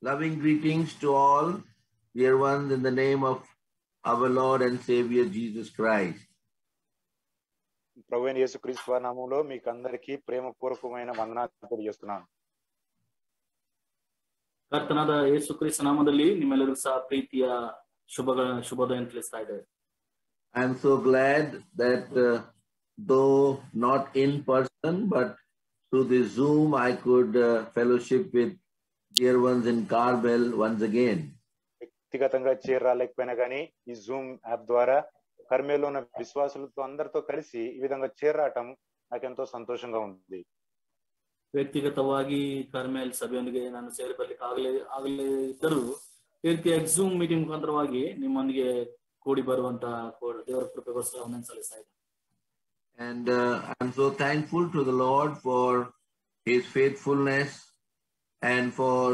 Loving greetings to all dear ones in the name of our Lord and Savior Jesus Christ. ప్రభువైన యేసుక్రీస్తు వారి నామములో మీకు అందరికీ ప్రేమపూర్వకమైన వందనాలు తెలియజేస్తున్నాను. ಕರ್ತನಾದ ಯೇಸು ಕ್ರಿಸ್ತ ನಾಮದಲ್ಲಿ ನಿಮ್ಮೆಲ್ಲರಿಗೂ ಸಹ ಪ್ರೀತಿಯ ಶುಭೋದಯ ತಿಳಿಸ್ತಾ ಇದ್ದೇವೆ. I am so glad that though not in person but through the Zoom I could fellowship with dear ones in Carmel once again. వ్యక్తిగతంగా చేరాలేకపోయినా కానీ ఈ జూమ్ యాప్ ద్వారా కర్మేలో ఉన్న విశ్వాసులతో అందరితో కలిసి ఈ విధంగా చేరాటం నాకెంతో సంతోషంగా ఉంది. ವ್ಯಕ್ತಿಗತವಾಗಿ ಕರ್ಮೇಲ್ ಸಭೆಯೊಂದಿಗೆ ನಾನು ಸೇರಬರ್ಲಿಕ್ಕೆ ಆಗಲೇ ಇದ್ದರೂ ಈ ರೀತಿಯಾಗಿ ಜೂಮ್ ಮೀಟಿಂಗ್ ಮುಖಾಂತರವಾಗಿ ನಿಮ್ಮೊಂದಿಗೆ ಕೂಡಿ ಬರುವಂತ ದೇವರ ಕೃಪೆಗೋಸ್ಕರ ಅವನನ್ನು ಸಲ್ಲಿಸ್ತಾ ಇದ್ದೇನೆ. And I'm so thankful to the Lord for His faithfulness and for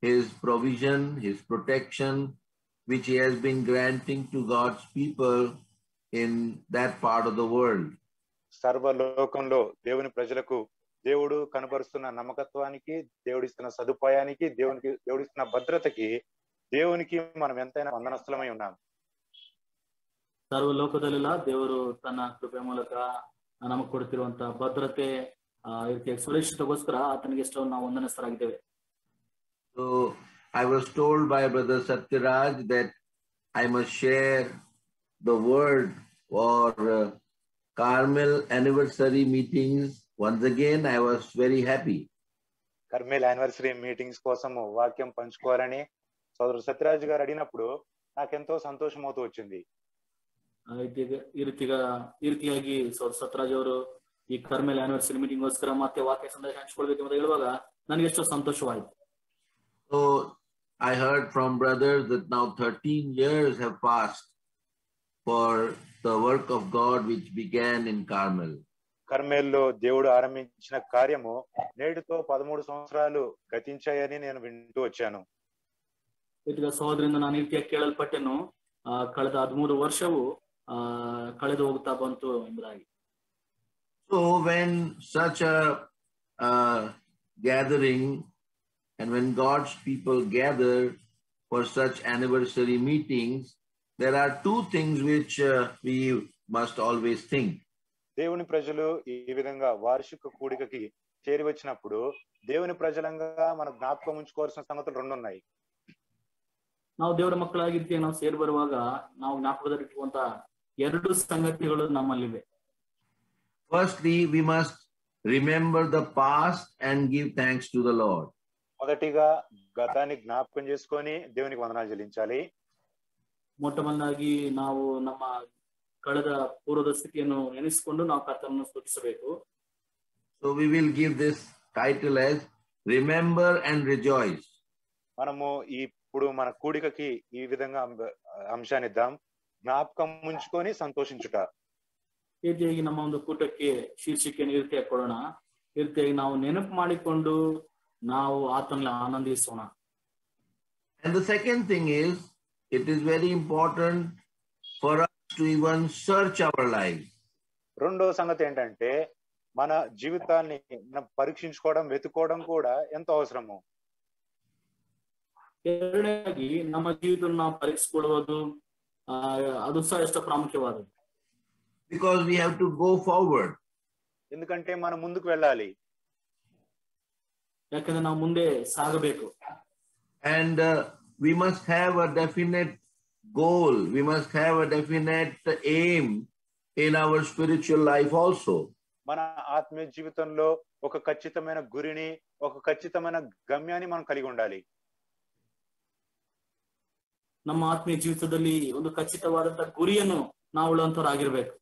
His provision, His protection, which He has been granting to God's people in that part of the world. సర్వలోకంలో దేవుని ప్రజలకు దేవుడు కనబరుస్తున్న నమ్మకత్వానికి, దేవుడిస్తున్న సదుపాయానికి, దేవుడిస్తున్న భద్రతకి దేవునికి మనం ఎంతైనా వందనస్తులమై ఉన్నాం. ಸರ್ವಲೋಕದಲ್ಲೆಲ್ಲ ದೇವರು ತನ್ನ ಕೃಪೆ ಮೂಲಕ ನಮಗೆ ಕೊಡುತ್ತಿರುವಂತ ಭದ್ರತೆ ಈ ರೀತಿಯ ಸುರಕ್ಷಿತಗೋಸ್ಕರ ಆತನಿಗೆ ಎಷ್ಟೋ ನಾವು ವಂದನಸ್ಥರಾಗಿದ್ದೇವೆ. So I was told by Brother Satyaraj that I must share the word for Carmel anniversary meetings. Once again, I was very happy. Carmel anniversary meetings కోసం వాక్యం పంచుకోవాలని సోదరు సత్యరాజ్ గారు అడిగినప్పుడు నాకెంతో సంతోషం అవుతూ వచ్చింది. ಈ ರೀತಿಯಾಗಿ ಸತ್ಯರಾಜ್ ಅವರು ಈ ಕರ್ಮೇಲ್ ಆನಿವರ್ಸರಿ ಮೀಟಿಂಗ್ ಗೋಸ್ಕರ ಮತ್ತೆ ವಾಕ್ಯ ಸಂದೇಶ ಹಂಚಿಕೊಳ್ಬೇಕು ಅಂತ ಹೇಳುವಾಗ ನನಗೆ ಎಷ್ಟೋ ಸಂತೋಷವಾಯಿತು. So I heard from brothers that now 13 years have passed for the work of God which began in Carmel. కర్మేల్లో దేవుడు ఆరంభించిన కార్యము నేటితో 13 సంవత్సరాలు గతించాయని నేను వింటూ వచ్చాను. ಈಗ ಸಹೋದರಿಂದ ನಾನು ಈ ರೀತಿಯಾಗಿ ಕೇಳಲ್ಪಟ್ಟೆನು ಕಳೆದ 13 ವರ್ಷವು ಕಳೆದು ಹೋಗ್ತಾ ಬಂತು ಎಂಬುದಾಗಿ. So when such a gathering and when God's people gather for such anniversary meetings, there are two things which we must always think. దేవుని ప్రజలు ఈ విధంగా వార్షిక కూడికకి చేరి వచ్చినప్పుడు దేవుని ప్రజలంగా మనం జ్ఞాపకం ఉంచుకోవాల్సిన సంగతులు రెండు ఉన్నాయి. ನಾವು ದೇವರ ಮಕ್ಕಳಾಗಿ ನಾವು ಸೇರಿ ಬರುವಾಗ ನಾವು ಜ್ಞಾಪಕದಲ್ಲಿಟ್ಟುವಂತ ಎರಡು ಸಂಗತಿಗಳು ನಮ್ಮಲ್ಲಿವೆ. Firstly, we must remember the past and give thanks to the Lord. మొదటిగా గతాన్ని జ్ఞాపకం చేసుకొని దేవునికి వందనాలు చెల్లించాలి. ಮೊಟ್ಟಮೊದಲಾಗಿ ನಾವು ನಮ್ಮ ಕಳೆದ ಪೂರ್ವದ ಸ್ಥಿತಿಯನ್ನು ನೆನೆಸಿಕೊಂಡು ನಾವು ಕರ್ತನನ್ನು ಸ್ತುತಿಸಬೇಕು. So we will give this title as Remember and Rejoice. మనము ఇప్పుడు మన కూడికకి ఈ విధంగా అంశాన్ని ఇద్దాం, జ్ఞాపకం ఉంచుకొని సంతోషించుట. ಈ ರೀತಿಯಾಗಿ ನಮ್ಮ ಒಂದು ಕೂಟಕ್ಕೆ ಶೀರ್ಷಿಕೆಯನ್ನು ಈ ರೀತಿಯಾಗಿ ಕೊಡೋಣ. ಈ ರೀತಿಯಾಗಿ ನಾವು ನೆನಪು ಮಾಡಿಕೊಂಡು ನಾವು ಆತನಲ್ಲಿ ಆನಂದಿಸೋಣ. And the second thing is, it is very important for us to even search our lives. రెండో సంగతి ఏంటంటే మన జీవితాన్ని పరీక్షించుకోవడం, వెతుకోవడం కూడా ఎంతో అవసరము. ಎರಡನೇದಾಗಿ ನಮ್ಮ ಜೀವಿತ ನಾವು ಪರೀಕ್ಷಿಸಿಕೊಳ್ಳುವುದು ಅದು ಸಹ ಎಷ್ಟು ಪ್ರಾಮುಖ್ಯವಾದದ್ದು. Because we have to go forward. ఎందుకంటే మనం ముందుకు వెళ్ళాలి. ಯಾಕಂದ್ರೆ ನಾವು ಮುಂದೆ ಸಾಗಬೇಕು. And we must have a definite goal. We must have a definite aim in our spiritual life also. మన ఆత్మీయ జీవితంలో ఒక ఖచ్చితమైన గురిని, ఒక ఖచ్చితమైన గమ్యాన్ని మనం కలిగి ఉండాలి. ನಮ್ಮ ಆತ್ಮೀಯ ಜೀವಿತದಲ್ಲಿ ಒಂದು ಖಚಿತವಾದಂತಹ ಗುರಿಯನ್ನು ನಾವು ಉಳ್ಳಂತವರಾಗಿರ್ಬೇಕು.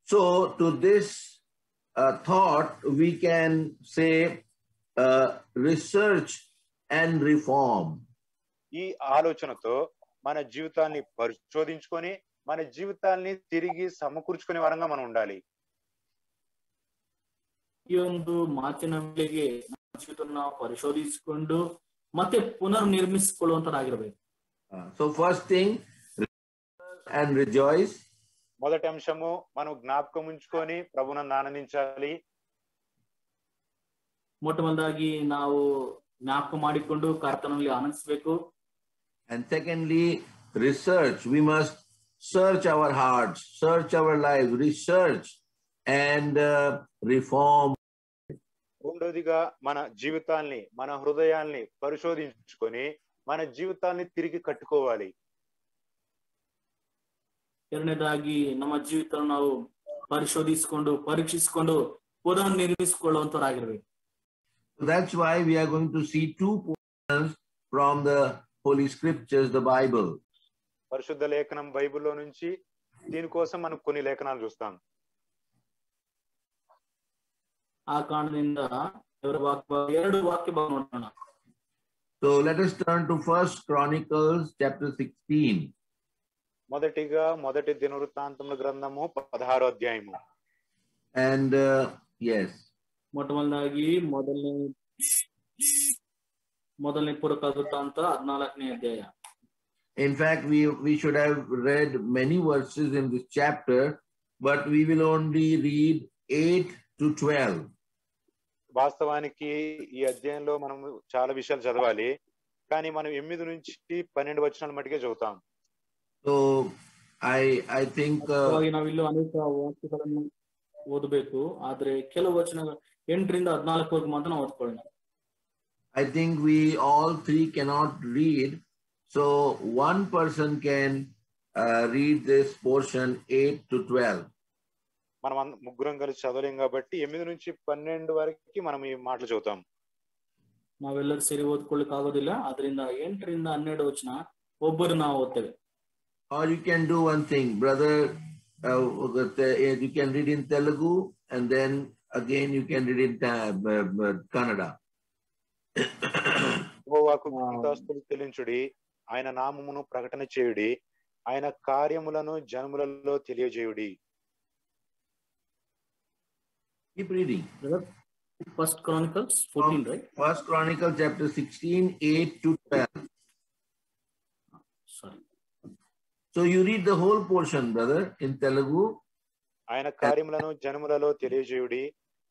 So to this thought we can say research and reform. ఈ ఆలోచనతో మన జీవితాన్ని పరిశోధించుకొని మన జీవితాన్ని తిరిగి సమకూర్చుకునే వరంగా మనం ఉండాలి. ಈ ಒಂದು ಮಾತಿನ ವೇಳೆಗೆ ನಮ್ಮ ಜೀವಿತವನ್ನು ನಾವು ಪರಿಶೋಧಿಸಿಕೊಂಡು ಮತ್ತೆ ಪುನರ್ನಿರ್ಮಿಸಿಕೊಳ್ಳುವಂತರಾಗಿರಬೇಕು. So first thing, and rejoice. మొదటి అంశము మనం జ్ఞాపకం ఉంచుకొని ప్రభువును ఆనందించాలి. ಮೊಟ್ಟಮೊದಲಾಗಿ ನಾವು ಜ್ಞಾಪಕ ಮಾಡಿಕೊಂಡು ಕರ್ತನಲ್ಲಿ ಆನಂದಿಸಬೇಕು. And secondly, research. We must search our hearts, search our lives, research and reform. రెండోదిగా మన జీవితాల్ని, మన హృదయాల్ని పరిశోధించుకొని మన జీవితాల్ని తిరిగి కట్టుకోవాలి. ಎರಡನೇದಾಗಿ ನಮ್ಮ ಜೀವಿತ ನಾವು ಪರಿಶೋಧಿಸಿಕೊಂಡು ಪರೀಕ್ಷಿಸಿಕೊಂಡು ಪುನಃ ನಿರ್ಮಿಸಿಕೊಳ್ಳುವಂತರಾಗಿರ್ಬೇಕು. That's why we are going to see two portions from the Holy Scriptures, the Bible. పరిశుద్ధ లేఖనం బైబిల్లో నుంచి దీనికోసం మనం కొన్ని లేఖనాలు చూస్తాం. ఆ కారణದಿಂದ ಎರಡು ವಾಕ್ಯ ಭಾಗ ನೋಡೋಣ. So let us turn to 1 Chronicles chapter 16. మొదటిగా మొదటి దినవృత్తాంతముల గ్రంథము 16వ అధ్యాయము. And yes. ಮೊದಲನೇದಾಗಿ ಮೊದಲನೇ ಪೂರ್ವಕಾಲ ವೃತ್ತಾಂತ 14ನೇ ಅಧ್ಯಾಯ. In fact, we should have read many verses in this chapter, but we will only read 8 to 12. వాస్తవానికి ఈ అధ్యాయంలో మనం చాలా విషయాలు చదవాలి, కానీ మనం 8 నుంచి 12 వచనాల మటుకే చదువుతాం. So I think ನಾವಿಲ್ಲಿ ಅನೇಕ ವಾಕ್ಯಗಳನ್ನು ಓದಬೇಕು, ಆದ್ರೆ ಕೆಲವು ವಚನಗಳು 8 ರಿಂದ 14 ವರೆಗೂ ಮಾತ್ರ ನಾವು ಓದ್ಕೊಳ್ಳೋಣ. I think we all three cannot read, so one person can read this portion 8 to 12. మనం ముగ్గురం కలిసి చదవలేం కాబట్టి 8 నుంచి 12 వరకు మనం ఈ మాటలు చదువుతాం. ನಾವೆಲ್ಲರೂ ಸೇರಿ ಓದ್ಕೊಳ್ಳಿಕ್ಕೆ ಆಗೋದಿಲ್ಲ, ಅದರಿಂದ 8 ರಿಂದ 12 ವಚನ ಒಬ್ಬರು ನಾವು ಓದ್ತೇವೆ. Or you can do one thing, brother, you can read in Telugu and then again you can read in Kannada. యెహోవాకు కృతజ్ఞతలు చెల్లించుడి, ఆయన నామమును ప్రకటన చేయుడి, ఆయన కార్యములను జనములలో తెలియజేయుడి. Keep reading. First Chronicles 14, right? First Chronicles chapter 16, 8 to 12. Sorry. So you read the whole portion, brother, in Telugu. ఆయన కార్యములను జనములలో తెలియజేయుడి,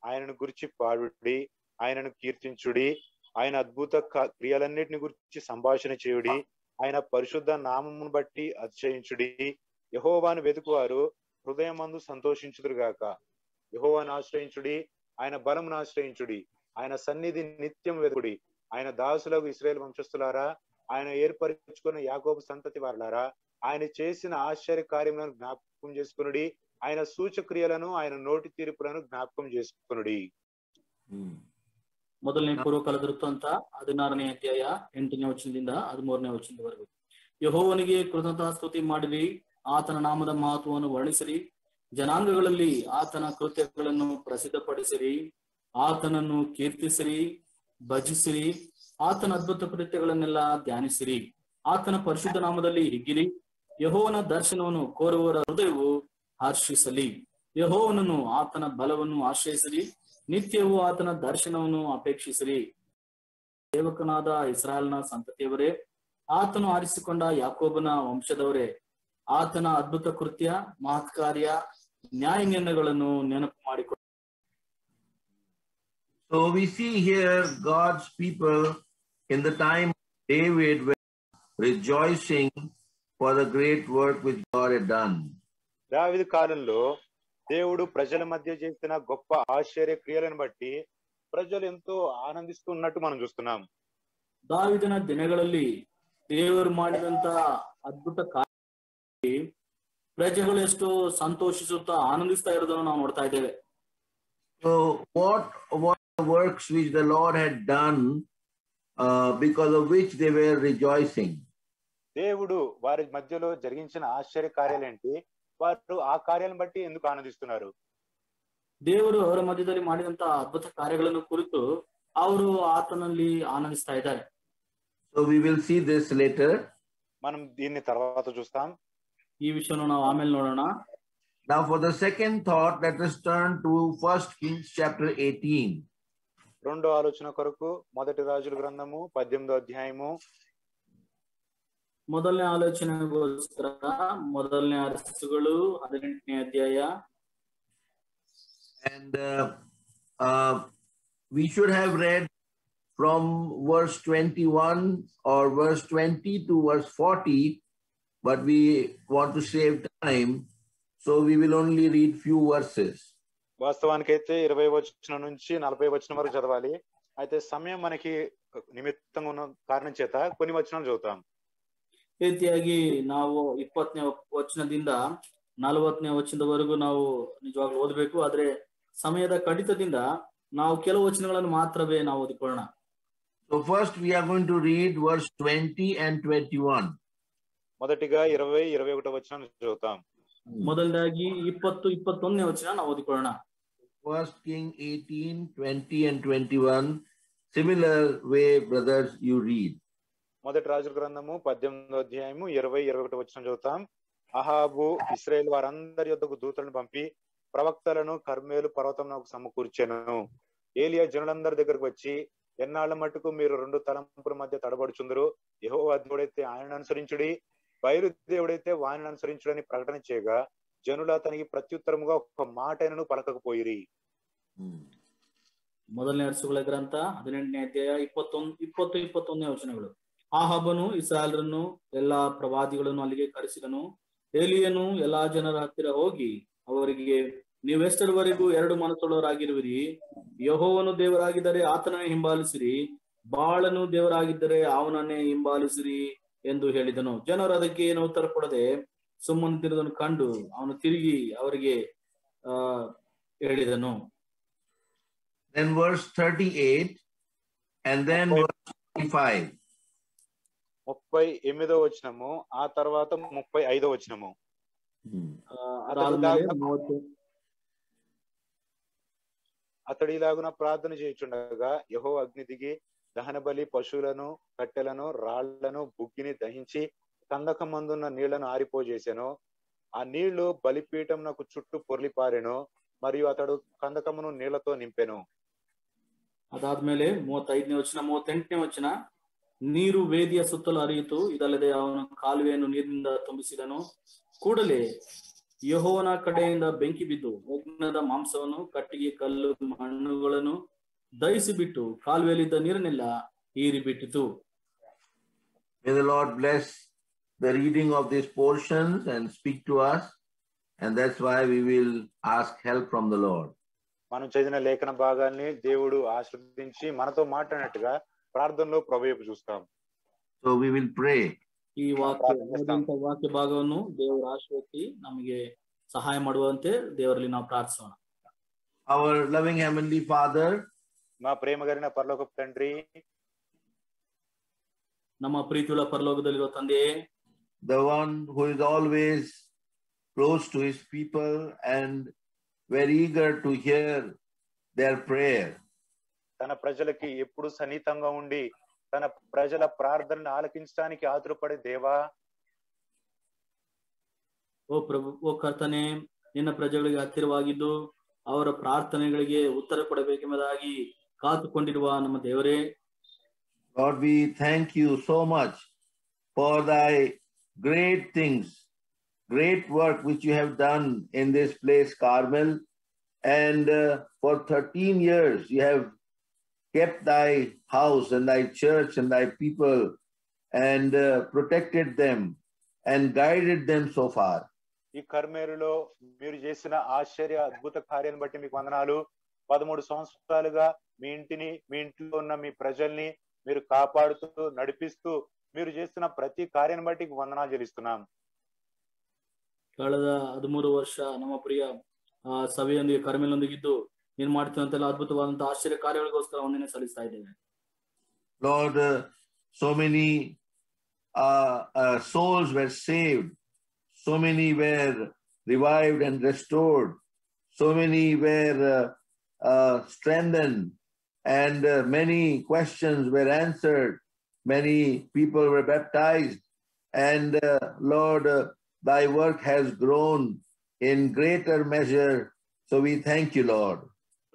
ఆయనను గురించి పాడుడి, ఆయనను కీర్తించుడి, ఆయన అద్భుత క్రియలన్నిటిని గురించి సంభాషణ చేయుడి, ఆయన పరిశుద్ధ నామమును బట్టి అతిశయించుడి. యెహోవాను వెతుకువారు హృదయమందు సంతోషించుదురుగాక. యెహోవాను ఆశ్రయించుడి, ఆయన బలమును ఆశ్రయించుడి, ఆయన సన్నిధి నిత్యం వెతుకుడి. ఆయన దాసులకు ఇశ్రాయేలు వంశస్థులారా, ఆయన ఏర్పరచుకున్న యాకోబు సంతతి వారులారా, ఆయన చేసిన ఆశ్చర్య కార్యములను జ్ఞాపకం చేసుకునుడి, ఆయన సూచక్రియలను, ఆయన నోటి తీర్పులను జ్ఞాపకం చేసుకునుడి. ಮೊದಲನೇ ಪೂರ್ವಕಾಲದ ವೃತ್ತಾಂತ 16ನೇ ಅಧ್ಯಾಯ 8ನೇ ವಚನದಿಂದ 13ನೇ ವಚನದವರೆಗೂ. ಯೆಹೋವನಿಗೆ ಕೃತಜ್ಞತಾಸ್ತುತಿ ಮಾಡಿರಿ, ಆತನ ನಾಮದ ಮಹತ್ವವನ್ನು ವರ್ಣಿಸಿರಿ, ಜನಾಂಗಗಳಲ್ಲಿ ಆತನ ಕೃತ್ಯಗಳನ್ನು ಪ್ರಸಿದ್ಧಪಡಿಸಿರಿ, ಆತನನ್ನು ಕೀರ್ತಿಸಿರಿ, ಭಜಿಸಿರಿ, ಆತನ ಅದ್ಭುತ ಕೃತ್ಯಗಳನ್ನೆಲ್ಲ ಧ್ಯಾನಿಸಿರಿ, ಆತನ ಪರಿಶುದ್ಧ ನಾಮದಲ್ಲಿ ಹಿಗ್ಗಿರಿ. ಯೆಹೋವನ ದರ್ಶನವನ್ನು ಕೋರುವವರ ಹೃದಯವು ಹರ್ಷಿಸಲಿ. ಯೆಹೋವನನ್ನು ಆತನ ಬಲವನ್ನು ಆಶ್ರಯಿಸಿರಿ, ನಿತ್ಯವೂ ಆತನ ದರ್ಶನವನ್ನು ಅಪೇಕ್ಷಿಸಿರಿ. ಸೇವಕನಾದ ಇಸ್ರಾಯೇಲ್ನ ಸಂತತಿಯವರೇ, ಆತನು ಆರಿಸಿಕೊಂಡ ಯಾಕೋಬನ ವಂಶದವರೇ, ಆತನ ಅದ್ಭುತ ಕೃತ್ಯ, ಮಹತ್ಕಾರ್ಯ, ನ್ಯಾಯ ನಿರ್ಣಯಗಳನ್ನು ನೆನಪು ಮಾಡಿಕೊಳ್ಳಿ. So we see here God's people in the time of David were rejoicing for the great work which God had done. దావీదు కాలంలో దేవుడు ప్రజల మధ్య చేసిన గొప్ప ఆశ్చర్య క్రియలను బట్టి ప్రజలు ఎంతో ఆనందిస్తున్నట్టు మనం చూస్తున్నాం. దావీదನ ದಿನಗಳಲ್ಲಿ ದೇವರು ಮಾಡಿದಂತ ಅದ್ಭುತ ಕಾರ್ಯ ಪ್ರಜೆಗಳು ಎಷ್ಟು ಸಂತೋಷಿಸುತ್ತಾ ಆನಂದಿಸ್ತಾ ಇರೋದನ್ನು ನಾವು ನೋಡ್ತಾ ಇದ್ದೇವೆ. So what the works which the Lord had done because of which they were rejoicing? దేవుడు వారి మధ్యలో జరిగించిన ఆశ్చర్య కార్యాలేంటి, వారు ఆ కార్యాలను బట్టి ఎందుకు ఆనందిస్తున్నారు? ದೇವರು ಅವರ ಮಧ್ಯದಲ್ಲಿ ಮಾಡಿದಂತ ಅದ್ಭುತ ಕಾರ್ಯಗಳನ್ನು ಕುರಿತು ಅವರು ಆತನಲ್ಲಿ ಆನಂದಿಸ್ತಾ ಇದ್ದಾರೆ. So we will see this later. మనం దీన్ని తర్వాత చూస్తాం. ఈ విషయంలో ನಾವು ఆಮೇಲೆ ನೋಡೋಣ. Now for the second thought, let us turn to 1 Kings chapter 18. రెండో ఆలోచన కొరకు మొదటి రాజుల గ్రంథము 18వ అధ్యాయము. ಮೊದಲನೇ ಆಲೋಚನೆಗೋಸ್ಕರ ಮೊದಲನೇ ಅರಸುಗಳು 18ನೇ ಅಧ್ಯಾಯ. And we should have read from verse 21 or verse 20 to verse 40, but we want to save time, so we will only read few verses. వాస్తవానికైతే 20 వచనం నుంచి 40 వచనం వరకు చదవాలి. అయితే సమయం మనకి నిమిత్తంగా ఉన్న కారణం చేత కొన్ని వచనాలు చదువుతాం. ರೀತಿಯಾಗಿ ನಾವು 20ನೇ ವಚನದಿಂದ 40ನೇ ವಚನದವರೆಗೂ ನಾವು ನಿಜವಾಗ್ಲೂ ಓದಬೇಕು. ಆದ್ರೆ ಸಮಯದ ಕಡಿತದಿಂದ ನಾವು ಕೆಲವು ವಚನಗಳನ್ನು ಮಾತ್ರವೇ ನಾವು ಓದಿಕೊಳ್ಳೋಣ. So first we are going to read verse 20 and 21. మొదటిగా 20, 21 వచనాలు చదువుతాం. ಮೊದಲನೇದಾಗಿ 20, 21ನೇ ವಚನ ನಾವು ಓದಿಕೊಳ್ಳೋಣ. First King 18, 20 and 21. Similar way, brothers, you read. మొదటి రాజుల గ్రంథము 18వ అధ్యాయము 20, 21 వచనం చదువుతాం. అహాబు ఇశ్రాయేలు వారందరి యొద్దకు దూతలను పంపి ప్రవక్తలను కర్మేలు పర్వతమునకు సమకూర్చెను. ఏలియా జనులందరి దగ్గరకు వచ్చి, ఎన్నాళ్ల మట్టుకు మీరు 2 తలంపుల మధ్య తడబడుచుందరు? యెహోవా దేవుడైతే ఆయనను అనుసరించుడి, బయలు దేవుడైతే వానిని అనుసరించుడని ప్రకటన చేయగా జనులు అతనికి ప్రత్యుత్తరముగా ఒక మాటైనను పలకకపోయిరి. ಮೊದಲನೇ ಅರಸುಗಳ ಗ್ರಂಥ 18ನೇ ಅಧ್ಯಾಯ 20, 21ನೇ ವಚನಗಳು. ಆಹಾಬನು ಇಸ್ರಾಯೇಲರನ್ನು ಎಲ್ಲಾ ಪ್ರವಾದಿಗಳನ್ನು ಅಲ್ಲಿಗೆ ಕರೆಸಿದನು. ಏಲಿಯನು ಎಲ್ಲಾ ಜನರ ಹತ್ತಿರ ಹೋಗಿ ಅವರಿಗೆ, ನೀವೆಷ್ಟರವರೆಗೂ 2 ಮನಸ್ಸುಳ್ಳವರಾಗಿರುವಿರಿ? ಯೆಹೋವನು ದೇವರಾಗಿದ್ದರೆ ಆತನನ್ನೇ ಹಿಂಬಾಲಿಸಿರಿ, ಬಾಳನು ದೇವರಾಗಿದ್ದರೆ ಅವನನ್ನೇ ಹಿಂಬಾಲಿಸಿರಿ ಎಂದು ಹೇಳಿದನು. ಜನರು ಅದಕ್ಕೆ ಏನು ಉತ್ತರ ಕೊಡದೆ ಸುಮ್ಮನಿರುವುದನ್ನು ಕಂಡು ಅವನು ತಿರುಗಿ ಅವರಿಗೆ ಹೇಳಿದನು. Then verse 38 and then verse 35. 38వ వచనము, ఆ తర్వాత 35వ వచనము. అతడు ఇలాగున ప్రార్థన చేయుచుండగా యెహోవా అగ్ని దిగి దహన బలి, పశువులను, కట్టెలను, రాళ్లను, బుగ్గిని దహించి కందకమందున్న నీళ్లను ఆరిపోజేసెను. ఆ నీళ్లు బలిపీఠంనకు చుట్టూ పొర్లిపారెను, మరియు అతడు కందకమును నీళ్లతో నింపెను. ಅದಾದ್ಮೇಲೆ 35ನೇ ವಚನ, 38ನೇ ವಚನ. ನೀರು ವೇದಿಯ ಸುತ್ತಲೂ ಹರಿಯಿತು, ಇದಲ್ಲದೆ ಅವನು ಕಾಲುವೆಯನ್ನು ನೀರಿನಿಂದ ತುಂಬಿಸಿದನು. ಕೂಡಲೇ ಯೆಹೋವನ ಕಡೆಯಿಂದ ಬೆಂಕಿ ಬಿದ್ದು ಯಜ್ಞದ ಮಾಂಸವನ್ನು, ಕಟ್ಟಿಗೆ, ಕಲ್ಲು, ಮಣ್ಣುಗಳನ್ನು ದಹಿಸಿ ಬಿಟ್ಟು ಕಾಲುವೆಯಲ್ಲಿದ್ದ ನೀರನ್ನೆಲ್ಲ ಹೀರಿಬಿಟ್ಟಿತು. May the Lord bless the reading of these portions and speak to us, and that's why we will ask help from the Lord. మనం చదివిన లేఖన భాగాన్ని దేవుడు ఆశీర్వదించి మనతో మాట్లాడినట్టుగా ప్రార్థనలో ప్రభువు చూస్తాం. So we will pray. ಈ ವಾಕ್ಯ ಭಾಗವನ್ನು ದೇವರ ಆಶೀರ್ವದಿಸಿ ನಮಗೆ ಸಹಾಯ ಮಾಡುವಂತೆ ದೇವರಲ್ಲಿ ನಾವು ಪ್ರಾರ್ಥಿಸೋಣ. Our loving heavenly Father, మా ప్రేమ కలిగిన పరలోకపు తండ్రి, ನಮ್ಮ ಪ್ರೀತಿಯುಳ್ಳ ಪರಲೋಕದಲ್ಲಿರುವ ತಂದೆಯೇ, the one who is always close to his people and very eager to hear their prayer. తన ప్రజలకి ఎప్పుడు సన్నిహితంగా ఉండి తన ప్రజల ప్రార్థనను ఆలకించడానికి ఆతురపడే దేవా, ಓ ಪ್ರಭು, ಓ ಕರ್ತನೆ, ನಿನ್ನ ಪ್ರಜೆಗಳಿಗೆ ಹತ್ತಿರವಾಗಿದ್ದು ಅವರ ಪ್ರಾರ್ಥನೆಗಳಿಗೆ ಉತ್ತರ ಕೊಡಬೇಕೆಂಬುದಾಗಿ ಕಾತುಕೊಂಡಿರುವ ನಮ್ಮ ದೇವರೇ, Lord, we thank you so much for thy great things, great work which you have done in this place, Carmel. And for 13 years, you have kept thy house and thy church and thy people and protected them and guided them so far. ఈ కర్మేలులో మీరు చేసిన ఆశ్చర్య అద్భుత కార్యాన్ని బట్టి మీకు వందనాలు. 13 సంవత్సరాలుగా మీ ఇంటిని, మీ ఇంట్లో ఉన్న మీ ప్రజల్ని మీరు కాపాడుతూ నడిపిస్తూ మీరు చేస్తున్న ప్రతి కార్యాన్ని బట్టి వందనాలు చెల్లిస్తున్నాం. ಕಳೆದ 13 ವರ್ಷ ನಮ್ಮ ಪ್ರಿಯ ಸಭೆಯೊಂದಿಗೆ ಕರ್ಮೇಲೊಂದಿಗಿದ್ದು ನೀನು ಮಾಡ್ತಿರುವಂತೆಲ್ಲ ಅದ್ಭುತವಾದಂತಹ ಆಶ್ಚರ್ಯ ಕಾರ್ಯಗಳಿಗೋಸ್ಕರ ವಂದನೆ ಸಲ್ಲಿಸ್ತಾ ಇದ್ದೇವೆ. Lord, so many souls were saved, so many were revived and restored, so many were strengthened, and many questions were answered, many people were baptized, and Lord, thy work has grown in greater measure. So we thank you, Lord.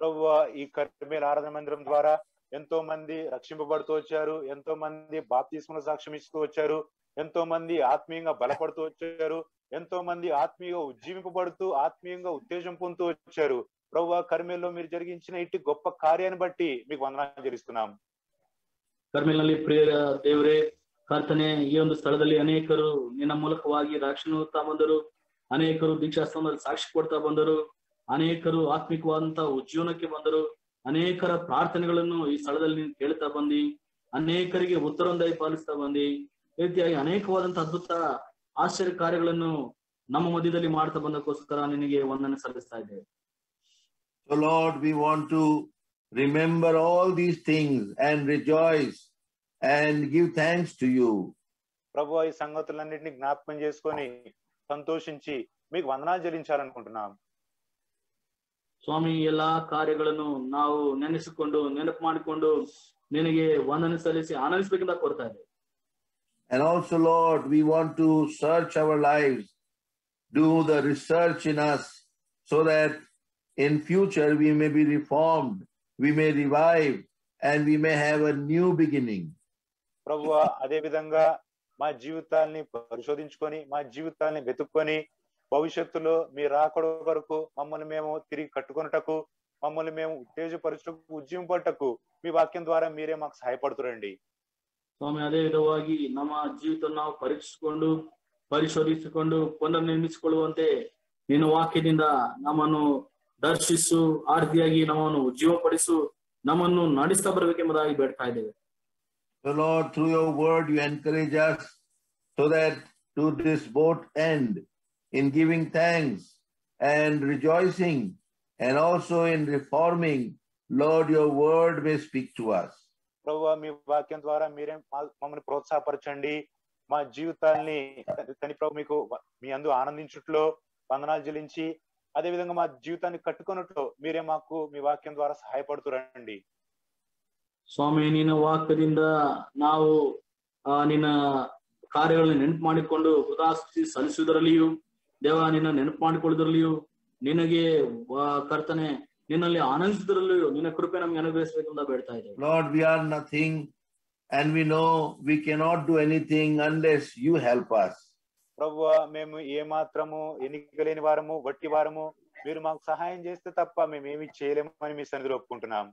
ప్రభువా, ఈ కర్మేలు ఆరాధన మందిరం ద్వారా ఎంతో మంది రక్షింపబడుతూ వచ్చారు, ఎంతో మంది బాప్తిస్మల సాక్ష్యం ఇస్తూ వచ్చారు, ఎంతో మంది ఆత్మీయంగా బలపడుతూ వచ్చారు, ఎంతో మంది ఆత్మీయంగా ఉజ్జీవింపబడుతూ ఆత్మీయంగా ఉత్తేజం పొందుతూ వచ్చారు. ప్రభువా, కర్మేల్లో మీరు జరిగించిన ఇట్టి గొప్ప కార్యాన్ని బట్టి మీకు వందనాలు చెల్లిస్తున్నాం. ಕರ್ಮೇಲ್ನಲ್ಲಿ ಪ್ರಿಯ ದೇವರೇ, ಕರ್ತನೆ, ಈ ಒಂದು ಸ್ಥಳದಲ್ಲಿ ಅನೇಕರು ನಿನ್ನ ಮೂಲಕವಾಗಿ ರಕ್ಷಣೆ ಹೊತ್ತಾ ಬಂದರು, ಅನೇಕರು ದೀಕ್ಷಾಸ್ಥಾನದಲ್ಲಿ ಸಾಕ್ಷಿ ಕೊಡ್ತಾ ಬಂದರು, ಅನೇಕರು ಆತ್ಮಿಕವಾದಂತಹ ಉಜ್ಜೀವನಕ್ಕೆ ಬಂದರು, ಅನೇಕರ ಪ್ರಾರ್ಥನೆಗಳನ್ನು ಈ ಸ್ಥಳದಲ್ಲಿ ನೀನು ಕೇಳ್ತಾ ಬಂದಿ, ಅನೇಕರಿಗೆ ಉತ್ತರವನ್ನು ದಯಪಾಲಿಸ್ತಾ ಬಂದಿ, ಈ ರೀತಿಯಾಗಿ ಅನೇಕವಾದಂತಹ ಅದ್ಭುತ ಆಶ್ಚರ್ಯ ಕಾರ್ಯಗಳನ್ನು ನಮ್ಮ ಮಧ್ಯದಲ್ಲಿ ಮಾಡ್ತಾ ಬಂದಕ್ಕೋಸ್ಕರ ನಿನಗೆ ವಂದನೆ ಸಲ್ಲಿಸ್ತಾ ಇದ್ದೇವೆ. So Lord, we want to remember all these things and rejoice and give thanks to you. ప్రభువా, ఈ సంగతులన్నిటిని జ్ఞాపకం చేసుకొని సంతోషించి మీకు వందనాలు చెల్లించాలనుకుంటున్నాం. ಸ್ವಾಮಿ, ಎಲ್ಲಾ ಕಾರ್ಯಗಳನ್ನು ನಾವು ನೆನೆಸಿಕೊಂಡು ನೆನಪು ಮಾಡಿಕೊಂಡು ನಿನಗೆ ವಂದನೆ ಸಲ್ಲಿಸಿ ಆನಂದಿಸಬೇಕಂತ ಕೋರ್ತಾ ಇದ್ದೇವೆ. And also, Lord, we want to search our lives, do the research in us, so that in future we may be reformed, we may revive, and we may have a new beginning. ప్రభువా, అదే విధంగా మా జీవితాల్ని పరిశోధించుకొని మా జీవితాల్ని వెతుక్కొని భవిష్యత్తులో మీ రాకడ వరకు మమ్మల్ని మేము తిరిగి కట్టుకొనుటకు, మమ్మల్ని మేము ఉత్తేజపరచుటకు, ఉజ్జీవింపటకు మీ వాక్యం ద్వారా మీరే మాకు సహాయపడుతురండి. ಸ್ವಾಮಿ, ಅದೇ ವಿಧವಾಗಿ ನಮ್ಮ ಜೀವಿತ ನಾವು ಪರೀಕ್ಷಿಸಿಕೊಂಡು ಪರಿಶೋಧಿಸಿಕೊಂಡು ಪುನರ್ನಿರ್ಮಿಸಿಕೊಳ್ಳುವಂತೆ ನಿನ್ನ ವಾಕ್ಯದಿಂದ ನಮ್ಮನ್ನು ದರ್ಶಿಸು, ಆರ್ತಿಯಾಗಿ ನಮ್ಮನ್ನು ಉಜ್ಜೀವಪಡಿಸು, ನಮ್ಮನ್ನು ನಡೆಸ್ತಾ ಬರಬೇಕೆಂಬುದಾಗಿ ಬೇಡ್ತಾ ಇದ್ದೇವೆ. So Lord, through your word you encourage us so that to this both end in giving thanks and rejoicing, and also in reforming, Lord, your word may speak to us. ప్రభువా, మీ వాక్యం ద్వారా మీరే మమ్మల్ని ప్రోత్సాహపరచండి, మా జీవితాల్ని తని ప్రభు మీకు మీ అందు ఆనందించుట్లో వందనాలు చెల్లించి, అదే విధంగా మా జీవితాన్ని కట్టుకున్నట్లు మీరే మాకు మీ వాక్యం ద్వారా సహాయపడుతురండి. ಸ್ವಾಮಿ, ನಿನ್ನ ವಾಕ್ಯದಿಂದ ನಾವು ನಿನ್ನ ಕಾರ್ಯಗಳನ್ನು ನೆನಪು ಮಾಡಿಕೊಂಡು ಉದಾಸಿ ಸಲ್ಲಿಸುವುದರಲ್ಲಿಯೂ, ದೇವ ನಿನ್ನ ನೆನಪು ಮಾಡಿಕೊಳ್ಳುವುದರಲ್ಲಿಯೂ, ನಿನಗೆ ಕರ್ತನೆ ನಿನ್ನಲ್ಲಿ ಆನಂದಿಸುವುದರಲ್ಲಿಯೂ ನಿನ್ನ ಕೃಪೆ ನಮ್ಗೆ ಅನುಗ್ರಹಿಸಬೇಕೆಂದು ಬೇಡ್ತಾ ಇದ್ದೇವೆ. Lord, we are nothing and we know we cannot do anything unless you help us. ప్రభువా, మేము ఏ మాత్రము ఎన్నికలేని వారము, వట్టి వారము, మీరు మాకు సహాయం చేస్తే తప్ప మేము ఏమి చేయలేమని మీ సన్నిధిలో ఒప్పుకుంటున్నాం.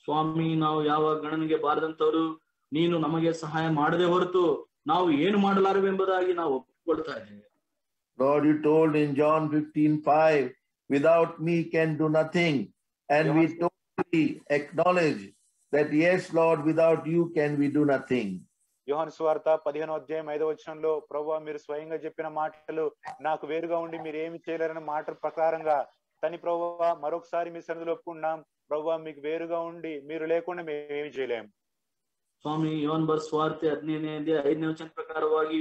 ಸ್ವಾಮಿ, ನಾವು ಯಾವ ಗಣನೆಗೆ ಬಾರದಂತವರು, ನೀನು ನಮಗೆ ಸಹಾಯ ಮಾಡದೆ ಹೊರತು ನಾವು ಏನು ಮಾಡಲಾರವೆಂಬುದಾಗಿ ನಾವು ಒಪ್ಪಿಕೊಳ್ತಾ ಇದ್ದೇವೆ. Lord, you told in John 15:5, without me can do nothing, and we totally acknowledge that yes, Lord, without you can we do nothing. యోహాను సువార్త 15:5 ప్రభువా, మీరు స్వయంగా చెప్పిన మాటలు, నాకు వేరుగా ఉండి మీరు ఏమి చేయలేరన్న మాటల ప్రకారంగా తని ప్రభువా మరొకసారి మీ సన్నిధిలో ఒప్పుకున్నాం. ప్రభువా, మీకు వేరుగా ఉండి మీరు లేకుండా మేము ఏమి చేయలేం. ಸ್ವಾಮಿ, ಯೋಹಾನ ಬರೆದ ಸುವಾರ್ತೆ 15:5 ಪ್ರಕಾರವಾಗಿ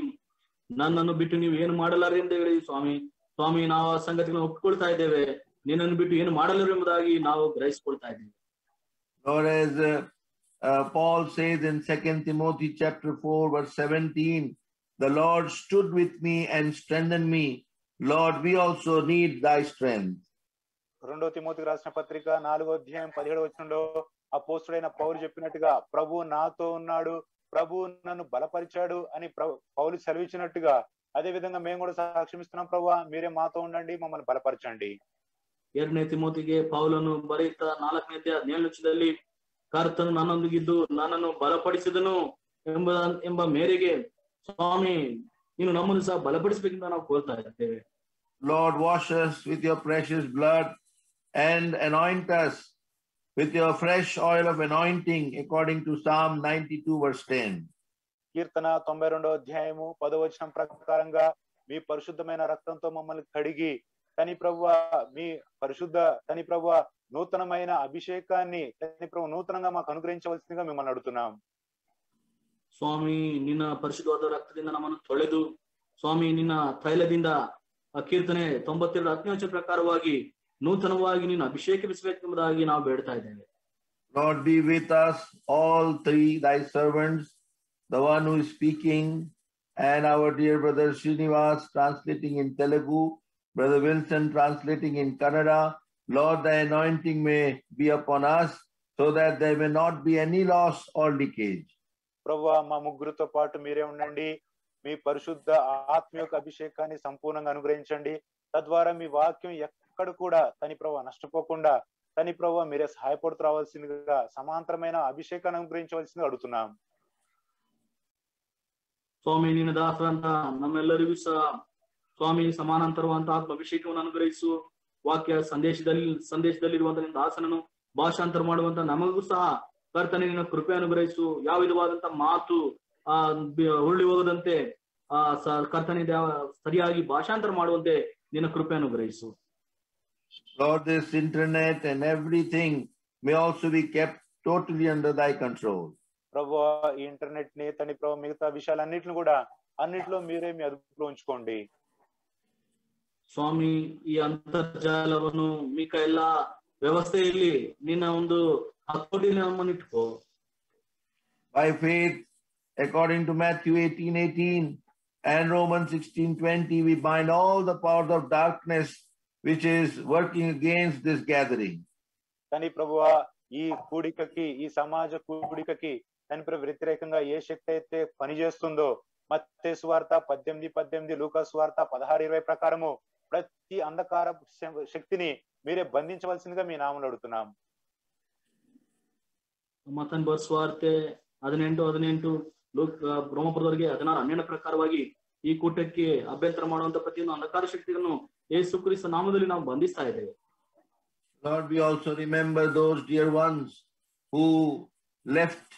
ನನ್ನನ್ನು ಬಿಟ್ಟು ನೀವು ಏನು ಮಾಡಲಾರೆ ಎಂದು ಹೇಳಿ ಸ್ವಾಮಿ, ಸ್ವಾಮಿ, ನಾವು ಆ ಸಂಗತಿಗಳನ್ನು ಒಪ್ಪಿಕೊಳ್ತಾ ಇದ್ದೇವೆ. ನಿನ್ನನ್ನು ಬಿಟ್ಟು ಏನು ಮಾಡಲಾರೆ ಎಂಬುದಾಗಿ ನಾವು ಗ್ರಹಿಸಿಕೊಳ್ತಾ ಇದ್ದೇವೆ. Lord, as Paul says in 2 Timothy chapter 4 verse 17, the Lord stood with me and strengthened me. Lord, we also need thy strength. 2 తిమోతికి రాసిన పత్రిక 4:17 అపోస్తుడైన పౌలు చెప్పినట్టుగా, ప్రభు నాతో ఉన్నాడు, ప్రభు నన్ను బలపరిచాడు అని పౌలు సెలవిచ్చినట్టుగా, అదే విధంగా మేము కూడా సాక్ష్యం ఇస్తున్నాం. ప్రభువా, మీరే మాతో ఉండండి, మమ్మల్ని బలపరచండి. 2 ತಿಮೋತಿಗೆ ಪೌಲನು ಬರೆಯುತ್ತಾ 4:17 ಕರ್ತನು ನನ್ನೊಂದಿಗಿದ್ದು ನನ್ನನ್ನು ಬಲಪಡಿಸಿದನು ಎಂಬ ಮೇರೆಗೆ ಸ್ವಾಮಿ, ನೀನು ನಮ್ಮನ್ನು ಸಹ ಬಲಪಡಿಸಬೇಕೆಂದು ನಾವು ಕೋರ್ತಾ ಇದ್ದೇವೆ. Lord, wash us with your precious blood and anoint us with your fresh oil of anointing according to Psalm 92 verse 10. కీర్తన 92:10 ప్రకారంగా మీ పరిశుద్ధమైన రక్తంతో మమ్మల్ని కడిగి తని ప్రభువా, మీ పరిశుద్ధ తని ప్రభువా నూతనమైన అభిషేకాన్ని తని ప్రభు నూతనంగా మాకు అనుగ్రహించవలసిందిగా మిమ్మల్ని అడుగుతున్నాం. ಸ್ವಾಮಿ, ನಿನ್ನ ಪರಿಶುದ್ಧವಾದ ರಕ್ತದಿಂದ ನಮ್ಮನ್ನು ತೊಳೆದು, ಸ್ವಾಮಿ, ನಿನ್ನ ತೈಲದಿಂದ ಕೀರ್ತನೆ 92:10 ಪ್ರಕಾರವಾಗಿ ನೂತನವಾಗಿ ನೀನು ಅಭಿಷೇಕಿಸಬೇಕೆಂಬುದಾಗಿ ನಾವು ಬೇಡ್ತಾ ಇದ್ದೇವೆ. Lord, be with us, all three thy servants, the one who is speaking, and our dear brother Srinivas translating in Telugu, brother Wilson translating in Kannada. Lord, thy anointing may be upon us so that there may not be any loss or leakage. ప్రభువా, మా ముగ్గురితో పాటు మీరే ఉండండి, మీ పరిశుద్ధ ఆత్మీయ అభిషేకాన్ని సంపూర్ణంగా అనుగ్రహించండి. తద్వారా మీ వాక్యం ఎక్కడ కూడా తని ప్రభువా నష్టపోకుండా తని ప్రభువా మీరే సహాయపడుతూ రావాల్సిందిగా సమాంతరమైన అభిషేకాన్ని అనుగ్రహించవలసిందిగా అడుగుతున్నాం. ಸ್ವಾಮಿ ನಿನ್ನ ದಾಸರಂತ ನಮ್ಮೆಲ್ಲರಿಗೂ ಸಹ ಸ್ವಾಮಿ ಸಮಾನಾಂತರವಂತ ಆತ್ಮಾಭಿಷೇಕವನ್ನು ಅನುಗ್ರಹಿಸು. ವಾಕ್ಯ ಸಂದೇಶದಲ್ಲಿರುವಂತ ನಿನ್ನ ದಾಸನನ್ನು ಭಾಷಾಂತರ ಮಾಡುವಂತ ನಮಗೂ ಸಹ ಕರ್ತನೆ ನಿನ್ನ ಕೃಪೆ ಅನುಗ್ರಹಿಸು. ಯಾವ ವಿಧವಾದಂತ ಮಾತು ಉರುಳಿ ಹೋಗದಂತೆ ಕರ್ತನೆ ಸರಿಯಾಗಿ ಭಾಷಾಂತರ ಮಾಡುವಂತೆ ನಿನ್ನ ಕೃಪೆ ಅನುಗ್ರಹಿಸು. Lord, this internet and everything may also be kept totally under thy control. ప్రభువా ఈ ఇంటర్నెట్ ని తని ప్రభు మిగతా విషయాలన్నిటిని కూడా అన్నిట్లో మీరే మీ అదుపులో ఉంచుకోండి. ಸ್ವಾಮಿ ಈ ಅಂತರ್ಜಾಲವನ್ನು ಮಿಕ್ಕ ಎಲ್ಲ ವ್ಯವಸ್ಥೆಯಲ್ಲಿ ನಿನ್ನ ಒಂದು ಹತೋಟಿಯಲ್ಲಿ ನಮ್ಮನ್ನು ಇಟ್ಕೋ. By faith, according to Matthew 18:18 and Romans 16:20, we bind all the powers of darkness which is working against this gathering. తని ప్రభువా ఈ కూడికకి, ఈ సమాజ కూడికకి తని ప్రభు వ్యతిరేకంగా ఏ శక్తి అయితే పనిచేస్తుందో మత్తయి సువార్త 18:18, లూకా సువార్త 16:20 ప్రకారము ప్రతి అంధకార శక్తిని మీరే బంధించవలసిందిగా మీ నామములో అడుగుతున్నాం. ಮತ್ತನ್ ಬರ್ಸ್ವಾರ್ತೆ 18:18 ಬ್ರಹ್ಮಪುರದವರಿಗೆ 16:12 ಪ್ರಕಾರವಾಗಿ ಈ ಕೂಟಕ್ಕೆ ಅಭ್ಯಂತರ ಮಾಡುವಂತ ಪ್ರತಿಯೊಂದು ಅಂಧಕಾರ ಶಕ್ತಿಗಳನ್ನು ಯೇಸು ಕ್ರಿಸ್ತ ನಾಮದಲ್ಲಿ ನಾವು ಬಂಧಿಸ್ತಾ ಇದ್ದೇವೆ. Lord, we also remember those dear ones who left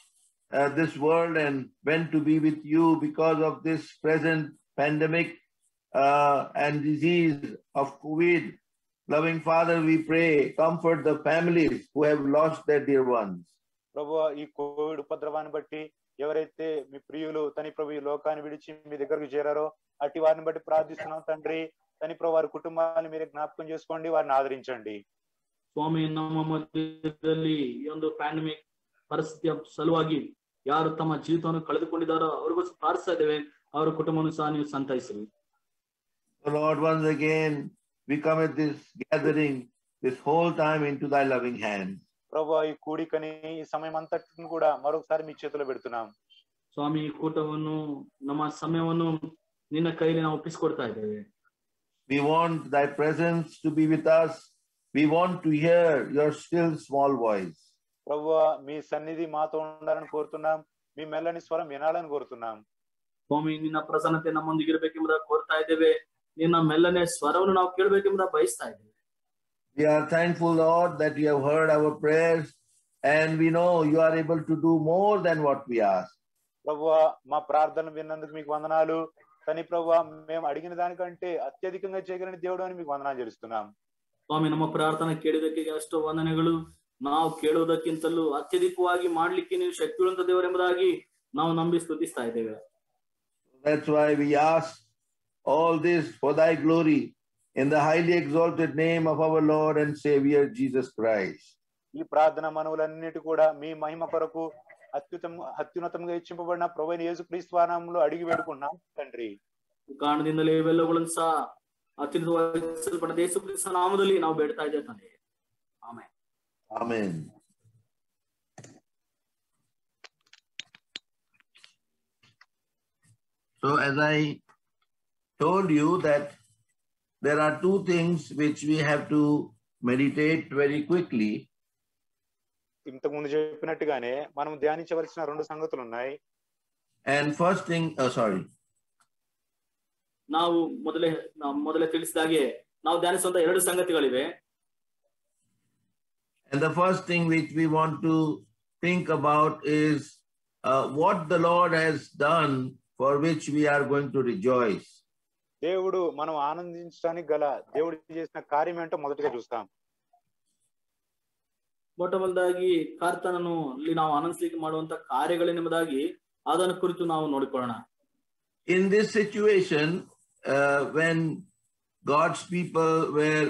this world and went to be with you because of this present pandemic and disease of COVID. Loving Father, we pray, comfort the families who have lost their dear ones. ప్రభువా ఈ Covid ఉపద్రవాన్ని బట్టి ఎవరైతే మీ ప్రియులు తని ప్రభు ఈ లోకాన్ని విడిచి మీ దగ్గరకు చేరారో అట్టి వారిని బట్టి ప్రార్థిస్తున్నాం తండ్రి. తని ప్రభు వారి కుటుంబాన్ని మీరే జ్ఞాపకం చేసుకోండి, వారిని ఆదరించండి. ಸ್ವಾಮಿ, ನಮ್ಮ ಮಧ್ಯದಲ್ಲಿ ಈ ಒಂದು ಪ್ಯಾಂಡಮಿಕ್ ಪರಿಸ್ಥಿತಿಯ ಸಲುವಾಗಿ ಯಾರು ತಮ್ಮ ಜೀವಿತವನ್ನು ಕಳೆದುಕೊಂಡಿದ್ದಾರೋ ಅವ್ರಿಗೋಸ್ಕರ ಪ್ರಾರ್ಥಿಸ್ತಾ ಇದ್ದೇವೆ. ಅವರ ಕುಟುಂಬವನ್ನು ಸಹ ನೀವು ಸಂತೈಸಿರಿ. Lord, once again we commit this gathering, this whole time into thy loving hand. ప్రభువా ఈ కూడికని ఈ సమయం అంతటిని కూడా మరొకసారి మీ చేతిలో పెడుతున్నాం. ಸ್ವಾಮಿ, ಈ ಕೂಟವನ್ನು ನಮ್ಮ ಸಮಯವನ್ನು ನಿನ್ನ ಕೈಯಲ್ಲಿ ನಾವು ಒಪ್ಪಿಸಿಕೊಡ್ತಾ ಇದ್ದೇವೆ. We want thy presence to be with us. We want to hear your still small voice. ప్రభువా మీ సన్నిధి మాతో ఉండాలని కోరుతున్నాం, మీ మెల్లని స్వరం వినాలని కోరుతున్నాం. ಸ್ವಾಮಿ, ನಿನ್ನ ಪ್ರಸನ್ನತೆ ನಮ್ಮೊಂದಿಗೆ ಇರಬೇಕೆಂಬುದಾಗಿ ಕೋರ್ತಾ ಇದ್ದೇವೆ. ನಿನ್ನ ಮೆಲ್ಲನೆ ಸ್ವರವನ್ನು ನಾವು ಕೇಳಬೇಕೆಂಬುದಾಗಿ ಬಯಸ್ತಾ ಇದ್ದೇವೆ. We are thankful, Lord, that you have heard our prayers and we know you are able to do more than what we ask. ప్రభువా మా ప్రార్థనలు విన్నందుకు మీకు వందనాలు. తని ప్రభువా మేము అడిగిన దానికంటే అత్యధికంగా చేయగలిగిన దేవుడు అని మీకు వందనాలు చెల్లిస్తున్నాం. ಸ್ವಾಮಿ, ನಮ್ಮ ಪ್ರಾರ್ಥನೆ ಕೇಳಿದಕ್ಕೆ ಅಷ್ಟು ವಂದನೆಗಳು. ನಾವು ಕೇಳುವುದಕ್ಕಿಂತಲೂ ಅತ್ಯಧಿಕವಾಗಿ ಮಾಡ್ಲಿಕ್ಕೆ ನೀವು ಶಕ್ತಿಯುಳ್ಳಂತ ದೇವರೆಂಬುದಾಗಿ ನಾವು ನಂಬಿ ಸ್ತುತಿಸ್ತಾ ಇದ್ದೇವೆ. That's why we ask all this for thy glory in the highly exalted name of our Lord and Savior Jesus Christ. ఈ ప్రార్థన మనవులన్నిటి కూడా మీ మహిమ కొరకు అత్యున్నతంగా ఇచ్చింపబడిన ప్రభువైన యేసుక్రీస్తు నామములో అడిగి వేడుకున్నాం తండ్రి. ಕಾರಣದಿಂದಲೇ ಇವೆಲ್ಲಗಳನ್ನು ಸಹ ಅತ್ಯುನ್ನತವಾಗಿಸಲ್ಪಟ್ಟ ಯೇಸು ಕ್ರಿಸ್ತನ ನಾಮದಲ್ಲಿ ನಾವು ಬೇಡ್ತಾ ಇದ್ದೇವೆ ತಂದೆ. Amen. Amen. So as I told you that there are two things which we have to meditate very quickly. ఇంతకు ముందు చెప్పినట్టుగానే మనం ధ్యానించవలసిన రెండు సంగతులు ఉన్నాయి. And first thing, ನಾವು ಮೊದಲೇ ತಿಳಿಸಿದಾಗೆ ನಾವು ಧ್ಯಾನಿಸುವಂತ ಎರಡು ಸಂಗತಿಗಳಿವೆ. And the first thing which we want to think about is what the Lord has done for which we are going to rejoice. దేవుడు మనం ఆనందించడానికి గల దేవుడు చేసిన కార్యం ఏంటో మొదటగా చూస్తాం. ಮೊಟ್ಟಮೊದಲಾಗಿ ಕರ್ತನನ್ನು ಇಲ್ಲಿ ನಾವು ಆನಂದಿಸಲಿಕ್ಕೆ ಮಾಡುವಂತ ಕಾರ್ಯಗಳೇನೆಂಬುದಾಗಿ ಅದನ್ನು ಕುರಿತು ನಾವು ನೋಡಿಕೊಳ್ಳೋಣ. In this situation, when God's people were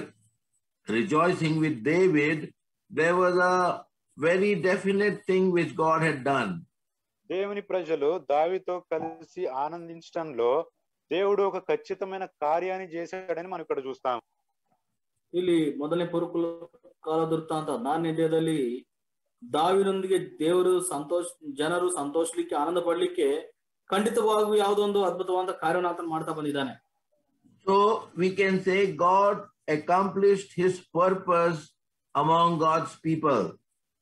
rejoicing with David, there was a very definite thing which God had done. దేవుని ప్రజలు దావీదుతో కలిసి ఆనందించడంలో దేవుడు ఒక ఖచ్చితమైన కార్యాన్ని చేశాడని మనం ఇక్కడ చూస్తాం. ಇಲ್ಲಿ ಮೊದಲನೇ ಪುರುಕುಲ ಕಾಲದೃತ್ತಾಂತ 4ನೇ ಅಧ್ಯಾಯದಲ್ಲಿ ದಾವೀದನೊಂದಿಗೆ ಜನರು ಸಂತೋಷಲಿಕ್ಕೆ ಆನಂದ ಪಡಲಿಕ್ಕೆ ಖಂಡಿತವಾಗಿಯೂ ಯಾವುದೋ ಒಂದು ಅದ್ಭುತವಾದ ಕಾರ್ಯವನ್ನು ಆತನು ಮಾಡ್ತಾ ಬಂದಿದ್ದಾನೆ. So we can say God accomplished his purpose among God's people.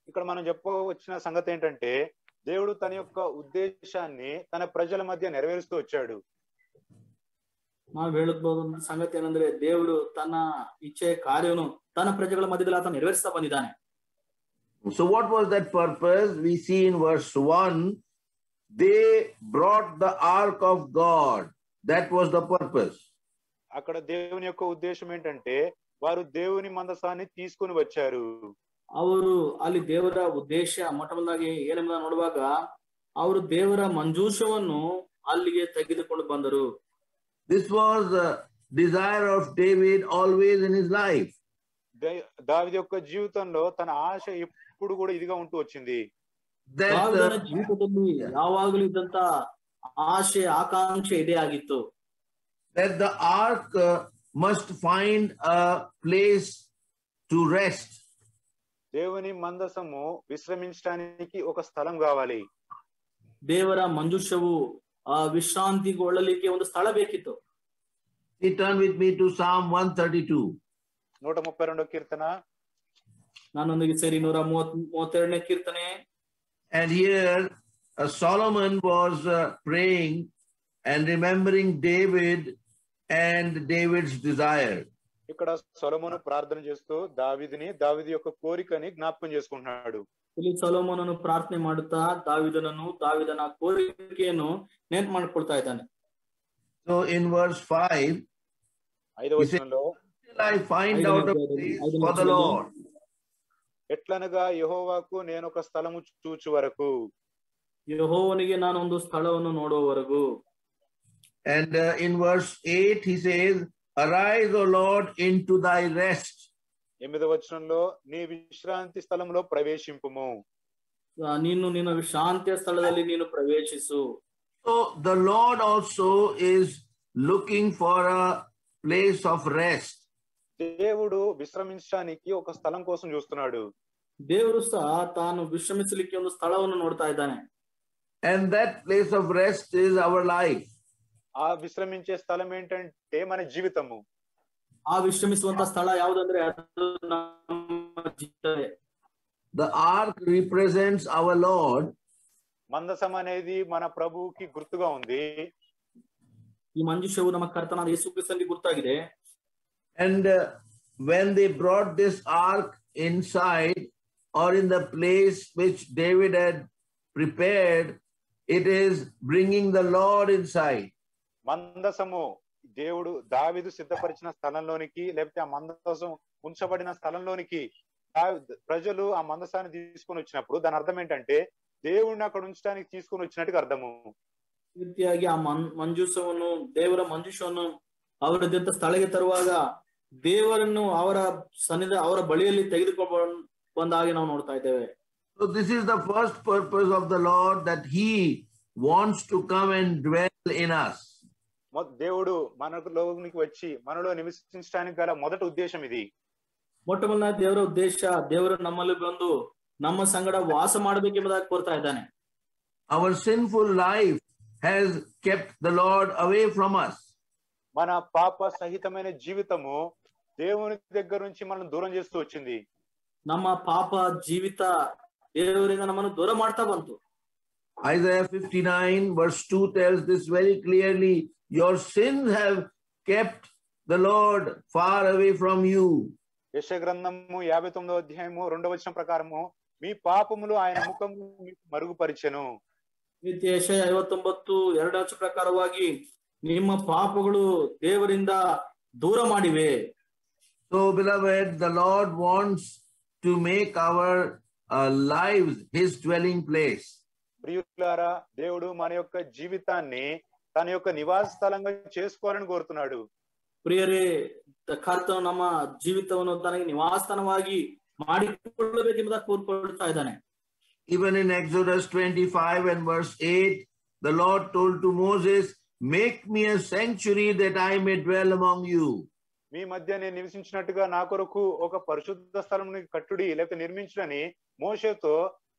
ఇక్కడ మనం చెప్పవచ్చిన సంగతి ఏంటంటే దేవుడు తన యొక్క ఉద్దేశాన్ని తన ప్రజల మధ్య నెరవేరుస్తూ వచ్చాడు. ನಾವು ಹೇಳಬಹುದಾದ ಸಂಗತಿ ಏನಂದ್ರೆ ದೇವರು ತನ್ನ ಇಚ್ಛೆ ಕಾರ್ಯವನ್ನು ತನ್ನ ಪ್ರಜೆಗಳ ಮಧ್ಯದಲ್ಲಿ ಆತ ನೆರವೇರಿಸ್ತಾ ಬಂದಿದ್ದಾನೆ. So what was that purpose? We see in verse 1, they brought the ark of God. That was the purpose. అక్కడ దేవుని యొక్క ఉద్దేశం ఏంటంటే వారు దేవుని మందసాన్ని తీసుకొని వచ్చారు. ಅವರು ಅಲ್ಲಿ ದೇವರ ಉದ್ದೇಶ ಮೊಟ್ಟಮೊದಲಾಗಿ ಏನೆಂಬುದನ್ನು ನೋಡುವಾಗ ಅವರು ದೇವರ ಮಂಜೂಷವನ್ನು ಅಲ್ಲಿಗೆ ತೆಗೆದುಕೊಂಡು ಬಂದರು. This was the desire of David always in his life. దావీదు యొక్క జీవితంలో తన ఆశ ఎప్పుడు కూడా ఇదిగా ఉంటూ వచ్చింది. దావీదుನ జీవితದಲ್ಲಿ ಯಾವಾಗಲೂ ಇದ್ದಂತ ಆಶೆ ಆಕಾಂಕ್ಷೆ ಇದೇ ಆಗಿತ್ತು. That the ark must find a place to rest. దేవుని మందసము విశ్రమించడానికి ఒక స్థలం కావాలి. ದೇವರ ಮಂಜೂಷವು ವಿಶ್ರಾಂತಿಗೊಳ್ಳಲಿಕ್ಕೆ ಒಂದು ಸ್ಥಳ ಬೇಕಿತ್ತು. Turn with me to Psalm 132. 132వ కీర్తన. ನಾನೊಂದಿಗೆ ಸೇರಿ 132ನೇ ಕೀರ್ತನೆ. And here Solomon was praying and remembering David and David's desire. ఇక్కడ సొలొమోను ప్రార్థన చేస్తూ దావీదు యొక్క కోరికని జ్ఞాపకం చేసుకుంటున్నాడు. ಇಲ್ಲಿ ಸೊಲೊಮೋನನು ಪ್ರಾರ್ಥನೆ ಮಾಡುತ್ತಾ ದಾವೀದನ ಕೋರಿಕೆಯನ್ನು ನೆನಪು ಮಾಡಿಕೊಳ್ತಾ ಇದ್ದಾನೆ. So in verse 5, 5వ వచనంలో I find out a place for the Lord. ఎట్లనగా యెహోవాకు నేను ఒక స్థలము చూచు వరకు, యెహోవనిಗೆ ನಾನು ಒಂದು ಸ್ಥಳವನ್ನು ನೋಡುವವರೆಗೂ. And in verse 8 he says, arise, O Lord, into thy rest. 8వ వచనంలో నీ విశ్రాంతి స్థలంలో ప్రవేశింపుము. ನೀನು ನಿನ್ನ ವಿಶ್ರಾಂತಿಯ ಸ್ಥಳದಲ್ಲಿ ನೀನು ಪ್ರವೇಶಿಸು. So the Lord also is looking for a place of rest. దేవుడు విశ్రమించడానికి ఒక స్థలం కోసం చూస్తున్నాడు. ದೇವರು ಸಹ ತಾನು ವಿಶ್ರಮಿಸಲಿಕ್ಕೆ ಒಂದು ಸ್ಥಳವನ್ನು ನೋಡ್ತಾ ಇದ್ದಾನೆ. And that place of rest is our life. ఆ విశ్రమించే స్థలం ఏంటంటే మన జీవితము. ಆ ವಿಶ್ರಮಿಸುವಂತ ಸ್ಥಳ ಯಾವುದಂದ್ರೆ ಅದು ನಮ್ಮ ಜೀವಿತವೇ. The ark represents our Lord. మందసం అనేది మన ప్రభువుకి గుర్తుగా ఉంది. ಈ ಮಂಜೂಷವು ನಮ್ಮ ಕರ್ತನಾದ ಯೇಸು ಕ್ರಿಸ್ತನಿಗೆ ಗುರ್ತಾಗಿದೆ. And when they brought this ark inside or in the place which David had prepared, it is bringing the Lord inside. మందసము దేవుడు దావీదు సిద్ధపరిచిన స్థలంలోనికి లేకపోతే ఆ మందసం ఉంచబడిన స్థలంలోనికి ప్రజలు ఆ మందసాన్ని తీసుకొని వచ్చినప్పుడు దాని అర్థం ఏంటంటే దేవుడిని అక్కడ ఉంచడానికి తీసుకొని వచ్చినట్టుగా అర్థము. ರೀತಿಯಾಗಿ ಆ ಮಂಜೂಷವನ್ನು ದೇವರ ಮಂಜೂಷವನ್ನು ಅವರದಂತ ಸ್ಥಳಕ್ಕೆ ತರುವಾಗ ದೇವರನ್ನು ಅವರ ಬಳಿಯಲ್ಲಿ ತೆಗೆದುಕೊಂಡು ಬಂದಾಗಿ ನಾವು ನೋಡ್ತಾ ಇದ್ದೇವೆ. So this is the first purpose of the Lord, that he wants to come and dwell in us. దేవుడు మనలోనికి వచ్చి మనలో నివసించడానికి గల మొదటి ఉద్దేశం ఇది. ಮೊಟ್ಟಮೊದಲ ದೇವರ ಉದ್ದೇಶ ದೇವರು ನಮ್ಮಲ್ಲಿ ಬಂದು ನಮ್ಮ ಸಂಗಡ ವಾಸ ಮಾಡಬೇಕೆಂಬುದಾಗಿ ಕೋರ್ತಾ ಇದ್ದಾನೆ. Our sinful life has kept the Lord away from us. మన పాప సహితమైన జీవితము దేవుని దగ్గర నుంచి మనం దూరం చేస్తూ వచ్చింది. ನಮ್ಮ ಪಾಪ ಜೀವಿತ ದೇವರಿಂದ ನಮ್ಮನ್ನು ದೂರ ಮಾಡ್ತಾ ಬಂತು. Isaiah 59 verse 2 tells this very clearly. Your sins have kept the Lord far away from you. యెషయా గ్రంథము 59వ అధ్యాయము 2వ వచనం ప్రకారము మీ పాపములు ఆయన ముఖము మరుగుపరిచెను. ಯೆಶಾಯ 59:2వ ವಚನ ಪ್ರಕಾರವಾಗಿ ನಿಮ್ಮ ಪಾಪಗಳು ದೇವರಿಂದ ದೂರ ಮಾಡಿವೆ. So beloved, the Lord wants to make our lives his dwelling place. ప్రియులారా, దేవుడు మన యొక్క జీవితాన్ని తన యొక్క నివాస స్థలంగా చేసుకోవాలని కోరుతున్నాడు. ಪ್ರಿಯರೇ, ಕರ್ತನು ನಮ್ಮ ಜೀವಿತವನ್ನು ತನಗೆ ನಿವಾಸಸ್ಥಾನವಾಗಿ ಮಾಡಿಕೊಳ್ಳಬೇಕೆಂಬುದಾಗಿ ಕೋರಿಕೊಳ್ತಾ ಇದ್ದಾನೆ. Even in Exodus 25 and verse 8, the Lord told to Moses, make me a sanctuary that I may dwell among you. మీ మధ్య నేను నివసించినట్టుగా నా కొరకు ఒక పరిశుద్ధ స్థలం కట్టుడి లేకపోతే నిర్మించుడని మోషేతో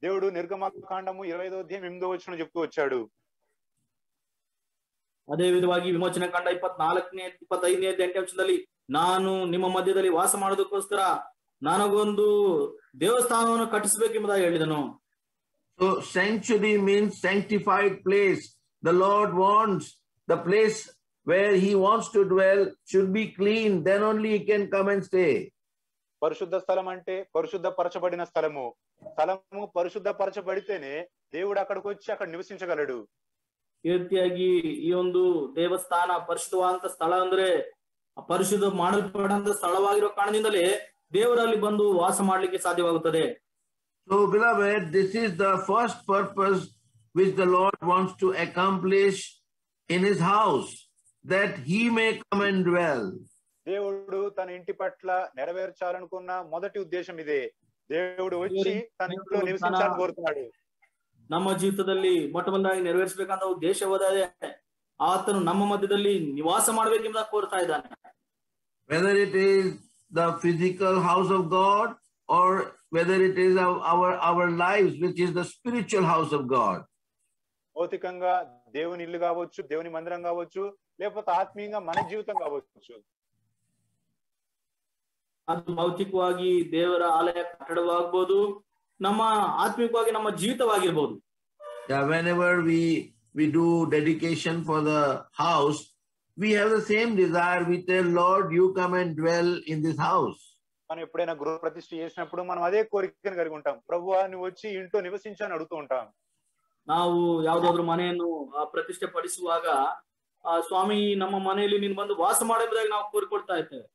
దేవుడు నిర్గమకాండము 25వ అధ్యాయం 8వ వచనం చెప్తూ వచ్చాడు. ಅದೇ ವಿಧವಾಗಿ ವಿಮೋಚನ ಕಾಂಡ 24ನೇ 25ನೇ 8ನೇ ವಚನದಲ್ಲಿ ನಾನು ನಿಮ್ಮ ಮಧ್ಯದಲ್ಲಿ ವಾಸ ಮಾಡೋದಕ್ಕೋಸ್ಕರ ನನಗೊಂದು ದೇವಸ್ಥಾನವನ್ನು ಕಟ್ಟಿಸಬೇಕೆಂಬುದಾಗಿ ಹೇಳಿದನು. So sanctuary means sanctified place. The Lord wants the place where he wants to dwell should be clean, then only he can come and stay. పరిశుద్ధ స్థలం అంటే పరిశుద్ధపరచబడిన స్థలము. స్థలము పరిశుద్ధపరచబడితేనే దేవుడు అక్కడికి వచ్చి అక్కడ నివసించగలడు. ಈ ರೀತಿಯಾಗಿ ಈ ಒಂದು ದೇವಸ್ಥಾನ ಪರಿಶುದ್ಧವಾದಂತ ಸ್ಥಳ ಅಂದ್ರೆ ಪರಿಶುದ್ಧ ಮಾಡಲ್ಪಡಂತ ಸ್ಥಳವಾಗಿರೋ ಕಾರಣದಿಂದಲೇ ದೇವರಲ್ಲಿ ಬಂದು ವಾಸ ಮಾಡ್ಲಿಕ್ಕೆ ಸಾಧ್ಯವಾಗುತ್ತದೆ. So beloved, this is the first purpose which the Lord wants to accomplish in his house, that he may come and dwell. దేవుడు తన ఇంటి పట్ల నెరవేర్చాలనుకున్న మొదటి ఉద్దేశం ఇదే. దేవుడు వచ్చి తన ఇంట్లో నివసించాలని కోరుతున్నాడు. ನಮ್ಮ ಜೀವಿತದಲ್ಲಿ ಮೊಟ್ಟಮೊದಲಾಗಿ ನೆರವೇರಿಸಬೇಕಂತ ಉದ್ದೇಶವಾದರೆ ಆತನು ನಮ್ಮ ಮಧ್ಯದಲ್ಲಿ ನಿವಾಸ ಮಾಡಬೇಕೆಂಬುದಾಗಿ ಕೋರ್ತಾ ಇದ್ದಾನೆ. Whether it is the physical house of God or whether it is our lives, which is the spiritual house of God. భౌతికంగా దేవుని ఇల్లు కావచ్చు, దేవుని మందిరం కావచ్చు, లేకపోతే ఆత్మీయంగా మన జీవితం కావచ్చు. ಅದು ಭೌತಿಕವಾಗಿ ದೇವರ ಆಲಯ ಕಟ್ಟಡವಾಗಬಹುದು, ನಮ್ಮ ಆತ್ಮಿಕವಾಗಿ ನಮ್ಮ ಜೀವಿತವಾಗಿರಬಹುದು. Yeah, whenever we do dedication for the house, we have the same desire. We tell Lord, you come and dwell in this house. మనం ఎప్పుడైనా గృహ ప్రతిష్ఠ చేసినప్పుడు మనం అదే కోరికను కలిగి ఉంటాం. ప్రభువా నువ్వు వచ్చి ఇంట్లో నివసించని అడుగుతూ ఉంటాం. ನಾವು ಯಾವುದಾದ್ರೂ ಮನೆಯನ್ನು ಪ್ರತಿಷ್ಠೆ ಪಡಿಸುವಾಗ ಸ್ವಾಮಿ ನಮ್ಮ ಮನೆಯಲ್ಲಿ ನೀನು ಬಂದು ವಾಸ ಮಾಡುವುದಾಗಿ ನಾವು ಕೋರಿಕೊಳ್ತಾ ಇದ್ದೇವೆ.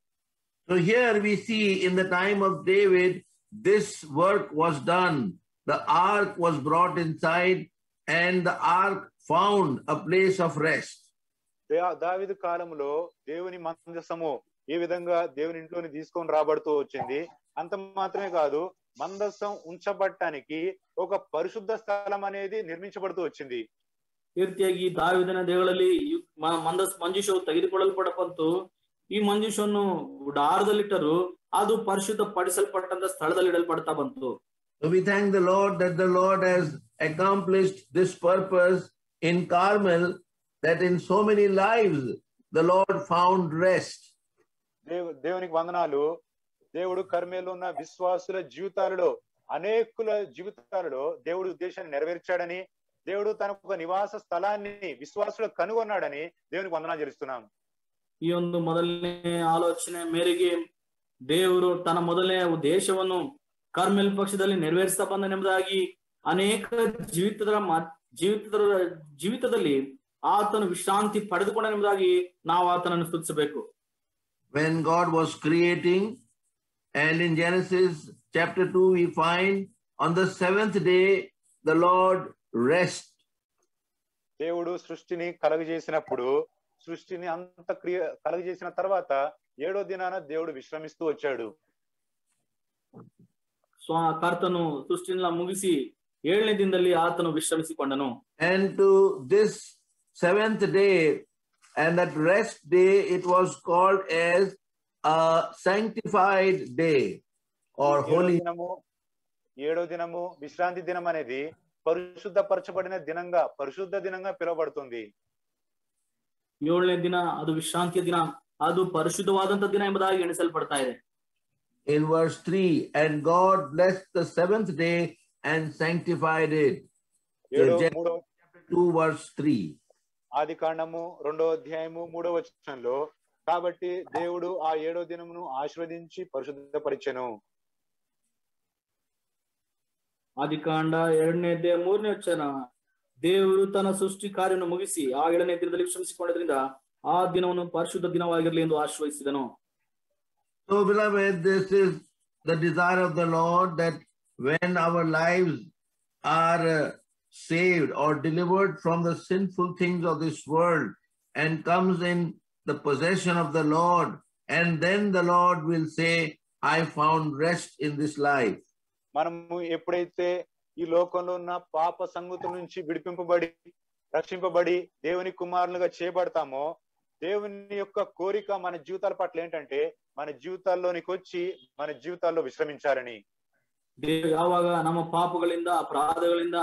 So here we see in the time of David, this work was done. The ark was brought inside and the ark found a place of rest. దావీదు కాలంలో దేవుని మందసము ఏ విధంగా దేవుని ఇంట్లోని తీసుకొని రాబడుతూ వచ్చింది. అంత మాత్రమే కాదు, మందసం ఉంచబడటానికి ఒక పరిశుద్ధ స్థలం అనేది నిర్మించబడుతూ వచ్చింది. ಈ ರೀತಿಯಾಗಿ ದಾವೀದನ ದೇವರಲ್ಲಿ ಮಂಜೂಷವು ತೆಗೆದುಕೊಳ್ಳಲ್ಪಡಬಂತು. ಈ ಮಂಜೂಷವನ್ನು ಗುಡಾರದಲ್ಲಿಟ್ಟರು, ಅದು ಪರಿಶುದ್ಧ ಪಡಿಸಲ್ಪಟ್ಟಂತ ಸ್ಥಳದಲ್ಲಿ ಇಡಲ್ಪಡ್ತಾ ಬಂತು. So we thank the Lord that the Lord has accomplished this purpose in Carmel, that in so many lives the Lord found rest. దేవునికి వందనాలు. దేవుడు కర్మేలో ఉన్న విశ్వాసుల జీవితాలలో, అనేకుల జీవితాలలో దేవుడు ఉద్దేశాన్ని నెరవేర్చాడని, దేవుడు తనకు ఒక నివాస స్థలాన్ని విశ్వాసులకు కనుగొన్నాడని దేవునికి వందనాలు చెల్లిస్తున్నాం. ಈ ಒಂದು ಮೊದಲನೇ ಆಲೋಚನೆ ಮೇರೆಗೆ ದೇವರು ತನ್ನ ಮೊದಲನೇ ಉದ್ದೇಶವನ್ನು ಕಾರ್ಮೆಲ್ ಪಕ್ಷದಲ್ಲಿ ನೆರವೇರಿಸ್ತಾ ಬಂದನೆಂಬುದಾಗಿ ಅನೇಕ ಜೀವಿತದಲ್ಲಿ ಆತನು ವಿಶ್ರಾಂತಿ ಪಡೆದುಕೊಂಡನೆಂಬುದಾಗಿ ನಾವು ಆತನನ್ನು ಸ್ತುತಿಸಬೇಕು. When God was creating, and in Genesis chapter 2 we find on the 7th day the Lord rest. దేవుడు సృష్టిని కలుగజేసినప్పుడు, సృష్టిని అంత కలుగజేసిన తర్వాత 7వ దినాన దేవుడు విశ్రమిస్తూ వచ్చాడు. ಕರ್ತನು ಸೃಷ್ಟಿನ ಮುಗಿಸಿ 7ನೇ ದಿನದಲ್ಲಿ ಆತನು ವಿಶ್ರಮಿಸಿಕೊಂಡನು. And to this 7th day and that rest day, it was called as a sanctified day or holy. 7వ దినము విశ్రాంతి దినం అనేది పరిశుద్ధపరచబడిన దినంగా, పరిశుద్ధ దినంగా పిలువబడుతుంది. 7ನೇ ದಿನ ಅದು ವಿಶ್ರಾಂತಿಯ ದಿನ, ಅದು ಪರಿಶುದ್ಧವಾದಂತ ದಿನ ಎಂಬುದಾಗಿ ಎಣಿಸಲ್ಪಡ್ತಾ ಇದೆ. In verse 3, and God blessed the 7th day and sanctified it. Chapter 2 verse 3. ఆది కాండము 2వ అధ్యాయము 3వ వచనంలో, కాబట్టి దేవుడు ఆ 7వ దినమును ఆశీర్వదించి పరిశుద్ధపరిచెను. ಆದಿಕಾಂಡ 2ನೇ ಅಧ್ಯಾಯ 3ನೇ ವಚನ, ದೇವರು ತನ್ನ ಸೃಷ್ಟಿ ಕಾರ್ಯವನ್ನು ಮುಗಿಸಿ ಆ 7ನೇ ದಿನದಲ್ಲಿ ವಿಶ್ರಮಿಸಿಕೊಂಡದ್ರಿಂದ ಆ ದಿನವನ್ನು ಪರಿಶುದ್ಧ ದಿನವಾಗಿರಲಿ ಎಂದು ಆಶೀರ್ವದಿಸಿದನು. So beloved, this is the desire of the Lord, that when our lives are saved or delivered from the sinful things of this world and comes in the possession of the Lord, and then the Lord will say, I found rest in this life. మనము ఎప్పుడైతే ఈ లోకంలో ఉన్న పాప సంగతుల నుంచి విడిపింపబడి రక్షింపబడి దేవుని కుమారులుగా చేయబడతామో, దేవుని యొక్క కోరిక మన జీవితాల పట్ల ఏంటంటే మన జీవితాల్లోనికి వచ్చి మన జీవితాల్లో విశ్రమించాలని. ಯಾವಾಗ ನಮ್ಮ ಪಾಪಗಳಿಂದ ಅಪರಾಧಗಳಿಂದ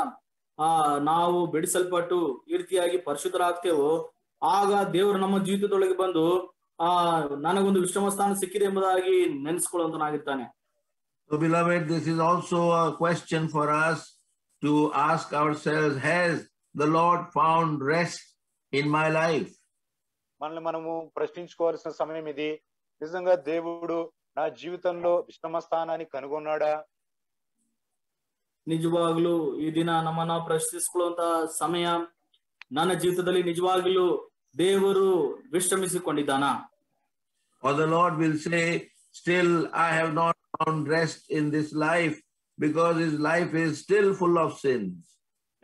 ನಾವು ಬಿಡಿಸಲ್ಪಟ್ಟು ಈ ರೀತಿಯಾಗಿ ಪರಿಶುದ್ಧರಾಗ್ತೇವೋ, ಆಗ ದೇವರು ನಮ್ಮ ಜೀವಿತದೊಳಗೆ ಬಂದು ನನಗೊಂದು ವಿಶ್ರಮ ಸ್ಥಾನ ಸಿಕ್ಕಿದೆ ಎಂಬುದಾಗಿ ನೆನೆಸ್ಕೊಳ್ಳುವಂತನಾಗಿರ್ತಾನೆ. So beloved, this is also a question for us to ask ourselves, has the Lord found rest in my life? మనల్ని మనము ప్రశ్నించుకోవాల్సిన సమయం ఇది. నిజంగా దేవుడు నా జీవితంలో విశ్రమ స్థానాన్ని కనుగొన్నాడా? ನಿಜವಾಗ್ಲೂ ಈ ದಿನ ನಮ್ಮನ್ನ ಪ್ರಶ್ನಿಸಿಕೊಳ್ಳುವಂತ ಸಮಯ, ನನ್ನ ಜೀವಿತದಲ್ಲಿ ನಿಜವಾಗ್ಲೂ ದೇವರು ವಿಶ್ರಮಿಸಿಕೊಂಡಿದ್ದಾನ? Or the Lord will say, still I have not found rest in this life because his life is still full of sins.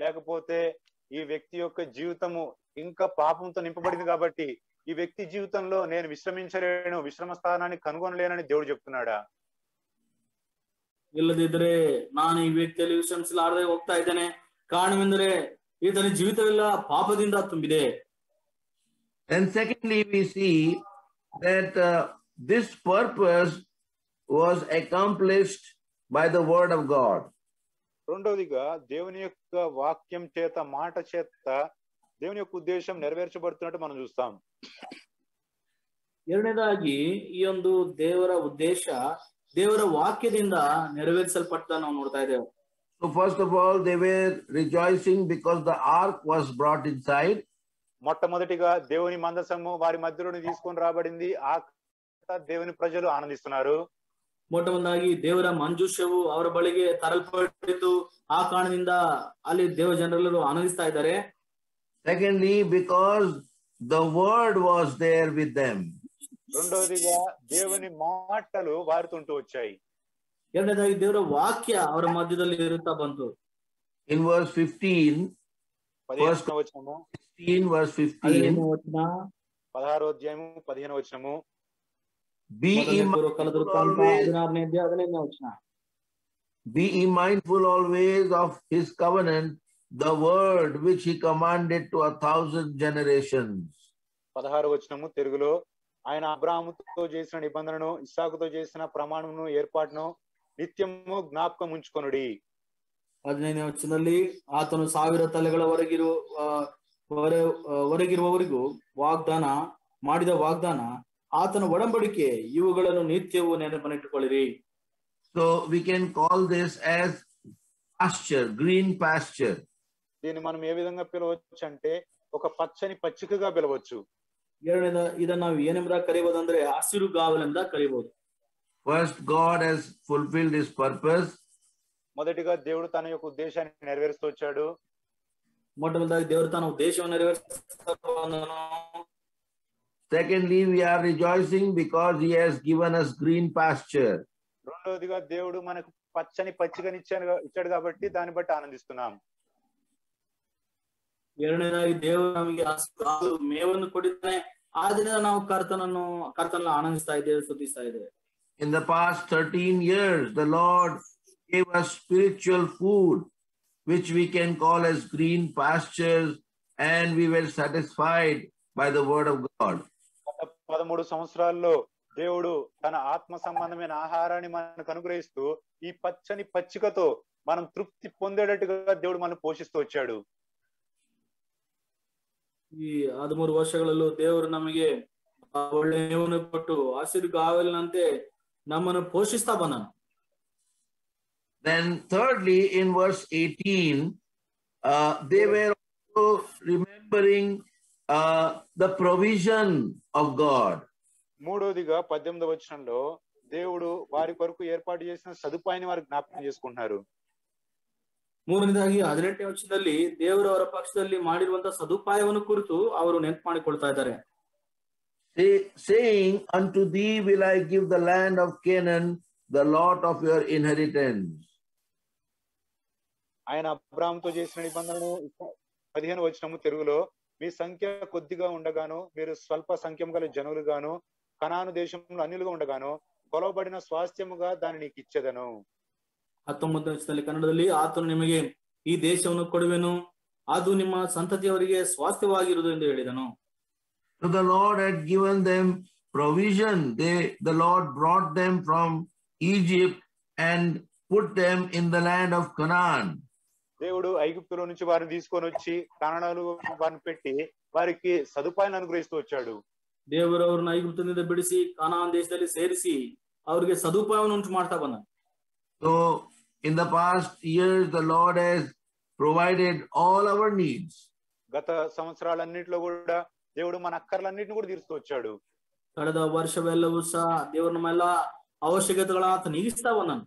లేకపోతే ఈ వ్యక్తి యొక్క జీవితము ఇంకా పాపంతో నింపబడింది కాబట్టి ఈ వ్యక్తి జీవితంలో నేను విశ్రమించలేను, విశ్రమ స్థానాన్ని కనుగొనలేనని దేవుడు చెప్తున్నాడా? ಇಲ್ಲದಿದ್ರೆ ನಾನು ಈ ವ್ಯಕ್ತಿಯಲ್ಲಿ ವಿಶ್ರಮಿಸಲಾರದೆ ಹೋಗ್ತಾ ಇದ್ದೇನೆ. ಕಾರಣವೆಂದರೆ ಈತನ ಜೀವಿತವೆಲ್ಲ ಪಾಪದಿಂದ ತುಂಬಿದೆ. And secondly, we see that this purpose was accomplished by the word of God. రెండవదిగా దేవుని యొక్క వాక్యం చేత, మాట చేత దేవుని యొక్క ఉద్దేశం నెరవేర్చబడుతున్నట్టు మనం చూస్తాం. ಎರಡನೇದಾಗಿ ಈ ಒಂದು ದೇವರ ಉದ್ದೇಶ ದೇವರ ವಾಕ್ಯದಿಂದ ನೆರವೇರಿಸಲ್ಪಟ್ಟ ನಾವು ನೋಡ್ತಾ ಇದ್ದೇವೆ. So first of all, they were rejoicing because the ark was brought inside. మొట్టమొదటిగా దేవుని మందసము వారి మధ్యలోని తీసుకొని రాబడింది. ఆ దేవుని ప్రజలు ఆనందిస్తున్నారు. ಮೊಟ್ಟಮೊದಲಾಗಿ ದೇವರ ಮಂಜೂಷವು ಅವರ ಬಳಿಗೆ ತರಲ್ಪಟ್ಟಿತು. ಆ ಕಾರಣದಿಂದ ಅಲ್ಲಿ ದೇವ ಜನರೆಲ್ಲರೂ ಆನಂದಿಸ್ತಾ ಇದ್ದಾರೆ. Secondly, because the word was there with them. రెండవదిగా దేవుని మాటలు వారితో ఉంటూ వచ్చాయి. ಎರಡನೇದಾಗಿ ದೇವರ ವಾಕ್ಯ ಅವರ ಮಧ್ಯದಲ್ಲಿ ಇರುತ್ತಾ ಬಂತು. In verse 15, 15వ వచనము, 16 verse 15, 16వ అధ్యాయము 15వ వచనము, be ye mindful always of his covenant, the word which he commanded to 1,000 generations. 16వ వచనము తెలుగులో, ఆయన అబ్రాహాముతో చేసిన నిబంధనను, ఇస్సాకుతో చేసిన ప్రమాణమును, ఏర్పాటును నిత్యము జ్ఞాపకం ఉంచుకొనుడి. 15ನೇ ವಚನದಲ್ಲಿ ಆತನು 1000 ತಲೆಗಳವರೆಗಿರುವವರೆಗೂ ವಾಗ್ದಾನ ಮಾಡಿದ ವಾಗ್ದಾನ, ಆತನ ಒಡಂಬಡಿಕೆ, ಇವುಗಳನ್ನು ನಿತ್ಯವೂ ನೆನಪಿಟ್ಟುಕೊಳ್ಳಿರಿ. So we can call this as pasture, green pasture. దీన్ని మనం ఏ విధంగా పిలవచ్చు అంటే ఒక పచ్చని పచ్చికగా పిలవచ్చు. ಇದನ್ನ ನಾವು ಏನೆಂಬ ಕರೆಯಬಹುದಂದ್ರೆ ಹಸಿರು ಗಾವಲೆಂದ ಕರೆಯಬಹುದು. First, God has fulfilled his purpose. మొదటిగా దేవుడు తన యొక్క ఉద్దేశాన్ని నెరవేరుస్తూ వచ్చాడు. మొట్టమొదటిగా దేవుడు తన ఉద్దేశాన్ని నెరవేరుస్తున్నాడు. Secondly, we are rejoicing because he has given us green pasture. రెండవదిగా దేవుడు మనకు పచ్చని పచ్చికని ఇచ్చాడు కాబట్టి దాన్ని బట్టి ఆనందిస్తున్నాం. ಎರಡನೇದಾಗಿ ದೇವರು ನಮಗೆ ಮೇವನ್ನು ಕೊಟ್ಟಿದ್ದಾನೆ. ಆದ್ರಿಂದ ನಾವು ಕರ್ತನನ್ನು ಆನಂದಿಸ್ತಾ ಇದ್ದೇವೆ, ಸ್ತುತಿಸ್ತಾ ಇದ್ದೇವೆ. In the past 13 years, the Lord gave us spiritual food, which we can call as green pastures, and we were satisfied by the word of God. 13 సంవత్సరాల్లో దేవుడు తన ఆత్మ సంబంధమైన ఆహారాన్ని మనకు అనుగ్రహిస్తూ ఈ పచ్చని పచ్చికతో మనం తృప్తి పొందేటట్టుగా దేవుడు మనల్ని పోషిస్తూ వచ్చాడు. ಈ 13 ವರ್ಷಗಳಲ್ಲೂ ದೇವರು ನಮಗೆ ಒಳ್ಳೆ ಮೇವನ್ನು ಕೊಟ್ಟು ಹಸಿರು ಗಾವಲಿನಂತೆ ನಮ್ಮನ್ನು ಪೋಷಿಸ್ತಾ ಬಂದನು. Then thirdly, in verse 18, they were also remembering the provision of God. మూడోదిగా 18వ వచనంలో దేవుడు వారి కొరకు ఏర్పాటు చేసిన సదుపాయాన్ని వారు జ్ఞాపకం చేసుకుంటున్నారు. ಮೂರನೇದಾಗಿ 18ನೇ ವಚನದಲ್ಲಿ ದೇವರು ಅವರ ಪಕ್ಷದಲ್ಲಿ ಮಾಡಿರುವಂತಹ ಸದುಪಾಯವನ್ನು ಕುರಿತು ಅವರು ನೆನಪು ಮಾಡಿಕೊಳ್ತಾ ಇದ್ದಾರೆ. Saying, unto thee will I give the land of Canaan, the lot of your inheritance. ఆయన అబ్రాహాముతో చేసిన నిబంధనను 15వ వచనము తెలుగులో, మీ సంఖ్య కొద్దిగా ఉండగాను, మీరు స్వల్ప సంఖ్యం గల జనులుగాను, కనాను దేశంలో అన్యులుగా ఉండగాను, కొలవబడిన స్వాస్థ్యముగా దాన్ని నీకు ఇచ్చేదను. 19ನೇ ವಚನದಲ್ಲಿ ಕನ್ನಡದಲ್ಲಿ, ಆತನು ನಿಮಗೆ ಈ ದೇಶವನ್ನು ಕೊಡುವೆನು, ಅದು ನಿಮ್ಮ ಸಂತತಿಯವರಿಗೆ ಸ್ವಾಸ್ಥ್ಯವಾಗಿರುವುದು ಎಂದು ಹೇಳಿದನು. So the Lord had given them provision. The Lord brought them from Egypt and put them in the land of Canaan. దేవుడు ఐగుప్తులో నుంచి వారిని తీసుకొని వచ్చి కనానాలు వారిని పెట్టి వారికి సదుపాయాలను అనుగ్రహిస్తూ వచ్చాడు. ದೇವರು ಅವರನ್ನು ಐಗುಪ್ತದಿಂದ ಬಿಡಿಸಿ ಕಾನಾನ್ ದೇಶದಲ್ಲಿ ಸೇರಿಸಿ ಅವರಿಗೆ ಸದುಪಾಯವನ್ನು ಉಂಟು ಮಾಡ್ತಾ ಬಂದ. So in the past years, the Lord has provided all our needs. గత సంవత్సరాలన్నిటిలో కూడా దేవుడు మన అక్కర్లన్నిటిని కూడా తీరుస్తూ వచ్చాడు. ಕಳೆದ ವರ್ಷವೆಲ್ಲವೂ ಸಹ ದೇವರು ನಮ್ಮೆಲ್ಲ ಅವಶ್ಯಕತೆಗಳ ಆತ ನೀಗಿಸ್ತಾ ఉన్నాను.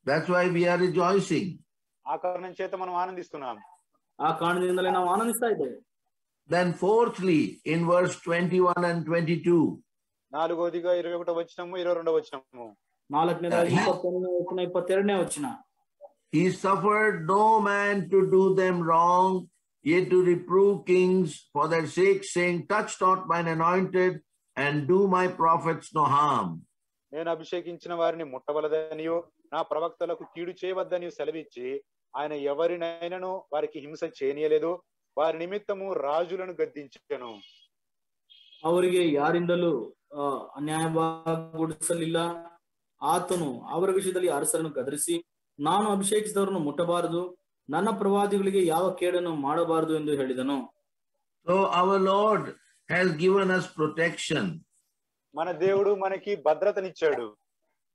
That's why we are rejoicing. ఆ కారణం చేత మనం ఆనందిస్తున్నాం. ಆ ಕಾರಣದಿಂದಲೇ ನಾವು ಆನಂದಿಸ್ತಾ ಇದ್ದೇವೆ. Then fourthly, in verse 21 and 22, నాలుగోదిగా 21వ వచనము 22వ వచనము, ನಾಲ್ಕನೇದಾಗಿ 21ನೇ ವಚನ 22ನೇ ವಚನ, he suffered no man to do them wrong, yet to reprove kings for their sake, saying, touch not mine anointed, and do my prophets no harm. నేను అభిషేకించిన వారిని ముట్టవలదనియో నా ప్రవక్తలకు కీడు చేయవద్దనియో సెలవిచ్చి ఆయన ఎవరినైనాను వారికి హింస చేయనీయలేదు, వారి నిమిత్తము రాజులను గద్దించెను. ಅವರಿಗೆ ಯಾರಿಂದಲೂ ಅನ್ಯಾಯವಾಗಿಸಲಿಲ್ಲ. ಆತನು ಅವರ ವಿಷಯದಲ್ಲಿ ಅರಸರನ್ನು ಗದರಿಸಿ, ನಾನು ಅಭಿಷೇಕಿಸಿದವರನ್ನು ಮುಟ್ಟಬಾರದು, ನನ್ನ ಪ್ರವಾದಿಗಳಿಗೆ ಯಾವ ಕೇಡನ್ನು ಮಾಡಬಾರದು ಎಂದು ಹೇಳಿದನು. So our Lord has given us protection. మన దేవుడు మనకి భద్రతనిచ్చాడు.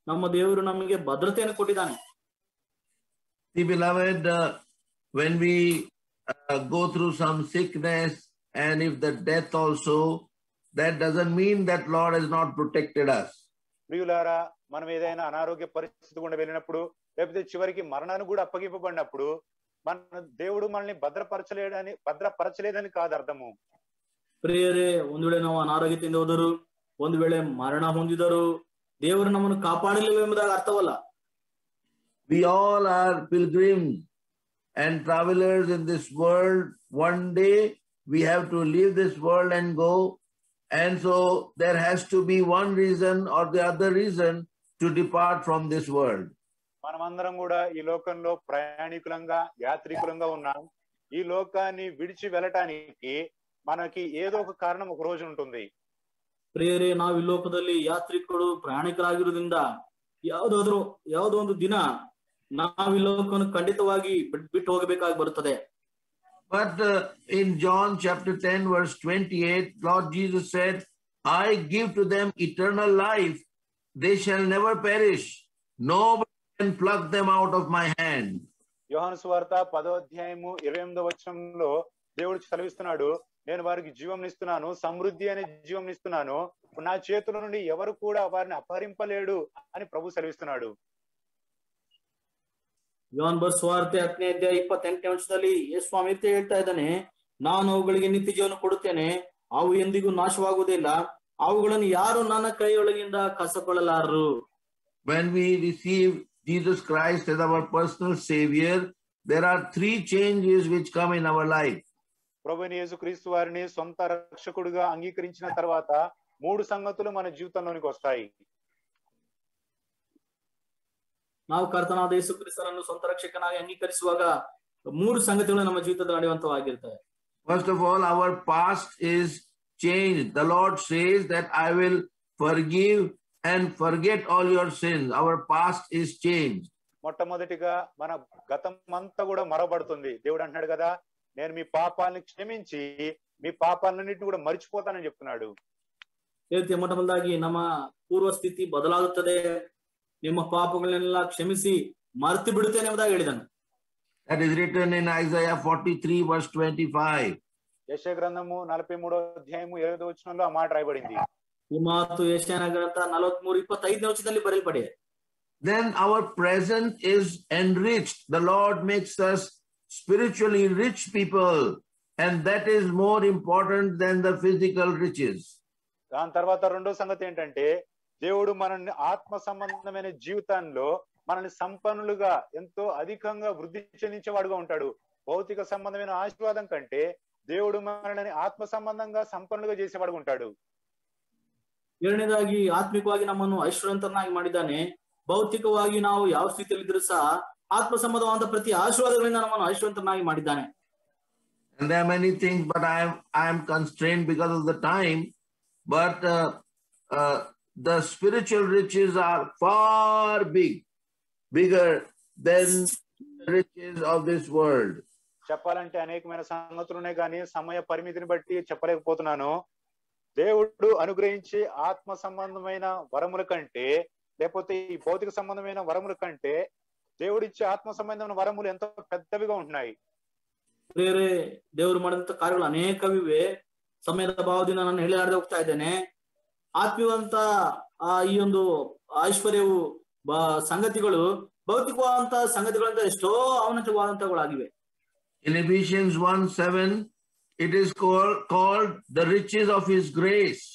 ನಮ್ಮ ದೇವರು ನಮಗೆ ಭದ್ರತೆಯನ್ನು ಕೊಟ್ಟಿದ್ದಾನೆ. The beloved, when we go through some sickness and if the death also, that doesn't mean that Lord has not protected us. ప్రియులారా, మనం ఏదైనా అనారోగ్య పరిస్థితి గుండా వెళ్ళినప్పుడు లేకపోతే చివరికి మరణాన్ని కూడా అప్పగింపబడినప్పుడు మన దేవుడు మనల్ని భద్రపరచలేదని కాదు అర్థము. ಪ್ರಿಯರೇ, ಒಂದು ವೇಳೆ ನಾವು ಅನಾರೋಗ್ಯದಿಂದ ಹೋದರು, ಒಂದು ವೇಳೆ ಮರಣ ಹೊಂದಿದರು, ದೇವರು ನಮ್ಮನ್ನು ಕಾಪಾಡಲಿಲ್ಲ ಎಂಬುದಾಗಿ ಅರ್ಥವಲ್ಲ. We all are pilgrims and travelers in this world. One day we have to leave this world and go. And so there has to be one reason or the other reason to depart from this world. మనమందరం కూడా ఈ లోకంలో ప్రయాణికులంగా యాత్రికులంగా ఉన్నాం. ఈ లోకాన్ని విడిచి వెళ్ళటానికి మనకి ఏదో ఒక కారణం ఒక రోజు ఉంటుంది. ಪ್ರಿಯರೇ, ನಾವು ಈ ಲೋಕದಲ್ಲಿ ಯಾತ್ರಿಕರು ಪ್ರಯಾಣಿಕರಾಗಿರುವುದರಿಂದ ಯಾವುದೋ ಒಂದು ದಿನ ನಾವು ಈ ಲೋಕವನ್ನು ಖಂಡಿತವಾಗಿ ಬಿಟ್ಟು ಹೋಗಬೇಕಾಗಿ ಬರುತ್ತದೆ. But in John chapter 10 verse 28, Lord Jesus said, I give to them eternal life. They shall never perish. Nobody can pluck them out of my hand. యోహాను సువార్త 10వ అధ్యాయము 28వ వచనంలో దేవుడు సెలవిస్తున్నాడు, నేను వారికి జీవం ఇస్తున్నాను, సమృద్ధి అనే జీవం ఇస్తున్నాను, నా చేతుల నుండి ఎవరు కూడా వారిని అపహరింపలేడు అని ప్రభు సెలవిస్తున్నాడు. ಯೋಹಾನ ಸುವಾರ್ತೆ 10ನೇ ಅಧ್ಯಾಯ 28ನೇ ವಚನದಲ್ಲಿ ಯೇಸು ಸ್ವಾಮಿ ಹೇಳ್ತಾ ಇದ್ದಾನೆ, ನಾನು ಅವುಗಳಿಗೆ ನಿತ್ಯ ಜೀವನ ಕೊಡುತ್ತೇನೆ, ಅವು ಎಂದಿಗೂ ನಾಶವಾಗುವುದಿಲ್ಲ, ಅವುಗಳನ್ನು ಯಾರು ನನ್ನ ಕೈಯೊಳಗಿಂದ ಕಸಕೊಳ್ಳಲಾರರು. When we receive Jesus Christ as our personal Savior, there are three changes which come in our life. ప్రభువైన యేసుక్రీస్తు వారిని సొంత రక్షకుడిగా అంగీకరించిన తర్వాత 3 సంగతులు మన జీవితంలోనికి వస్తాయి. ನಾವು ಕರ್ತನಾದ ಯೇಸು ಕ್ರಿಸ್ತನನ್ನು ಸ್ವಂತ ರಕ್ಷಕನಾಗಿ ಅಂಗೀಕರಿಸುವಾಗ 3 ಸಂಗತಿಗಳು ನಮ್ಮ ಜೀವಿತದಲ್ಲಿ ನಡೆಯುವಂತವಾಗಿರ್ತವೆ. First of all, our past is changed. The Lord says that I will forgive and forget all your sins. Our past is changed. మొట్టమొదటిగా మన గతం అంతా కూడా మరవబడుతుంది. దేవుడు అంటున్నాడు కదా, నేను మీ పాపాలను క్షమించి మీ పాపాలన్నిటిని కూడా మర్చిపోతానని చెప్తున్నాడు. ಹೇಳ್ತೀವಿ, ಮೊಟ್ಟಮೊದಲಾಗಿ ನಮ್ಮ ಪೂರ್ವ ಸ್ಥಿತಿ ಬದಲಾಗುತ್ತದೆ, ನಿಮ್ಮ ಪಾಪಗಳನ್ನೆಲ್ಲ ಕ್ಷಮಿಸಿ ಮರೆತು ಬಿಡುತ್ತೇನೆ ಎಂಬುದಾಗಿ ಹೇಳಿದನು. That is written in Isaiah 43 verse 25. ಯೆಶಾಯ ಗ್ರಂಥము 43వ అధ్యాయము 7వ వచనంలో ఆ మాట రాయబడింది. ಈ ಮಾತು ಯೆಶಾಯನ ಗ್ರಂಥ 43:25ನೇ ವಚನದಲ್ಲಿ ಬರೆಯಲ್ಪಟ್ಟಿದೆ. Then our present is enriched. The Lord makes us spiritually rich people, and that is more important than the physical riches. దాని తర్వాత రెండో సంగతి ఏంటంటే, దేవుడు మనల్ని ఆత్మ సంబంధమైన జీవితంలో మనల్ని సంపన్నులుగా ఎంతో అధికంగా వృద్ధి చెందించేవాడుగా ఉంటాడు. భౌతిక సంబంధమైన ఆశీర్వాదం కంటే దేవుడు మనల్ని ఆత్మ సంబంధంగా సంపన్నులుగా చేసేవాడుగా ఉంటాడు. ಎರಡನೇದಾಗಿ ಆತ್ಮಿಕವಾಗಿ ನಮ್ಮನ್ನು ಐಶ್ವರ್ಯವಂತರನ್ನಾಗಿ ಮಾಡಿದ್ದಾನೆ. ಭೌತಿಕವಾಗಿ ನಾವು ಯಾವ ಸ್ಥಿತಿಯಲ್ಲಿ ಇದ್ರೂ ಸಹ ಆತ್ಮ ಸಂಬಂಧವಾದ ಪ್ರತಿ ಆಶೀರ್ವಾದಗಳಿಂದ ನಮ್ಮನ್ನು ಐಶ್ವರ್ಯವಂತರನ್ನಾಗಿ ಮಾಡಿದ್ದಾನೆ. And there are many things, but I am constrained because of the time. But the spiritual riches are far bigger than the riches of this world. చెప్పాలంటే అనేకమైన సంగతులు ఉన్నాయి, కానీ సమయ పరిమితిని బట్టి చెప్పలేకపోతున్నాను. దేవుడు అనుగ్రహించే ఆత్మ సంబంధమైన వరముల కంటే లేకపోతే లేకపోతే ఈ భౌతిక సంబంధమైన వరముల కంటే దేవుడిచ్చే ఆత్మ సంబంధమైన వరములు ఎంతో పెద్దవిగా ఉంటున్నాయి. ಬೇರೆ ದೇವರು ಮಾಡಿದಂತ ಕಾರ್ಯಗಳು ಅನೇಕವಿವೆ. ಸಮಯದ ಭಾವದಿಂದ ನಾನು ಹೇಳಿಲಾರದೆ ಹೋಗ್ತಾ ಇದ್ದೇನೆ. ಆತ್ಮೀಯವಂತ ಈ ಒಂದು ಐಶ್ವರ್ಯವು ಸಂಗತಿಗಳು ಭೌತಿಕವಾದಂತ ಸಂಗತಿಗಳಿಂದ ಎಷ್ಟೋ ಅವನತವಾದಂತಗಳಾಗಿವೆ. In Ephesians 1:7 it is called the riches of his grace.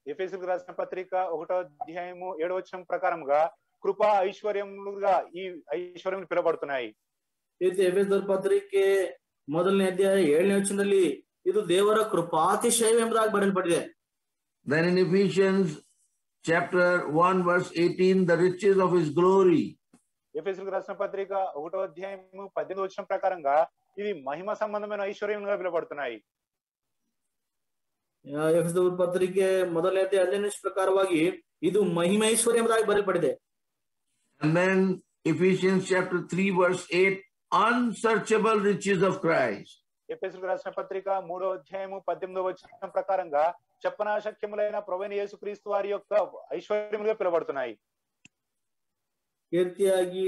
ఎఫెసీయులకు రాసిన పత్రిక 1వ అధ్యాయము 7వ వచనం ప్రకారంగా కృపా ఐశ్వర్యములుగా ఈ ఐశ్వర్యములు పిలువబడుతున్నాయి. ಎಫೆಸರ ಪತ್ರಿಕೆ 1ನೇ ಅಧ್ಯಾಯ 7ನೇ ವಚನದಲ್ಲಿ ಇದು ದೇವರ ಕೃಪಾತಿಶಯ ಎಂಬುದಾಗಿ ಬರೆಯಲ್ಪಟ್ಟಿದೆ. Then in Ephesians chapter 1 verse 18 the riches of his glory. ఎఫెసీయులకు రాసిన పత్రిక 1వ అధ్యాయము 18వ వచనం ప్రకారంగా ఇది మహిమ సంబంధమైన ఐశ్వర్యములుగా పిలువబడుతున్నాయి. ಎಫೆಸರ ಪತ್ರಿಕೆ 1ನೇ ಅಧ್ಯಾಯ 11ನೇ ಪ್ರಕಾರವಾಗಿ ಇದು ಮಹಿಮೆ ಐಶ್ವರ್ಯ ಎಂಬುದಾಗಿ ಬರೆಯಲ್ಪಟ್ಟಿದೆ. And then Ephesians chapter 3 verse 8 unsearchable riches of Christ. ఎఫెసీయులకు రాసిన పత్రిక 3వ అధ్యాయము 18వ వచనం ప్రకారంగా చెప్పనాశక్యములైన ప్రభువైన యేసుక్రీస్తు వారి యొక్క ఐశ్వర్యములుగా పిలువబడుతున్నాయి. ಈ ರೀತಿಯಾಗಿ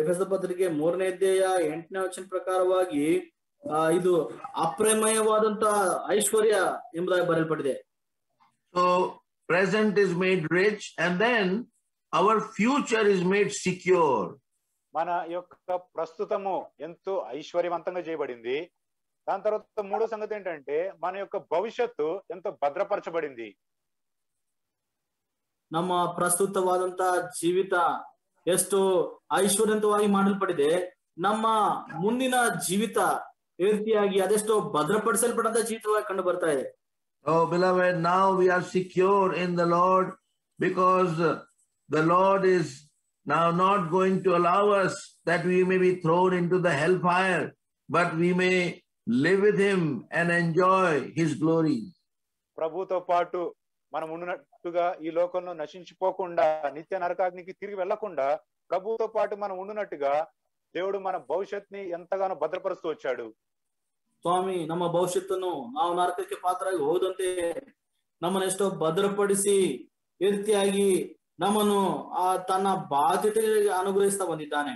ಎಫೆಸರ ಪತ್ರಿಕೆ 3ನೇ ಅಧ್ಯಾಯ 8ನೇ ವಚನ ಪ್ರಕಾರವಾಗಿ ಇದು ಅಪ್ರಮೇಯವಾದಂತ ಐಶ್ವರ್ಯ ಎಂಬುದಾಗಿ ಬರೆಯಲ್ಪಟ್ಟಿದೆ. So present is made rich and then our future is made secure. మన యొక్క ప్రస్తుతము ఎంతో ఐశ్వర్యవంతంగా చేయబడింది. దాని తర్వాత మూడో సంగతి ఏంటంటే మన యొక్క భవిష్యత్తు ఎంతో భద్రపరచబడింది. ನಮ್ಮ ಪ್ರಸ್ತುತವಾದಂತ ಜೀವಿತ ಎಷ್ಟು ಐಶ್ವರ್ಯವಂತವಾಗಿ ಮಾಡಲ್ಪಟ್ಟಿದೆ. ನಮ್ಮ ಮುಂದಿನ ಜೀವಿತ ಈ ರೀತಿಯಾಗಿ ಅದೆಷ್ಟೋ ಭದ್ರಪಡಿಸಲ್ಪಟ್ಟಂತ ಜೀವಿತವಾಗಿ ಕಂಡು ಬರ್ತಾ ಇದೆ. Oh beloved, now we are secure in the Lord because the Lord is now not going to allow us that we may be thrown into the hellfire, but we may live with him and enjoy his glory. ప్రభుతో పాటు మనం ఉండునట్టుగా ఈ లోకంలో నశించిపోకుండా నిత్య నరకాగ్నికి తిరిగి వెళ్లకుండా ప్రభుతో పాటు మనం ఉండునట్టుగా దేవుడు మన భవిష్యత్తుని ఎంతగానో భద్రపరుస్తూ వచ్చాడు. ಸ್ವಾಮಿ ನಮ್ಮ ಭವಿಷ್ಯತ್ತನ್ನು ನಾವು ನರಕಕ್ಕೆ ಪಾತ್ರರಾಗಿ ಹೋದಂತೆ ನಮ್ಮನ್ನು ಎಷ್ಟೋ ಭದ್ರಪಡಿಸಿ ಈ ರೀತಿಯಾಗಿ ನಮ್ಮನ್ನು ತನ್ನ ಬಾಧ್ಯತೆಗೆ ಅನುಗ್ರಹಿಸ್ತಾ ಬಂದಿದ್ದಾನೆ.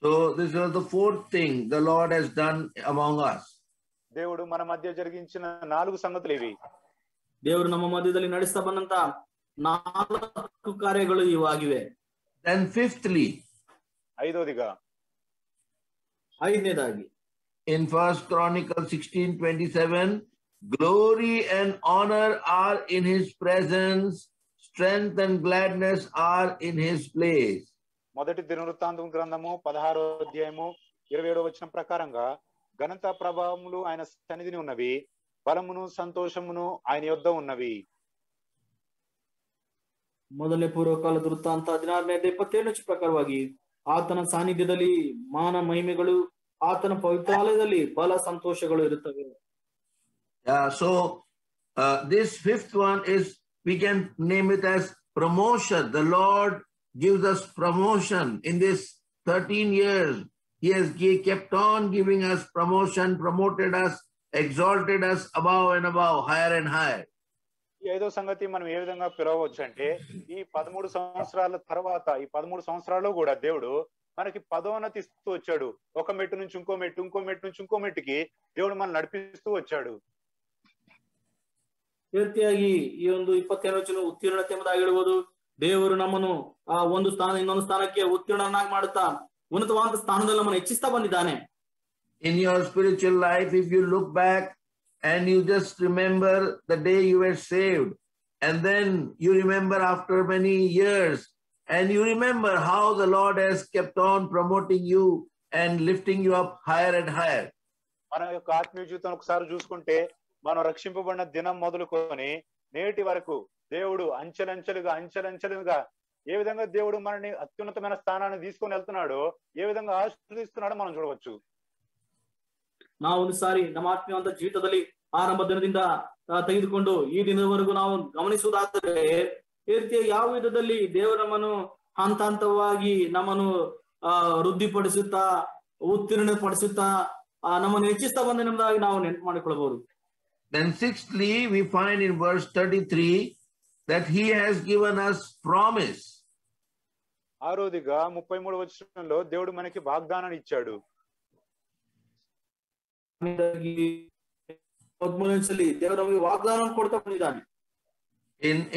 So this is the fourth thing the Lord has done among us. దేవుడు మన మధ్య జరిగించిన 4 సంగతులు ఇవి. ದೇವರು ನಮ್ಮ ಮಧ್ಯದಲ್ಲಿ ನಡೆಸ್ತಾ ಬಂದಂತ 4 ಕಾರ್ಯಗಳು ಇವಾಗಿವೆ. Then fifthly, ಐದನೇದಾಗಿ in 1 Chronicles 16:27 glory and honor are in his presence, strength and gladness are in his place. మొదటి దినవృత్తాంతం గ్రంథము 16వ అధ్యాయము 27వ వచనం ప్రకారంగా ఘనత ప్రభావములు ఆయన సన్నిధిని ఉన్నవి, బలమును సంతోషమును ఆయన యొద్ద ఉన్నవి. ಮೊದಲನೇ ಪೂರ್ವಕಾಲದ ವೃತ್ತಾಂತ 16ನೇ ಅಧ್ಯಾಯ 27ನೇ ಪ್ರಕಾರವಾಗಿ ಆತನ ಸಾನ್ನಿಧ್ಯದಲ್ಲಿ ಮಾನ ಮಹಿಮೆಗಳು, ಆತನ ಪವಿತ್ರಾಲಯದಲ್ಲಿ ಬಲ ಸಂತೋಷಗಳು ಇರುತ್ತವೆ. So this fifth one is, we can name it as promotion. The Lord gives us promotion in this 13 years. He kept on giving us promotion, promoted us, exalted us above and above, higher and higher. ఈ ఐదో సంగతి మనం ఏ విధంగా పిలవచ్చు అంటే ఈ 13 సంవత్సరాల తర్వాత ఈ 13 సంవత్సరాల్లో కూడా దేవుడు మనకి పదోన్నతి ఇస్తూ వచ్చాడు. ఒక మెట్టు నుంచి ఇంకో మెట్టు, ఇంకో మెట్టు నుంచి ఇంకో మెట్టుకి దేవుడు మనం నడిపిస్తూ వచ్చాడు. ಈ ರೀತಿಯಾಗಿ ಈ ಒಂದು 27ನೇ ವಚನ ಉತ್ತೀರ್ಣತೆ ಎಂಬುದಾಗಿ ಹೇಳ್ಬೋದು. ದೇವರು ನಮ್ಮನ್ನು ಒಂದು ಸ್ಥಾನ ಇನ್ನೊಂದು ಸ್ಥಾನಕ್ಕೆ ಉತ್ತೀರ್ಣನಾಗಿ ಮಾಡುತ್ತಾ ಉನ್ನತವಾದ ಸ್ಥಾನದಲ್ಲಿ ನಮ್ಮನ್ನು ಹೆಚ್ಚಿಸ್ತಾ ಬಂದಿದ್ದಾನೆ. In your spiritual life, if you look back and you just remember the day you were saved, and then you remember after many years, and you remember how the Lord has kept on promoting you and lifting you up higher and higher. మన యొక్క ఆత్మీయ జీవితం ఒకసారి చూసుకుంటే మనం రక్షింపబడిన దినం మొదలుకొని నేటి వరకు దేవుడు అంచెలంచెలుగా ఏ విధంగా దేవుడు మనని అత్యున్నతమైన స్థానాన్ని తీసుకొని వెళ్తున్నాడో, ఏ విధంగా ఆశీర్వదిస్తున్నాడో మనం చూడవచ్చు. ನಾವು ಒಂದು ಸಾರಿ ನಮ್ಮ ಆತ್ಮೀಯವಂತ ಜೀವಿತದಲ್ಲಿ ಆರಂಭ ದಿನದಿಂದ ತೆಗೆದುಕೊಂಡು ಈ ದಿನದವರೆಗೂ ನಾವು ಗಮನಿಸುವುದಾದರೆ ಈ ರೀತಿಯ ಯಾವ ವಿಧದಲ್ಲಿ ದೇವರು ನಮ್ಮನ್ನು ಹಂತ ಹಂತವಾಗಿ ನಮ್ಮನ್ನು ವೃದ್ಧಿಪಡಿಸುತ್ತಾ ಉತ್ತೀರ್ಣಪಡಿಸುತ್ತಾ ನಮ್ಮನ್ನು ಹೆಚ್ಚಿಸ್ತಾ ಬಂದೆಂಬುದಾಗಿ ನಾವು ನೆನಪು ಮಾಡಿಕೊಳ್ಳಬಹುದು. Then sixthly, we find in verse 33 that he has given us promise. ఆరోదిగా 33వ వచనంలో దేవుడు మనకి వాగ్దానాన్ని ఇచ్చాడు. ದೇವರು ನಮಗೆ ವಾಗ್ದಾನ ಕೊಡ್ತಾ ಬಂದಿದ್ದಾನೆ.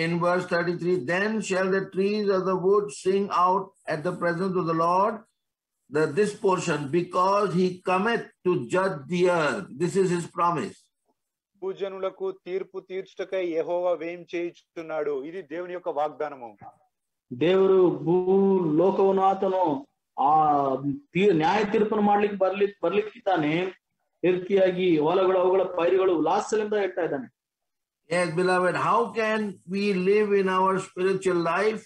In verse 33, then shall the trees of the wood sing out at the presence of the Lord, this portion, because he cometh to judge the earth. This is his promise. భూజనులకు తీర్పు తీర్చుటకై యెహోవా వేం చేయుచున్నాడు. ఇది దేవుని యొక్క వాగ్దానము. ದೇವರು ಭೂ ಲೋಕವನ್ನು ಆತನು ಆ ನ್ಯಾಯ ತೀರ್ಪನ್ನು ಮಾಡ್ಲಿಕ್ಕೆ ಬರ್ಲಿಕ್ಕಿದ್ದಾನೆ. ಈ ರೀತಿಯಾಗಿ ಹೊಲಗಳು ಅವುಗಳ ಪೈರುಗಳು ಉಲ್ಲಾಸದಿಂದ ಹೇಳ್ತಾ ಇದ್ದಾನೆ. Yes, beloved, how can we live in our spiritual life?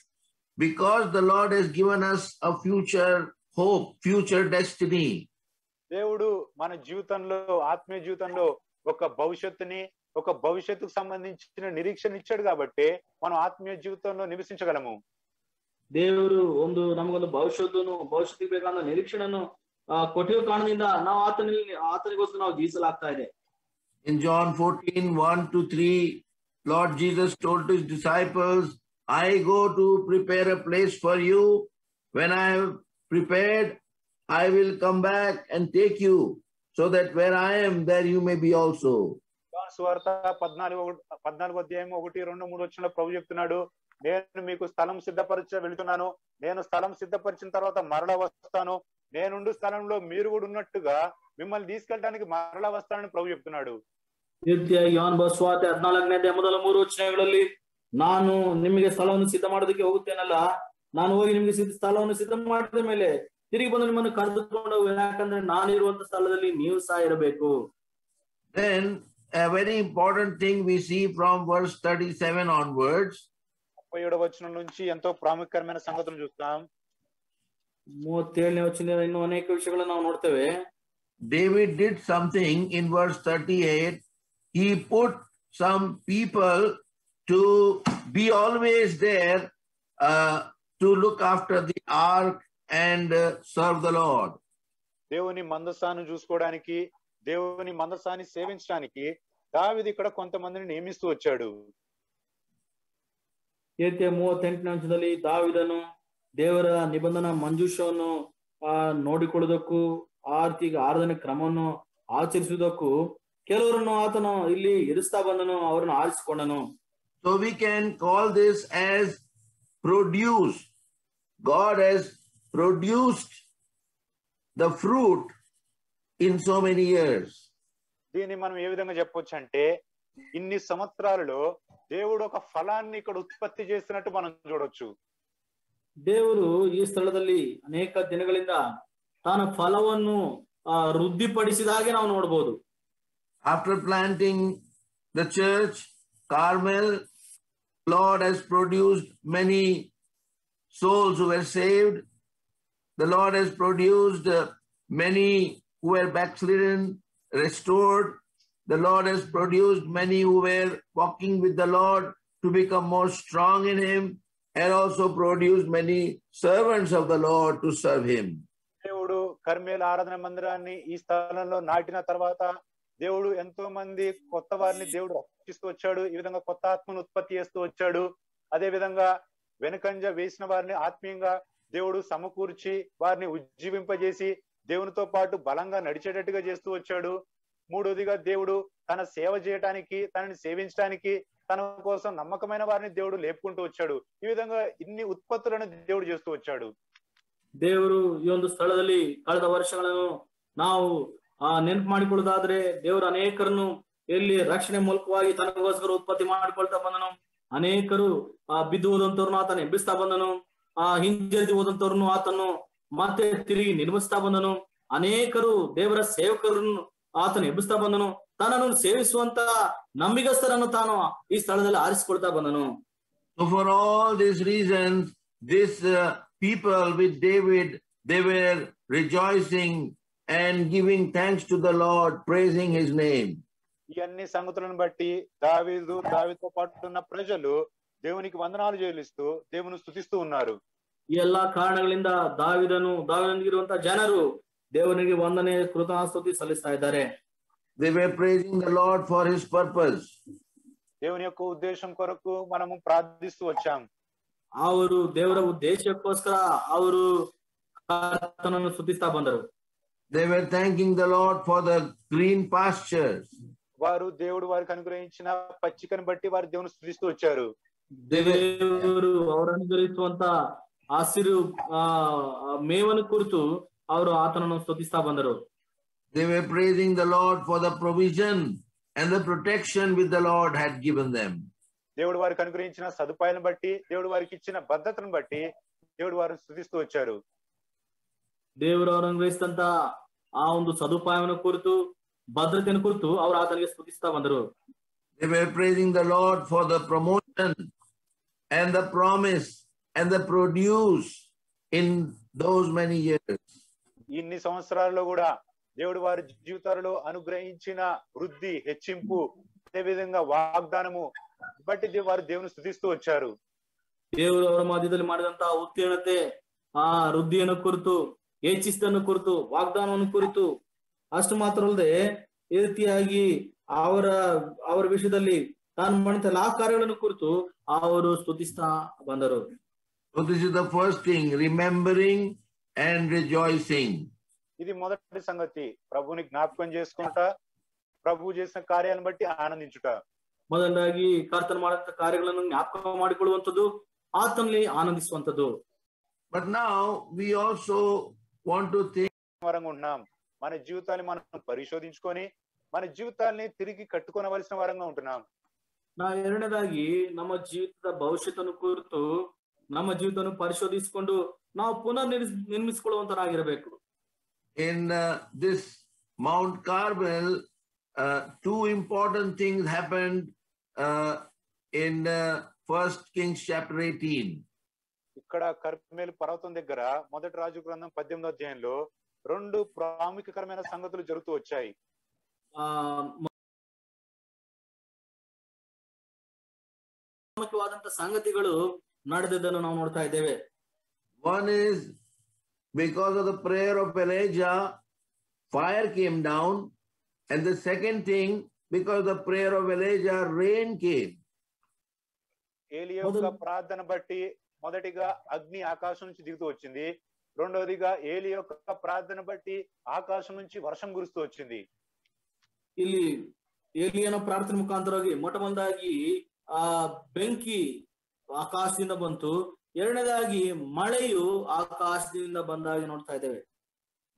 Because the Lord has given us a future hope, future destiny. దేవుడు మన జీవితంలో, ఆత్మీయ జీవితంలో ఒక భవిష్యత్తుకు సంబంధించిన నిరీక్షణ ఇచ్చాడు కాబట్టి మనం ఆత్మీయ జీవితంలో నివసించగలము. ದೇವರು ನಮಗೊಂದು ಭವಿಷ್ಯತ್ತಿಗೆ ಬೇಕಾದ ನಿರೀಕ್ಷಣೆಯನ್ನು ಕೊಟ್ಟಿರೋ ಕಾರಣದಿಂದ ನಾವು ಆತನಿಗೋಸ್ಕರ ನಾವು ಜೀವಿಸಲಾಗ್ತಾ ಇದೆ. In John 14:1-3, Lord Jesus told his disciples, I go to prepare a place for you. When I have prepared, I will come back and take you, so that where I am, there you may be also. సువార్త 14వ అధ్యాయం 1, 2, 3 వచనంలో ప్రభు చెప్తున్నాడు, నేను మీకు స్థలం వెళుతున్నాను. నేను స్థలం సిద్ధపరిచిన తర్వాత మరలా వస్తాను. నేనుండు స్థలంలో మీరు కూడా ఉన్నట్టుగా మిమ్మల్ని తీసుకెళ్ళడానికి మరలా వస్తానని ప్రభు చెప్తున్నాడు. ಯೋಹಾನ ಸುವಾರ್ತೆ 14ನೇ ಅಧ್ಯಾಯ ಮೊದಲ 3 ವಚನಗಳಲ್ಲಿ ನಾನು ನಿಮಗೆ ಸ್ಥಳವನ್ನು ಸಿದ್ಧ ಮಾಡೋದಕ್ಕೆ ಹೋಗುತ್ತೇನಲ್ಲ, ನಾನು ಹೋಗಿ ನಿಮಗೆ ಸ್ಥಳವನ್ನು ಸಿದ್ಧ ಮಾಡಿದ ಮೇಲೆ ತಿರುಗಿ ಬಂದು ನಿಮ್ಮನ್ನು ಕರೆದುಕೊಂಡು ಹೋಗಿ, ಯಾಕಂದ್ರೆ ನಾನಿರುವಂತ ಸ್ಥಳದಲ್ಲಿ ನೀವು ಸಹ ಇರಬೇಕು. Then a very important thing we see from verse 37 onwards. 37వ వచనం నుంచి ఎంతో ప్రాముఖ్యమైన సంగతులు చూస్తాం. 37ನೇ ವಚನದಿಂದ ಇನ್ನೂ ಅನೇಕ ವಿಷಯಗಳನ್ನು ನಾವು ನೋಡ್ತೇವೆ. David did something in verse 38. He put some people to be always there to look after the ark and serve the Lord. దేవుని మందసాన్ని చూసుకోవడానికి, దేవుని మందసాన్ని సేవించడానికి దావీదు ఇక్కడ కొంతమందిని నియమిస్తూ వచ్చాడు. 38ನೇ ವಚನದಲ್ಲಿ ದಾವೀದನು ದೇವರ ನಿಬಂಧನಾ ಮಂಜೂಷವನ್ನು ನೋಡಿಕೊಳ್ಳುವುದಕ್ಕೂ ಆ ರೀತಿಗೆ ಆರಾಧನೆ ಕ್ರಮವನ್ನು ಆಚರಿಸುವುದಕ್ಕೂ ಕೆಲವರನ್ನು ಆತನು ಇಲ್ಲಿ ಇರಿಸ್ತಾ ಬಂದನು, ಅವರನ್ನು ಆರಿಸಿಕೊಂಡನು. So we can call this as produce. God has produced the fruit in so many years. దీన్ని మనం ఏ విధంగా చెప్పొచ్చు అంటే, ఇన్ని సంవత్సరాలలో దేవుడు ఒక ఫలాన్ని ఇక్కడ ఉత్పత్తి చేస్తున్నట్టు మనం చూడొచ్చు. ದೇವರು ಈ ಸ್ಥಳದಲ್ಲಿ ಅನೇಕ ದಿನಗಳಿಂದ ತಾನು ಫಲವನ್ನು ವೃದ್ಧಿಪಡಿಸಿದ ಹಾಗೆ ನಾವು ನೋಡಬಹುದು. After planting the church, Carmel, Lord has produced many souls who were saved. The Lord has produced many who were backslidden, restored. The Lord has produced many who were walking with the Lord to become more strong in Him, and also produced many servants of the Lord to serve Him. దేవుడు కర్మేలు ఆరాధన మందిరాన్ని ఈ స్థలంలో నాటిన తర్వాత దేవుడు ఎంతో మంది కొత్త వారిని దేవుడు రక్షిస్తూ వచ్చాడు. ఈ విధంగా కొత్త ఆత్మను ఉత్పత్తి చేస్తూ వచ్చాడు. అదే విధంగా వెనుకంజ వేసిన వారిని ఆత్మీయంగా దేవుడు సమకూర్చి వారిని ఉజ్జీవింపజేసి దేవునితో పాటు బలంగా నడిచేటట్టుగా చేస్తూ వచ్చాడు. మూడోదిగా దేవుడు తన సేవ చేయటానికి, తనని సేవించడానికి తన కోసం నమ్మకమైన వారిని దేవుడు లేపుకుంటూ వచ్చాడు. ఈ విధంగా ఇన్ని ఉత్పత్తులను దేవుడు చేస్తూ వచ్చాడు. ದೇವರು ಈ ಒಂದು ಸ್ಥಳದಲ್ಲಿ ಕಳೆದ ವರ್ಷಗಳನ್ನು ನಾವು ನೆನಪು ಮಾಡಿಕೊಳ್ಳೋದಾದ್ರೆ, ದೇವರು ಅನೇಕರನ್ನು ಎಲ್ಲಿ ರಕ್ಷಣೆ ಮೂಲಕವಾಗಿ ತನಗೋಸ್ಕರ ಉತ್ಪತ್ತಿ ಮಾಡಿಕೊಳ್ತಾ ಬಂದನು. ಅನೇಕರು ಬಿದ್ದು ಹೋದಂತವ್ರನ್ನು ಆತನ ಎಬ್ಬಿಸ್ತಾ ಬಂದನು. ಹಿಂಜರಿದು ಹೋದಂತವ್ರನ್ನು ಆತನು ಮತ್ತೆ ತಿರುಗಿ ನಿರ್ಮಿಸ್ತಾ ಬಂದನು. ಅನೇಕರು ದೇವರ ಸೇವಕರನ್ನು ಆತನು ಎಬ್ಬಿಸ್ತಾ ಬಂದನು. ತನ್ನನ್ನು ಸೇವಿಸುವಂತ ನಂಬಿಗಸ್ತರನ್ನು ತಾನು ಈ ಸ್ಥಳದಲ್ಲಿ ಆರಿಸಿಕೊಳ್ತಾ ಬಂದನು. So for all these reasons, this people with David, they were rejoicing and giving thanks to the Lord, praising His name. ఈ అన్ని సంగతులను బట్టి దావీదుతో పాటు ఉన్న ప్రజలు దేవునికి వందనాలు చెల్లిస్తూ దేవుని స్తుతిస్తూ ఉన్నారు. ಈ ಎಲ್ಲಾ ಕಾರಣಗಳಿಂದ ದಾವೀದನಿಗಿರುವಂತಹ ಜನರು ದೇವನಿಗೆ ವಂದನೆ, ಕೃತಜ್ಞತಾಸ್ತುತಿ ಸಲ್ಲಿಸ್ತಾ ಇದ್ದಾರೆ. They were praising the Lord for His purpose. దేవుని యొక్క ఉద్దేశం కొరకు మనము ప్రార్థిస్తూ వచ్చాం. ಅವರು ದೇವರ ಉದ್ದೇಶಕ್ಕೋಸ್ಕರ ಅವರು ಕರ್ತನನ್ನು ಸ್ತುತಿಸ್ತಾ ಬಂದರು. They were thanking the Lord for the green pastures. వారు దేవుడు వారికి అనుగ్రహించిన పచ్చికను బట్టి వారు దేవుని స్తుతిస్తూ వచ్చారు. ದೇವರು ಅವರು ಅನುಗ್ರಹಿಸುವಂತ ಹಸಿರು ಮೇವನ್ನು ಕುರಿತು ಅವರು ಆತನನ್ನು ಸ್ತುತಿಸ್ತಾ ಬಂದರು. They were praising the Lord for the provision and the protection which the Lord had given them. దేవుడు వారికి అనుగ్రహించిన సదుపాయాలను బట్టి, దేవుడు వారికి ఇచ్చిన భద్రతను బట్టి దేవుడు వారిని స్తుతిస్తూ వచ్చారు. ದೇವರು ಅವರು ಅನುಗ್ರಹಿಸಿದಂತ ಆ ಒಂದು ಸದುಪಾಯವನ್ನು ಕುರಿತು, ಭದ್ರತೆಯನ್ನು ಕುರಿತು ಅವರು ಆತನಿಗೆ ಸ್ತುತಿಸ್ತಾ ಬಂದರು. They were praising the Lord for the promotion and the promise and the produce in those many years. ఇన్ని సంవత్సరాల్లో కూడా దేవుడు వారి జీవితాలలో అనుగ్రహించిన వృద్ధి, హెచ్చింపు, అదే విధంగా వాగ్దానము బట్టి వారు దేవుని స్తుతిస్తూ వచ్చారు. ದೇವರು ಅವರ ಮಧ್ಯದಲ್ಲಿ ಮಾಡಿದಂತಹ ಉತ್ತೀರ್ಣತೆ, ಆ ವೃದ್ಧಿಯನ್ನು ಕುರಿತು, ಹೆಚ್ಚಿಸಿದನ್ನು ಕುರಿತು, ವಾಗ್ದಾನವನ್ನು ಕುರಿತು, ಅಷ್ಟು ಮಾತ್ರ ಅಲ್ಲದೆ ಈ ರೀತಿಯಾಗಿ ಅವರ ವಿಷಯದಲ್ಲಿ ತಾನು ಮಾಡಿದ ಎಲ್ಲಾ ಕಾರ್ಯಗಳನ್ನು ಕುರಿತು ಅವರು ಸ್ತುತಿಸ್ತಾ ಬಂದರು. So this is the first thing, remembering and rejoicing. ఇది మొదటి సంగతి, ప్రభువుని జ్ఞాపకం చేసుకుంటా, ప్రభు చేసిన కార్యాలను బట్టి ఆనందించుట. ಮೊದಲಾಗಿ ಕರ್ತನ ಮಾಡಿದ ಕಾರ್ಯಗಳನ್ನು ಜ್ಞಾಪಕ ಮಾಡಿಕೊಳ್ಳುವಂಥದ್ದು, ಆತನಲ್ಲಿ ಆನಂದಿಸುವಂಥದ್ದು. But now we also want to think వరంగా ఉంటున్నాం. మన జీవితాన్ని మనం పరిశోధించుకొని మన జీవితాన్ని తిరిగి కట్టుకోవలసిన వరంగా ఉంటున్నాం. ಎರಡನೇದಾಗಿ ನಮ್ಮ ಜೀವಿತದ ಭವಿಷ್ಯತನ್ನು ಕುರಿತು ನಮ್ಮ ಜೀವಿತವನ್ನು ಪರಿಶೋಧಿಸಿಕೊಂಡು ನಾವು ಪುನರ್ ನಿರ್ಮಿಸಿಕೊಳ್ಳುವಂತರಾಗಿರಬೇಕು. In this Mount Carmel, two important things happened in 1 Kings chapter 18. ఇక్కడ కర్మేలు పర్వతం దగ్గర మొదటి రాజు గ్రంథం 18వ అధ్యాయంలో రెండు ప్రాముఖ్యకరమైన సంగతులు జరుగుతూ వచ్చాయి. ಪ್ರಾಮುಖ್ಯವಾದಂತ ಸಂಗತಿಗಳು ನಡೆದಿದ್ದನ್ನು ನಾವು ನೋಡ್ತಾ ಇದ್ದೇವೆ. One is because of the prayer of Elijah, fire came down, and the second thing, because of the prayer of Elijah, rain came. ఏలియా యొక్క ప్రార్థన బట్టి మొదటిగా అగ్ని ఆకాశం నుంచి దిగుతూ వచ్చింది. రెండవదిగా ఏలియా యొక్క ప్రార్థన బట్టి ఆకాశం నుంచి వర్షం కురుస్తూ వచ్చింది. ಇಲ್ಲಿ ಏಲಿಯನ ಪ್ರಾರ್ಥನೆ ಮುಖಾಂತರವಾಗಿ ಮೊಟ್ಟಮೊದಲಾಗಿ ಆ ಬೆಂಕಿ ಆಕಾಶದಿಂದ ಬಂತು, ಎರಡನೇದಾಗಿ ಮಳೆಯು ಆಕಾಶದಿಂದ ಬಂದಾಗಿ ನೋಡ್ತಾ ಇದ್ದೇವೆ.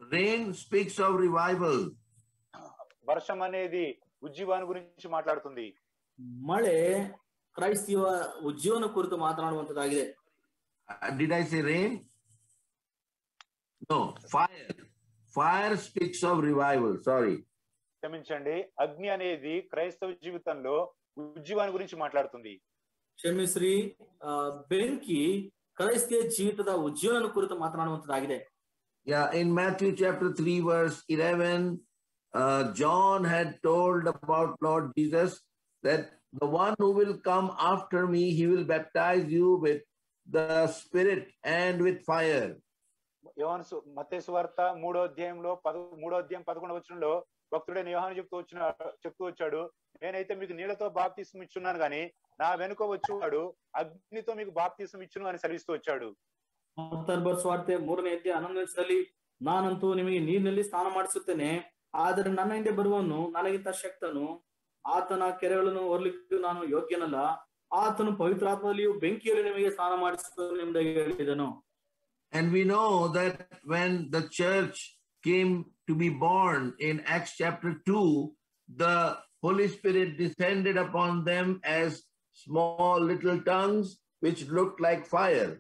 Rain speaks of revival. వర్షం అనేది ఉజ్జీవాన్ని గురించి మాట్లాడుతుంది. ಮಳೆ ಕ್ರೈಸ್ತಿಯ ಉಜ್ಜೀವನ ಕುರಿತು ಮಾತನಾಡುವಂತದ್ದಾಗಿದೆ. Did I say rain? No, fire. Fire speaks of revival. Sorry. క్షమించండి, అగ్ని అనేది క్రైస్తవ జీవితంలో ఉజ్జీవాన్ని గురించి మాట్లాడుతుంది. ಕ್ಷಮಿಸ್ರಿ, ಬೆಂಕಿ ಕ್ರೈಸ್ತಿಯ ಜೀವಿತದ ಉಜ್ಜೀವನ ಕುರಿತು ಮಾತನಾಡುವಂತದ್ದಾಗಿದೆ. Yeah, in Matthew chapter 3 verse 11, John had told about Lord Jesus that the one who will come after me, he will baptize you with the Spirit and with fire. మత్తయి సువార్త 3వ అధ్యాయంలో 11వ వచనంలో భక్తుడైన యోహాను చెప్తూ వచ్చాడు, నేనైతే మీకు నీళ్లతో బాప్తిస్మం ఇచ్చున్నాను గాని నా వెనుక వచ్చేవాడు అగ్నితో మీకు బాప్తిస్మం ఇచ్చును అని సెలవిస్తూ వచ్చాడు. ಸ್ವಾರ್ತೆ 3ನೇ ಅಧ್ಯಾಯ 11ನೇ ವಚನದಲ್ಲಿ, ನಾನಂತೂ ನಿಮಗೆ ನೀರಿನಲ್ಲಿ ಸ್ನಾನ ಮಾಡಿಸುತ್ತೇನೆ, ಆದರೆ ನನ್ನ ಹಿಂದೆ ಬರುವವನು ನನಗಿಂತ ಶಕ್ತನು, ಆತನ ಕೆರೆಗಳನ್ನು ಹೊರಲಿಕ್ಕೆ ನಾನು ಯೋಗ್ಯನಲ್ಲ, ಆತನು ಪವಿತ್ರಾತ್ಮದಲ್ಲಿಯೂ ಬೆಂಕಿಯಲ್ಲಿ ನಿಮಗೆ ಸ್ನಾನ ಮಾಡಿಸುತ್ತಾನೆ ಎಂಬುದಾಗಿ ಹೇಳಿದನು. And we know that when the church came to be born in Acts chapter 2, the Holy Spirit descended upon them as small little tongues which looked like fire.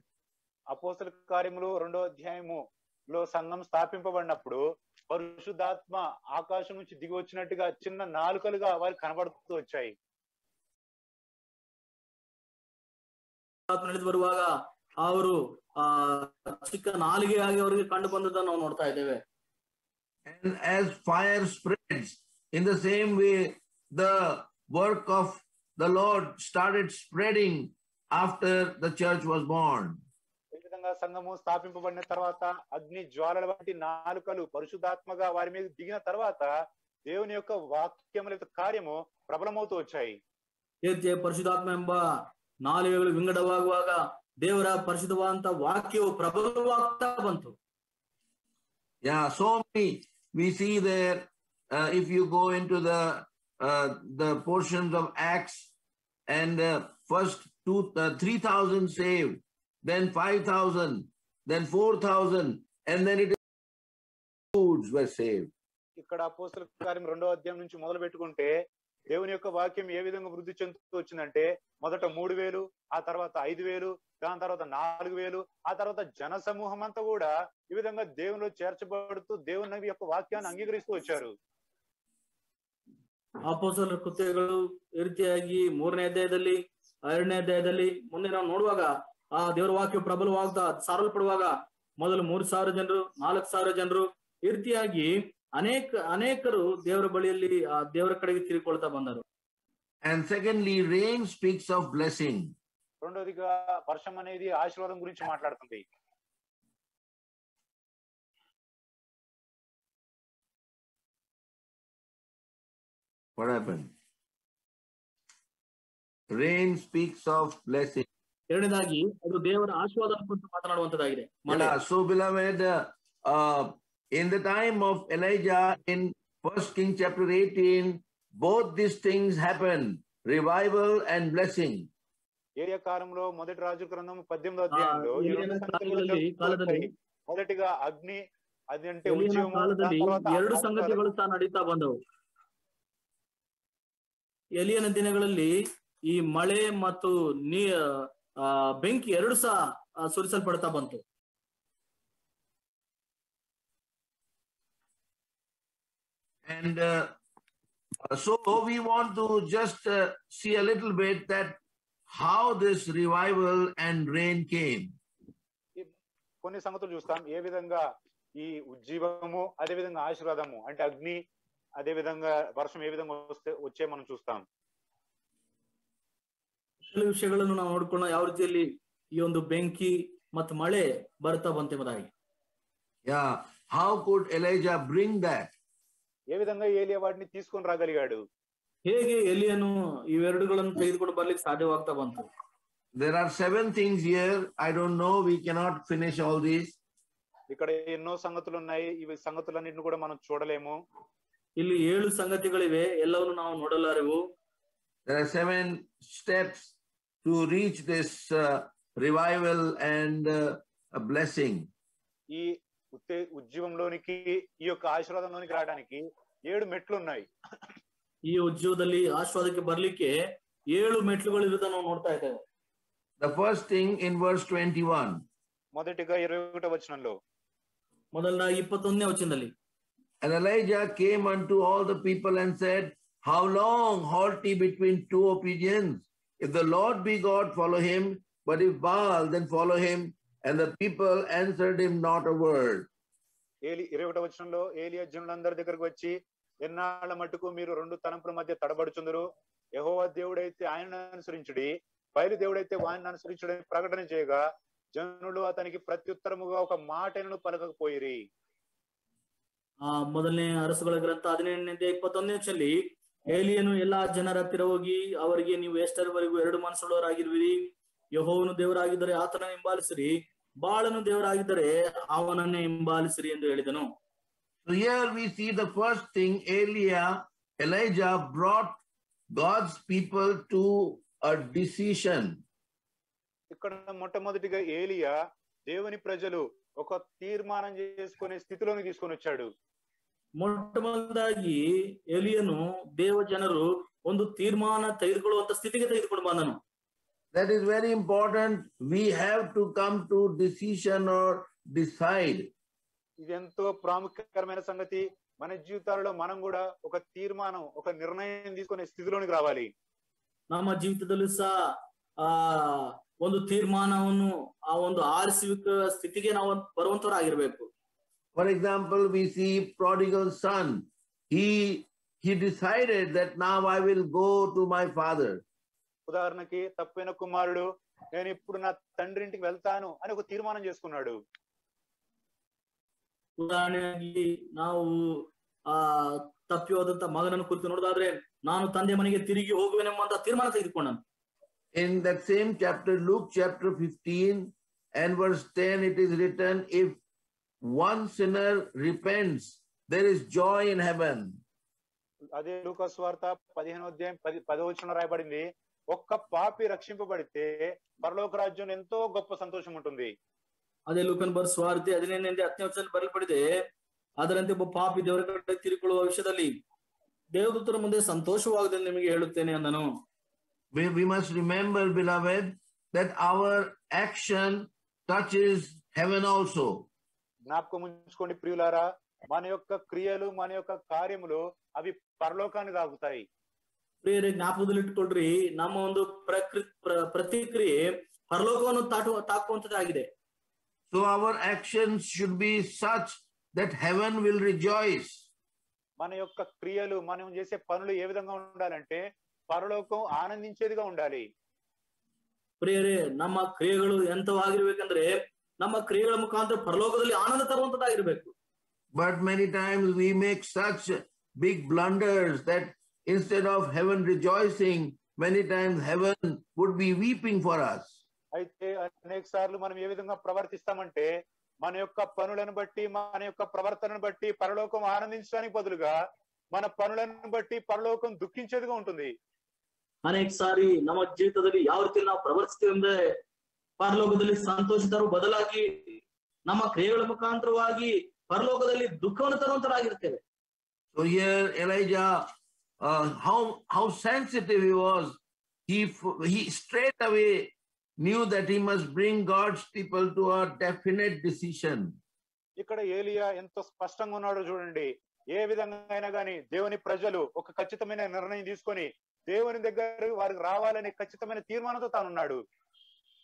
అపోస్తల కార్యములు 2వ అధ్యాయములో సంఘం స్థాపింపబడినప్పుడు పరిశుద్ధాత్మ ఆకాశం నుంచి దిగి వచ్చినట్టుగా చిన్న నాలుకలుగా వారికి కనబడుతూ వచ్చాయి. ಬರುವಾಗ ಅವರು ಚಿಕ್ಕ ನಾಲಿಗೆಯಾಗಿ ಅವರಿಗೆ ಕಂಡು ಬಂದದ್ದನ್ನು ನಾವು ನೋಡ್ತಾ ಇದ್ದೇವೆ. And as fire spreads, in the same way the work of the Lord started spreading after the church was born. ఈ విధంగా సంఘము స్థాపింపబడిన తర్వాత అగ్ని జ్వాలల వంటి నాలుకలు పరిశుద్ధాత్మగా వారి మీద దిగిన తర్వాత దేవుని యొక్క వాక్యముల యొక్క కార్యము ప్రబలమవుతూ వచ్చాయి. ಏಕೆ ಪರಿಶುದ್ಧಾತ್ಮ ಎಂಬ ನಾಲಿಗೆಗಳು ವಿಂಗಡವಾಗುವಾಗ ದೇವರ ಪರಿಶುದ್ಧವಾದಂತ ವಾಕ್ಯವು ಪ್ರಬಲವಾಗ್ತಾ ಬಂತು. Yeah, so many we see there. If you go into the portions of Acts, and first 3,000 saved, then 5,000, then 4,000, and then it were saved. ఇక్కడ అపోస్తలుల కార్యం 2వ అధ్యాయం నుంచి మొదలు పెట్టుకుంటే దేవుని యొక్క వాక్యం ఏ విధంగా వృద్ధి చెందుతూ వచ్చిందంటే మొదట 3,000, ఆ తర్వాత 5,000, దాని తర్వాత 4,000, ఆ తర్వాత జన సమూహం అంతా కూడా ఈ విధంగా దేవునిలో చేర్చబడుతూ దేవుని యొక్క వాక్యాన్ని అంగీకరిస్తూ వచ్చారు. ಅಪೊಸ್ತಲರ ಕೃತ್ಯಗಳು ಈ ರೀತಿಯಾಗಿ 3ನೇ ಅಧ್ಯಾಯದಲ್ಲಿ 2ನೇ ಅಧ್ಯಾಯದಲ್ಲಿ ಮುಂದೆ ನಾವು ನೋಡುವಾಗ ಆ ದೇವರ ವಾಕ್ಯ ಪ್ರಬಲವಾಗ್ತಾ ಸಾರಲ್ಪಡುವಾಗ ಮೊದಲು 3,000 ಜನರು, 4,000 ಜನರು, ಈ ರೀತಿಯಾಗಿ ಅನೇಕರು ದೇವರ ಬಳಿಯಲ್ಲಿ ಆ ದೇವರ ಕಡೆಗೆ ತಿರುಗಿಕೊಳ್ತಾ ಬಂದರು. And secondly, rain speaks of blessing. రెండోదిగా వర్షం అనేది ఆశీర్వాదం గురించి మాట్లాడుతుంది. What happened? Rain speaks of blessing. ಎರಡನೇದಾಗಿ ಅದು ದೇವರ ಆಶೀರ್ವಾದ ಕುರಿತು ಮಾತನಾಡುವಂತದ್ದಾಗಿದೆ. So beloved, in the time of Elijah in 1 Kings chapter 18, both these things happened, revival and blessing. ఏలియా కాలంలో మొదటి రాజుల గ్రంథం 18వ అధ్యాయంలో ఈ రెండు సంగతులు మొదటిగా అగ్ని, అది అంటే ఉద్యమం, ಎರಡು ಸಂಗತಿಗಳು ನಡೀತಾ ಬಂದವು. ಎಲಿಯನ ದಿನಗಳಲ್ಲಿ ಈ ಮಳೆ ಮತ್ತು ಬೆಂಕಿ ಎರಡು ಸಹ ಸುರಿಸಲ್ಪಡ್ತಾ ಬಂತು. And so we want to just see a little bit that how this revival and rain came. కొన్ని సంగతులు చూస్తాం, ఏ విధంగా ఈ ఉజ్జీవము, అదే విధంగా ఆశీర్వాదము అంటే అగ్ని, అదే విధంగా వర్షం ఏ విధంగా వచ్చే మనం చూస్తాం. ಕೆಲವು ವಿಷಯಗಳನ್ನು ನಾವು ನೋಡ್ಕೊಳ್ಳೋಣ, ಯಾವ ರೀತಿಯಲ್ಲಿ ಈ ಒಂದು ಬೆಂಕಿ ಮತ್ತು ಮಳೆ ಬರ್ತಾ ಬಂತೆಂಬುದಾಗಿ. Yeah, how could Elijah bring that? ఏ విధంగా ఏలియా వాటిని తీసుకొని రాగలిగాడు? ಹೇಗೆ ಎಲಿಯನು ಇವೆರಡುಗಳನ್ನು ತೆಗೆದುಕೊಂಡು ಬರ್ಲಿಕ್ಕೆ ಸಾಧ್ಯವಾಗ್ತಾ ಬಂತು? There are 7 things here. I don't know, we cannot finish all these. ఇక్కడ ఎన్నో సంగతులు ఉన్నాయి, ఇవి సంగతులన్నిటిని కూడా మనం చూడలేము. ಇಲ್ಲಿ 7 ಸಂಗತಿಗಳಿವೆ, ಎಲ್ಲವನ್ನು ನಾವು ನೋಡಲಾರೆವು. There are 7 steps to reach this revival and a blessing. ఈ ఉజ్జీవంలోనికి, ఈ యొక్క ఆశీర్వాదంలోనికి రావడానికి 7 మెట్లు ఉన్నాయి. ಈ ಉಜ್ಜೀವದಲ್ಲಿ ಆಶೀರ್ವಾದಕ್ಕೆ ಬರ್ಲಿಕ್ಕೆ 7 ಮೆಟ್ಲುಗಳು ಇರುವುದನ್ನು ನಾವು ನೋಡ್ತಾ ಇದ್ದೇವೆ. The first thing in verse 21. మొదటిగా 21వ వచనంలో, ಮೊದಲನಾಗಿ 21ನೇ ವಚನದಲ್ಲಿ, and Elijah came unto all the people and said, how long halt ye between 2 opinions? If the Lord be God, follow him, but if Baal, then follow him. And the people answered him not a word. 21వ వచనంలో ఏలియా జనులందరి దగ్గరకు వచ్చి, ఎన్నాళ్ళ మట్టుకు మీరు 2 తలంపుల మధ్య తడబడుచుందరు? యెహోవా దేవుడైతే ఆయనను అనుసరించుడి, బయలు దేవుడైతే వారిని అనుసరించుడి ప్రకటన చేయగా జనులు అతనికి ప్రత్యుత్తరముగా ఒక మాటను పలకకపోయిరి. ಮೊದಲನೇ ಅರಸುಗಳ ಗ್ರಂಥ 18ನೇ 21ನೇ ವಚನದಲ್ಲಿ ಏಲಿಯನು ಎಲ್ಲಾ ಜನರ ಹತ್ತಿರ ಹೋಗಿ ಅವರಿಗೆ, ನೀವು ಎಷ್ಟರವರೆಗೂ 2 ಮನಸ್ಸುಳ್ಳವರಾಗಿರುವಿರಿ? ಯೆಹೋವನು ದೇವರಾಗಿದ್ದರೆ ಆತನನ್ನು ಹಿಂಬಾಲಿಸಿರಿ, ಬಾಳನು ದೇವರಾಗಿದ್ದರೆ ಅವನನ್ನೇ ಹಿಂಬಾಲಿಸಿರಿ ಎಂದು ಹೇಳಿದನು. So here we see the first thing, Elijah brought God's people to a decision. ఇక్కడ మొట్టమొదటిగా ఏలియా దేవుని ప్రజలు ఒక తీర్మానం చేసుకునే స్థితిలోకి తీసుకొని వచ్చాడు. ಮೊಟ್ಟಮೊದಲಾಗಿ ಎಲಿಯನು ದೇವ ಜನರು ಒಂದು ತೀರ್ಮಾನ ತೆಗೆದುಕೊಳ್ಳುವಂತ ಸ್ಥಿತಿಗೆ ತೆಗೆದುಕೊಂಡು ಬಂದನು. That is very important. We have to come to decision or decide. ఇది ఎంతో ప్రాముఖ్యకరమైన సంగతి. మన జీవితాలలో మనం కూడా ఒక తీర్మానం, ఒక నిర్ణయం తీసుకునే స్థితిలోనికి రావాలి. ನಮ್ಮ ಜೀವಿತದಲ್ಲೂ ಸಹ ಒಂದು ತೀರ್ಮಾನವನ್ನು ಆ ಒಂದು ಆರಿಸುವಿಕ ಸ್ಥಿತಿಗೆ ನಾವು ಬರುವಂತವರಾಗಿರ್ಬೇಕು. For example, we see prodigal son. He decided that now I will go to my father. ఉదాహరణకి తప్పిన కుమారుడు, నేను ఇప్పుడు నా తండ్రి ఇంటికి వెళ్తాను అని ఒక తీర్మానం చేసుకున్నాడు. ಉದಾಹರಣೆಯಾಗಿ ನಾವು ತಪ್ಪಿ ಹೋದಂತ ಮಗನನ್ನು ಕುರಿತು ನೋಡೋದಾದ್ರೆ ನಾನು ತಂದೆ ಮನೆಗೆ ತಿರುಗಿ ಹೋಗುವೆನೆಂಬಂತ ತೀರ್ಮಾನ ತೆಗೆದುಕೊಂಡನು. In that same chapter, Luke chapter 15 and verse 10, it is written, if one sinner repents, there is joy in heaven. అదే లూకా సువార్త 15వ అధ్యాయం 10వ వచనంలో రాయబడింది, ఒక్క పాపి రక్షింపబడితే పరలోక రాజ్యంలో ఎంతో గొప్ప సంతోషం ఉంటుంది. ಅದೇ ಲೂಕನ್ ಬರ್ ಸ್ವಾರ್ತೆ 15ನೇ 10ನೇ ವಚನದಲ್ಲಿ ಬರೆಯಲ್ಪಟ್ಟಿದೆ, ಅದರಂತೆ ಒಬ್ಬ ಪಾಪಿ ದೇವರ ಕಡೆ ತಿರುಗಿಕೊಳ್ಳುವ ವಿಷಯದಲ್ಲಿ ದೇವದೂತರ ಮುಂದೆ ಸಂತೋಷವಾಗದೆ ನಿಮಗೆ ಹೇಳುತ್ತೇನೆ ಅಂದನು. We must remember, beloved, that our action touches heaven also. జ్ఞాపకం ఉంచుకోండి ప్రియులారా, మన యొక్క క్రియలు మన యొక్క కార్యములు అవి పరలోకాన్ని తాకుతాయి. ಪ್ರಿಯರೇ, ಜ್ಞಾಪಕದಲ್ಲಿ ಇಟ್ಟುಕೊಳ್ಳ್ರಿ, ನಮ್ಮ ಒಂದು ಪ್ರತಿಕ್ರಿಯೆ ಪರಲೋಕವನ್ನು ತಾಕುವಂತದ್ದಾಗಿದೆ. So our actions should be such that heaven will rejoice. మన యొక్క క్రియలు, మనం చేసే పనులు ఏ విధంగా ఉండాలంటే పరలోకం ఆనందించేదిగా ఉండాలి. ಪ್ರಿಯರೇ, ನಮ್ಮ ಕ್ರಿಯೆಗಳು ಎಂತವಾಗಿರ್ಬೇಕಂದ್ರೆ ನಮ್ಮ ಕ್ರಿಯೆಗಳ ಮುಖಾಂತರ ಪರಲೋಕದಲ್ಲಿ ಆನಂದ ತರುವಂತದ್ದಾಗಿರ್ಬೇಕು. But many times we make such big blunders that instead of heaven rejoicing, many times heaven would be weeping for us. అయితే అనేక సార్లు మనం ఏ విధంగా ప్రవర్తిస్తామంటే మన యొక్క పనులను బట్టి మన యొక్క ప్రవర్తనను బట్టి పరలోకం ఆనందించడానికి బదులుగా మన పనులను బట్టి పరలోకం దుఃఖించేదిగా ఉంటుంది. ಅನೇಕ ಸಾರಿ ನಮ್ಮ ಜೀವಿತದಲ್ಲಿ ಯಾವ ರೀತಿ ನಾವು ಪ್ರವರ್ತಿಸ್ತೇವೆ ಅಂದ್ರೆ ಪರಲೋಕದಲ್ಲಿ ಸಂತೋಷ ತರುವ ಬದಲಾಗಿ ನಮ್ಮ ಕ್ರಿಯೆಗಳ ಮುಖಾಂತರವಾಗಿ ಪರಲೋಕದಲ್ಲಿ ದುಃಖವನ್ನು ತರುವಂತರಾಗಿರ್ತೇವೆ. So here Elijah, how sensitive he was. He straight away knew that he must bring God's people to a definite decision. ఇక్కడ ఏలియా ఎంతో స్పష్టంగా ఉన్నాడో చూడండి. ఏ విధంగా అయినా కానీ దేవుని ప్రజలు ఒక ఖచ్చితమైన నిర్ణయం తీసుకొని దేవుని దగ్గర వారికి రావాలని ఖచ్చితమైన తీర్మానంతో తానున్నాడు.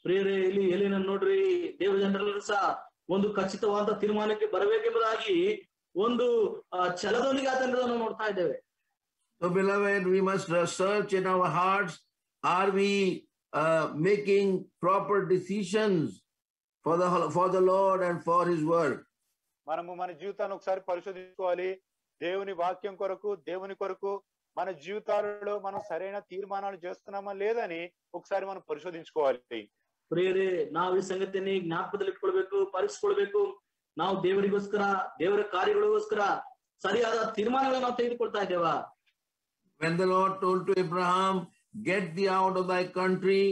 ಪ್ರಿಯರೇ, ಇಲ್ಲಿ ಏಲಿಯನ್ನ ನೋಡ್ರಿ, ದೇವರ ಜನರಲ್ಲೂ ಸಹ ಒಂದು ಖಚಿತವಾದ ತೀರ್ಮಾನಕ್ಕೆ ಬರಬೇಕೆಂಬುದಾಗಿ ಒಂದು ಛಲದೊಂದಿಗೆ ಆತನನ್ನು ನೋಡ್ತಾ ಇದ್ದೇವೆ. So beloved, we must search in our hearts, are we making proper decisions for the Lord and for his work? మనము మన జీవితాన్ని ఒకసారి పరిశోధించుకోవాలి. దేవుని వాక్యం కొరకు, దేవుని కొరకు మన జీవితాలలో మనం సరైన తీర్మానాలు చేస్తున్నామా లేదని ఒకసారి మనం పరిశోధించుకోవాలి. ಪ್ರಿಯರೇ, ನಾವು ಈ ಸಂಗತಿಯನ್ನು ಜ್ಞಾಪಕದಲ್ಲಿ ಇಟ್ಕೊಳ್ಬೇಕು, ಪರೀಕ್ಷಿಸ್ಕೊಳ್ಬೇಕು. ನಾವು ದೇವರಿಗೋಸ್ಕರ, ದೇವರ ಕಾರ್ಯಗಳಿಗೋಸ್ಕರ ಸರಿಯಾದ ತೀರ್ಮಾನಗಳನ್ನು ನಾವು ತೆಗೆದುಕೊಳ್ತಾ ಇದ್ದೇವಾ? When the Lord told to Abraham, get thee out of thy country,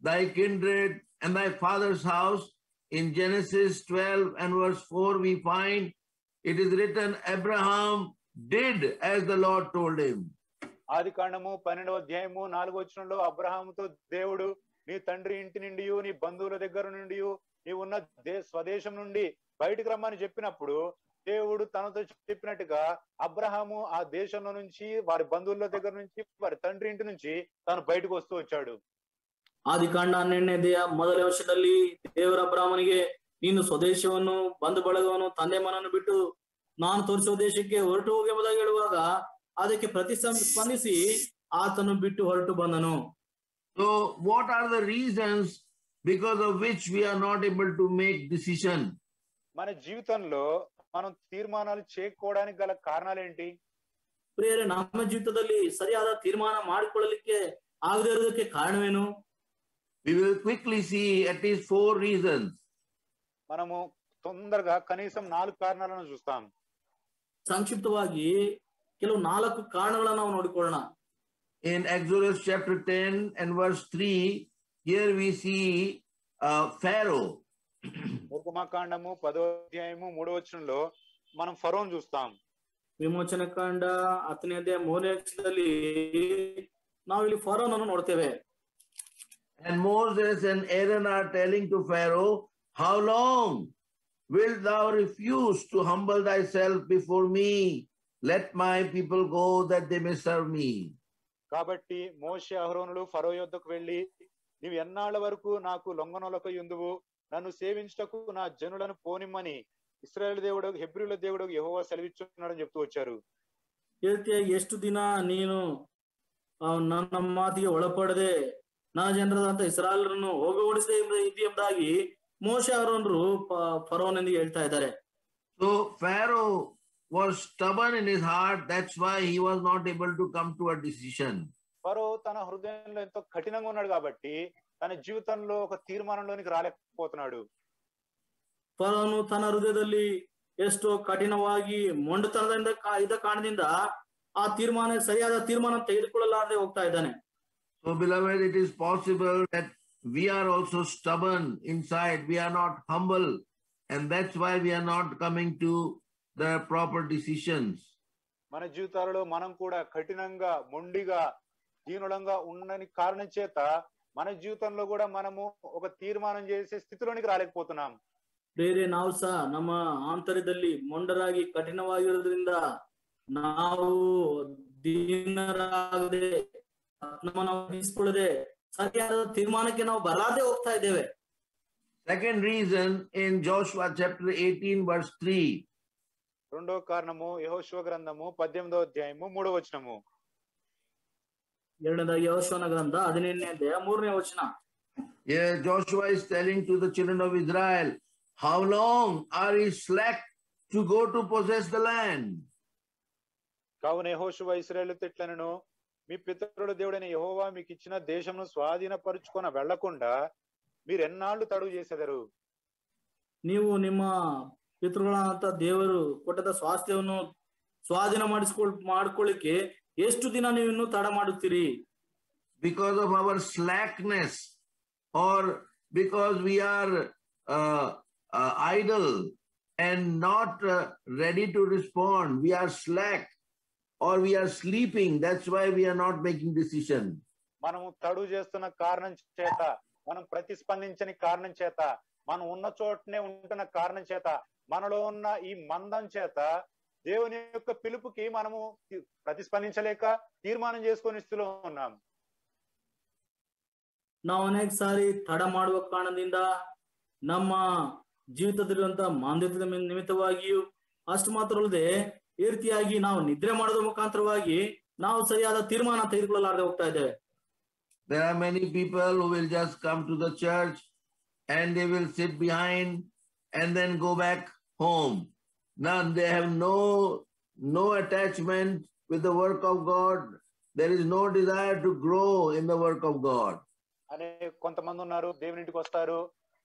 thy kindred, and thy father's house, in Genesis 12 and verse 4 we find it is written, Abraham did as the Lord told him. ఆది కాండము 12వ అధ్యాయము 4వ వచనంలో అబ్రహాముతో దేవుడు నీ తండ్రి ఇంటి నుండి, నీ బంధువుల దగ్గర నుండి, నీ ఉన్న స్వదేశం నుండి బయటికి రమ్మని చెప్పినప్పుడు దేవుడు తనతో చెప్పినట్టుగా అబ్రహాము ఆ దేశంలో నుంచి, వారి బంధువుల దగ్గర నుంచి, వారి తండ్రి ఇంటి నుంచి తాను బయటకు వస్తూ వచ్చాడు. ಆದಿಕಾಂಡ 12ನೇ ಅಧ್ಯಾಯ ಮೊದಲ ವರ್ಷದಲ್ಲಿ ದೇವರ ಅಬ್ರಹಾಮನಿಗೆ ನೀನು ಸ್ವದೇಶವನ್ನು, ಬಂಧು ಬಳಗವನ್ನು, ತಂದೆ ಮನನ್ನು ಬಿಟ್ಟು ನಾನು ತೋರಿಸುವ ದೇಶಕ್ಕೆ ಹೊರಟು ಹೋಗಿ ಎಂಬುದಾಗಿ ಹೇಳುವಾಗ ಅದಕ್ಕೆ ಪ್ರತಿಸ್ಪಂದಿಸಿ ಆತನು ಬಿಟ್ಟು ಹೊರಟು ಬಂದನು. So what are the reasons because of which we are not able to make decision? మన జీవితంలో మనం తీర్మానాలు చేయకపోవడానికి గల కారణాలు ఏంటి? ಪ್ರಿಯರೇ, ನಮ್ಮ ಜೀವಿತದಲ್ಲಿ ಸರಿಯಾದ ತೀರ್ಮಾನ ಮಾಡಿಕೊಳ್ಳಲಿಕ್ಕೆ ಆಗದೇ ಇರೋದಕ್ಕೆ ಕಾರಣವೇನು? We will quickly see at least 4 reasons. మనము తొందరగా కనీసం 4 కారణాలను చూస్తాం. ಸಂಕ್ಷಿಪ್ತವಾಗಿ ಕೆಲವು 4 ಕಾರಣಗಳನ್ನು ನಾವು ನೋಡಿಕೊಳ್ಳೋಣ. In Exodus chapter 10 and verse 3, here we see Pharaoh. నిర్గమకాండము 10వ అధ్యాయము 3వ వచనంలో మనం ఫరోను చూస్తాం. ವಿಮೋಚನ ಕಾಂಡ 10ನೇ ಅಧ್ಯಾಯ 3ನೇ ವಚನದಲ್ಲಿ ನಾವು ಇಲ್ಲಿ ಫರೋನನ್ನು ನೋಡ್ತೇವೆ. And Moses and Aaron are telling to Pharaoh, how long wilt thou refuse to humble thyself before me? Let my people go that they may serve me. కాబట్టి మోషే అహరోనులు ఫరో యొద్దకు వెళ్లి, నీవు ఎన్నాళ్ల వరకు నాకు లొంగనొలక యుందువు, నన్ను సేవించుటకు నా జనులను పోనిమ్మని ఇశ్రాయేలు దేవుడు, హెబ్రీయుల దేవుడు యెహోవా సెలవిస్తున్నాడని చెప్తూ వచ్చారు. ಎಷ್ಟು ದಿನ ನೀನು ನನ್ನ ಮಾತಿಗೆ ಒಳಪಡದೆ ನನ್ನ ಜನರಾದಂತ ಇಸ್ರಾಯೇಲರನ್ನು ಹೋಗಗೊಡಿಸದೆ ಎಂಬುದಾಗಿ ಮೋಶೆ ಅಹರೋನರು ಫರೋನೊಂದಿಗೆ ಹೇಳ್ತಾ ಇದ್ದಾರೆ. So Pharaoh was stubborn in his heart. That's why he was not able to come to a decision. ఫరో తన హృదయంలో ఎంతో కఠినంగా ఉన్నాడు కాబట్టి తన జీవితంలో ఒక తీర్మానంలోనికి రాలేకపోతున్నాడు. ಫರೋನು ತನ್ನ ಹೃದಯದಲ್ಲಿ ಎಷ್ಟೋ ಕಠಿಣವಾಗಿ ಮೊಂಡತನದಿಂದ ಇದ್ದ ಕಾರಣದಿಂದ ಆ ತೀರ್ಮಾನ ಸರಿಯಾದ ತೀರ್ಮಾನ ತೆಗೆದುಕೊಳ್ಳಲಾರದೆ ಹೋಗ್ತಾ ಇದ್ದಾನೆ. So beloved, it is possible that we are also stubborn inside. We are not humble, and that's why we are not coming to the proper decisions. మన జీవితాలలో మనం కూడా కఠినంగా మొండిగా దీనులంగా ఉండని కారణం చేత మన జీవితంలో కూడా మనము ఒక తీర్మానం చేసే స్థితిలోనికి రాలేకపోతున్నాం. ಬೇರೆ ನಾವು ಸಹ ನಮ್ಮ ಆಂತರ್ಯದಲ್ಲಿ ಮೊಂಡರಾಗಿ ಕಠಿಣವಾಗಿರೋದ್ರಿಂದ ನಾವು ದೀನರಾಗದೆ ನಮ್ಮನ್ನು ವಹಿಸಿಕೊಳ್ಳದೆ ಸರಿಯಾದ ತೀರ್ಮಾನಕ್ಕೆ ನಾವು ಬರಲಾದೆ ಹೋಗ್ತಾ ಇದ್ದೇವೆ. Second reason in Joshua chapter 18 verse 3. రెండో కారణము యెహోషువ గ్రంథము 18వ అధ్యాయము 3వ వచనము. ಎರಡನೇದಾಗಿ ಯೆಹೋಶುವನ ಗ್ರಂಥ 18ನೇ ಅಧ್ಯಾಯ 3ನೇ ವಚನ. Here Joshua is telling to the children of Israel, how long are ye slack to go to possess the land? కావున యెహోషువ ఇశ్రాయేలుతో ఇట్లనెను, మీ పితరుల దేవుడైన యెహోవా మీకు ఇచ్చిన దేశమును స్వాధీనపరుచుకొని వెళ్లకుండా మీరు ఎన్నాళ్ళు తడువు చేసెదరు? ನೀವು ನಿಮ್ಮ ಪಿತೃಗಳಂತ ದೇವರು ಕೊಟ್ಟದ ಸ್ವಾಸ್ಥ್ಯವನ್ನು ಸ್ವಾಧೀನ ಮಾಡ್ಕೊಳ್ಳಿಕ್ಕೆ ಎಷ್ಟು ದಿನ ನೀವು ಇನ್ನೂ ತಡ ಮಾಡುತ್ತೀರಿ? Because of our slackness, or because we are idle and not ready to respond, we are slack or we are sleeping. That's why we are not making decision. మనము తడువు చేస్తున్న కారణం చేత, మనం ప్రతిస్పందించని కారణం చేత, మనం ఉన్న చోటనే ఉంటున్న కారణం చేత, మనలో ఉన్న ఈ మందం చేత దేవుని యొక్క పిలుపుకి మనము ప్రతిస్పందించలేక తీర్మానం చేసుకునే స్థితిలో ఉన్నాం. ನಾವು ಅನೇಕ ಸಾರಿ ತಡ ಮಾಡುವ ಕಾರಣದಿಂದ ನಮ್ಮ ಜೀವಿತದಲ್ಲಿರುವಂತಹ ಮಾಂದ್ಯದ ನಿಮಿತ್ತವಾಗಿಯೂ ಅಷ್ಟು ಮಾತ್ರ ಅಲ್ಲದೆ ಈ ರೀತಿಯಾಗಿ ನಾವು ನಿದ್ರೆ ಮಾಡೋದ್ರ ಮುಖಾಂತರವಾಗಿ ನಾವು ಸರಿಯಾದ ತೀರ್ಮಾನ ತೆಗೆದುಕೊಳ್ಳಲಾರದೆ ಹೋಗ್ತಾ ಇದ್ದೇವೆ. There are many people who will just come to the church and they will sit behind and then go back home. Now they have no attachment with the work of God. There is no desire to grow in the work of God. అనే కొంతమంది ఉన్నారు, దేవుని ఇంటికి వస్తారు,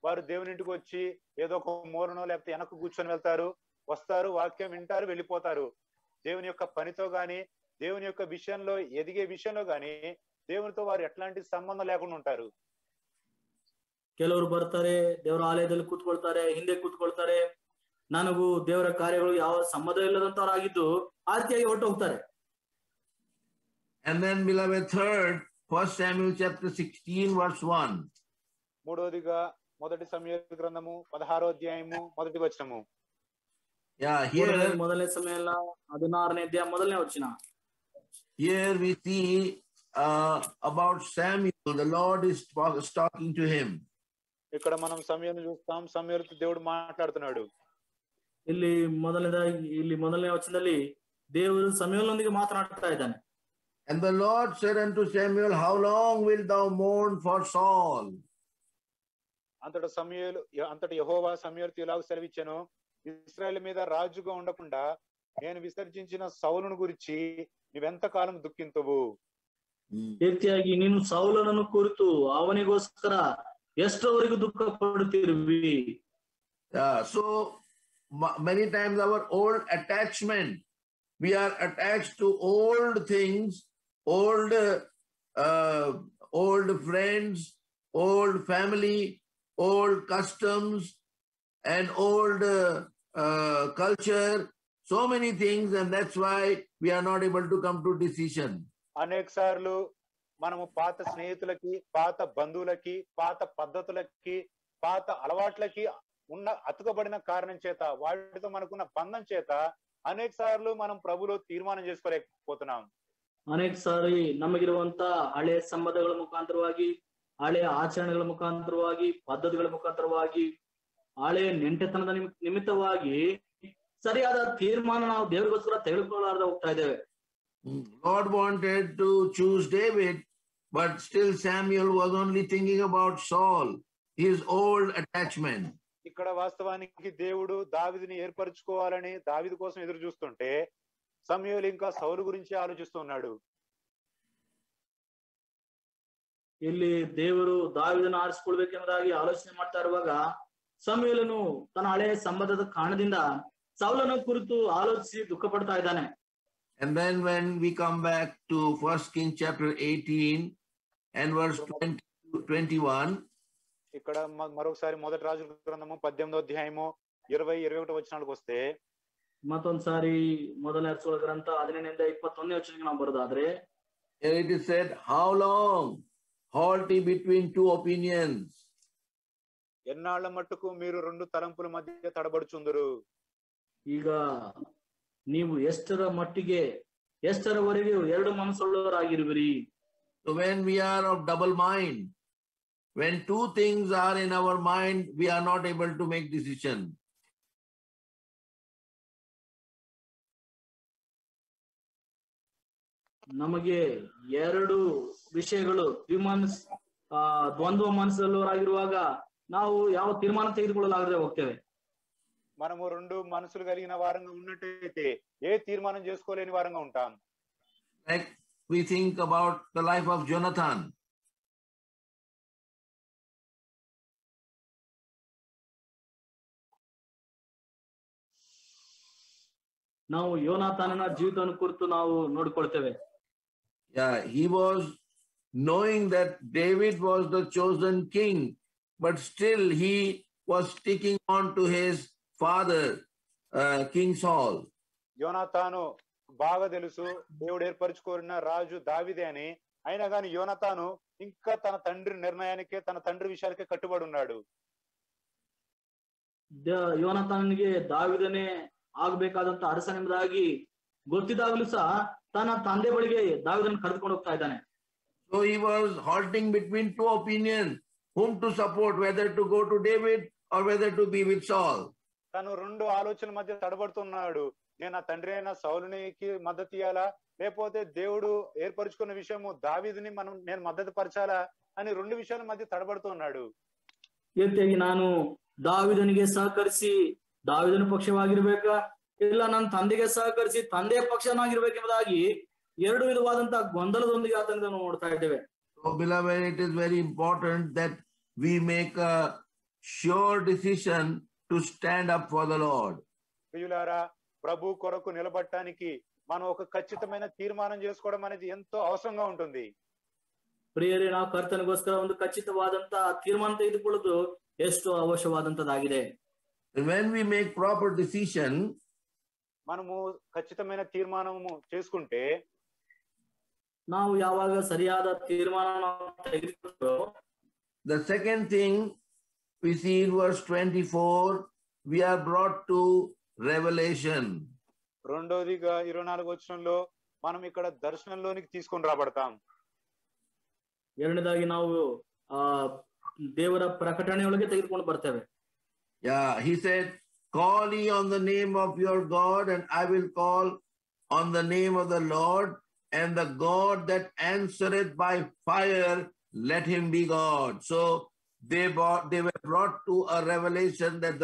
వారు దేవుని ఇంటికి వచ్చి ఏదో ఒక మూలనో లేకపోతే వెనక్కు కూర్చొని వెళ్తారు, వస్తారు, వాక్యం వింటారు, వెళ్ళిపోతారు. దేవుని యొక్క పనితో గాని దేవుని యొక్క విషయంలో ఎదిగే విషయంలో గాని దేవునితో వారు ఎట్లాంటి సంబంధం లేకుండా ఉంటారు. ಕೆಲವರು ಬರ್ತಾರೆ, ದೇವರ ಆಲಯದಲ್ಲಿ ಕೂತ್ಕೊಳ್ತಾರೆ, ಹಿಂದೆ ಕೂತ್ಕೊಳ್ತಾರೆ, ನನಗೂ ದೇವರ ಕಾರ್ಯಗಳು ಯಾವ ಸಂಬಂಧ ಇಲ್ಲದಂತವರಾಗಿದ್ದು ಆ ರೀತಿಯಾಗಿ ಹೊರಟು ಹೋಗ್ತಾರೆ. And then beloved, third, 1 Samuel chapter 16 verse 1. మూడోదిగా మొదటి సమూయేలు గ్రంథము 16వ అధ్యాయము 1వ వచనము. Yeah, here ಮೊದಲನೇ ಸಮುವೇಲ 16ನೇ ಅಧ್ಯಾಯ 1ನೇ ವಚನ. Here we see about Samuel. The Lord is talking to him. ఇక్కడ మనం సమూయేలును చూస్తాం, సమూయేలుతో దేవుడు మాట్లాడుతున్నాడు. ಇಲ್ಲಿ ಮೊದಲನೇ ವಚನದಲ್ಲಿ ದೇವರು ಸಮುವೇಲನೊಂದಿಗೆ ಮಾತನಾಡ್ತಾ ಇದ್ದಾನೆ. And the Lord said unto Samuel, how long wilt thou mourn for Saul? అంతట యెహోవా సమూయేలుతో ఇలాగ సెలవిచ్చెను, ఇశ్రాయేలు మీద రాజుగా ఉండకుండా నేను విసర్జించిన సౌలును గురించి నీవెంత కాలం దుఃఖింతువు? ರೀತಿಯಾಗಿ ನೀನು ಸೌಲನನ್ನು ಕುರಿತು ಅವನಿಗೋಸ್ಕರ ಎಷ್ಟರವರೆಗೂ ದುಃಖ ಪಡುತ್ತಿರುವಿ? So many times our old attachment, we are attached to old things, old friends, old family, old customs, and old culture, so many things, and that's why we are not able to come to decision. అనేక సార్లు మనము పాత స్నేహితులకి, పాత బంధువులకి, పాత పద్ధతులకి, పాత అలవాట్లకి ఉన్న అతుకబడిన కారణం చేత, వాటితో మనకున్న బంధం చేత అనేక సార్లు మనం ప్రభులో తీర్మానం చేసుకోలేకపోతున్నాం. ಅನೇಕ ಸಾರಿ ನಮಗಿರುವಂತ ಹಳೆಯ ಸಂಬಂಧಗಳ ಮುಖಾಂತರವಾಗಿ, ಹಳೆಯ ಆಚರಣೆಗಳ ಮುಖಾಂತರವಾಗಿ, ಪದ್ಧತಿಗಳ ಮುಖಾಂತರವಾಗಿ, ಹಳೆಯ ನೆಂಟತನದ ನಿಮಿತ್ತವಾಗಿ ಸರಿಯಾದ ತೀರ್ಮಾನ ನಾವು ದೇವರಿಗೋಸ್ಕರ ತೆಗೆದುಕೊಳ್ಳಲಾರದೆ ಹೋಗ್ತಾ ಇದ್ದೇವೆ. God wanted to choose David, but still Samuel was only thinking about Saul, his old attachment. ఇక్కడ వాస్తవానికి దేవుడు దావీదుని ఏర్పరచుకోవాలని దావీదు కోసం ఎదురు చూస్తుంటే సమూయేలు ఇంకా సౌలు గురించి ఆలోచిస్తున్నాడు. ಇಲ್ಲಿ ದೇವರು ದಾವೀದನ ಆರಿಸಿಕೊಳ್ಬೇಕೆಂಬುದಾಗಿ ಆಲೋಚನೆ ಮಾಡ್ತಾ ಇರುವಾಗ ಸಮೂಯೇಲನು ತನ್ನ ಹಳೆಯ ಸಂಬಂಧದ ಕಾರಣದಿಂದ ಸೌಲನ ಕುರಿತು ಆಲೋಚಿಸಿ ದುಃಖ ಪಡ್ತಾ ಇದ್ದಾನೆ. And then when we come back to 1 Kings chapter 18 and verse 20-21, ఇక్కడ మరొకసారి మొదటి రాజుల గ్రంథము 18వ అధ్యాయము 20-21 వచనాలకు వస్తే, ಮತ್ತೊಂದ್ಸಾರಿ ಮೊದಲನೇ ಅರಸುಗಳ ಗ್ರಂಥ 15ರಿಂದ 21ನೇ ವಚನಕ್ಕೆ ನಾವು ಬರೋದಾದ್ರೆ, here it is said, how long halt ye between two opinions? ఎన్నాళ్ల మట్టుకు మీరు రెండు తలంపుల మధ్య తడబడుచుందురు. ಈಗ ನೀವು ಎಷ್ಟರವರೆಗೆ ಎರಡು ಮನಸ್ಸುಳ್ಳವರಾಗಿರುವಿರಿ. So when we are of double mind, when two things are in our mind, we are not able to make decision. ನಮಗೆ ಎರಡು ವಿಷಯಗಳು ದ್ವಂದ್ವ ಮನಸ್ಸುಳ್ಳವರಾಗಿರುವಾಗ ನಾವು ಯಾವ ತೀರ್ಮಾನ ತೆಗೆದುಕೊಳ್ಳಲಾಗದೆ ಹೋಗ್ತೇವೆ. మనము రెండు మనసులు కలిగిన వారంగా ఉన్నట్టయితే ఏ తీర్మానం చేసుకోలేని వారంగా ఉంటాం. Like we think about the life of Jonathan. ನಾವು ಯೋನಾತಾನನ ಜೀವಿತವನ್ನು ಕುರಿತು ನಾವು ನೋಡಿಕೊಳ್ತೇವೆ. Yeah, he was knowing that David was the chosen king, but still he was sticking on to his father, King Saul. యోనాతాను బాగా తెలుసు దేవుడు ఏర్పరచుకోరిన రాజు దావీదే అని, అయినా కానీ యోనాతాను ఇంకా తన తండ్రి నిర్ణయానికే తన తండ్రి విషయాలకే కట్టుబడి ఉన్నాడు. ಯೋನಾತಾನನಿಗೆ ದಾವೀದನೇ ಆಗ್ಬೇಕಾದಂತ ಅರಸನೆಂಬುದಾಗಿ ಗೊತ್ತಿದ್ದಾಗಲೂ ಸಹ ತನ್ನ ತಂದೆ ಬಳಿಗೆ ದಾವೀದನ್ನು ಕರೆದುಕೊಂಡು ಹೋಗ್ತಾ ಇದ್ದಾನೆ. So he was halting between two opinions, whom to support, whether to go to David or whether to be with Saul. తను రెండు ఆలోచనల మధ్య తడబడుతున్నాడు. నేను ఆ తండ్రి అయిన సౌలునికి మద్దతు ఇయ్యాలా, లేకపోతే దేవుడు ఏర్పరచుకున్న విషయము దావీదుని నేను మద్దతు పరచాలా అని రెండు విషయాల మధ్య తడబడుతున్నాడు. ಈ ರೀತಿಯಾಗಿ ನಾನು ದಾವೀದನಿಗೆ ಸಹಕರಿಸಿ ದಾವೀದನ ಪಕ್ಷವಾಗಿರ್ಬೇಕಾ, ಇಲ್ಲ ನನ್ನ ತಂದೆಗೆ ಸಹಕರಿಸಿ ತಂದೆಯ ಪಕ್ಷನಾಗಿರ್ಬೇಕೆಂಬುದಾಗಿ ಎರಡು ವಿಧವಾದಂತಹ ಗೊಂದಲದೊಂದಿಗೆ ಆತನಿಗೆ ನೋಡ್ತಾ ಇದ್ದೇವೆ. So beloved, it is very important that we make a sure decision to stand up for the Lord. ప్రియులారా, ప్రభు కొరకు నిలబడటానికి మనం ఒక ఖచ్చితమైన తీర్మానం చేసుకోవడం అనేది ఎంతో అవసరంగా ఉంటుంది. ಪ್ರಿಯರೇ, ನಾವು ಕರ್ತನಿಗೋಸ್ಕರ ಒಂದು ಖಚಿತವಾದಂತಹ ತೀರ್ಮಾನ ತೆಗೆದುಕೊಳ್ಳೋದು ಎಷ್ಟು ಅವಶ್ಯವಾದಂತದಾಗಿದೆ. When we make proper decision, మనము ఖచ్చితమైన తీర్మానము చేసుకుంటే, ನಾವು ಯಾವಾಗ ಸರಿಯಾದ ತೀರ್ಮಾನ ತೆಗೆದುಕೊಳ್ಳೋ, the second thing we see in verse 24, we are brought to revelation. రెండోదిగా 24వ వచనంలో మనం ఇక్కడ దర్శనంలోనికి తీసుకొని రాబడతాం. ಎರಡನೇದಾಗಿ ನಾವು ದೇವರ ಪ್ರಕಟಣೆಯೊಳಗೆ ತೆಗೆದುಕೊಂಡು ಬರ್ತೇವೆ. Yeah, he said, call ye on the name of your God, and I will call on the name of the Lord, and the God that answereth by fire, let him be God. So they were brought to a revelation that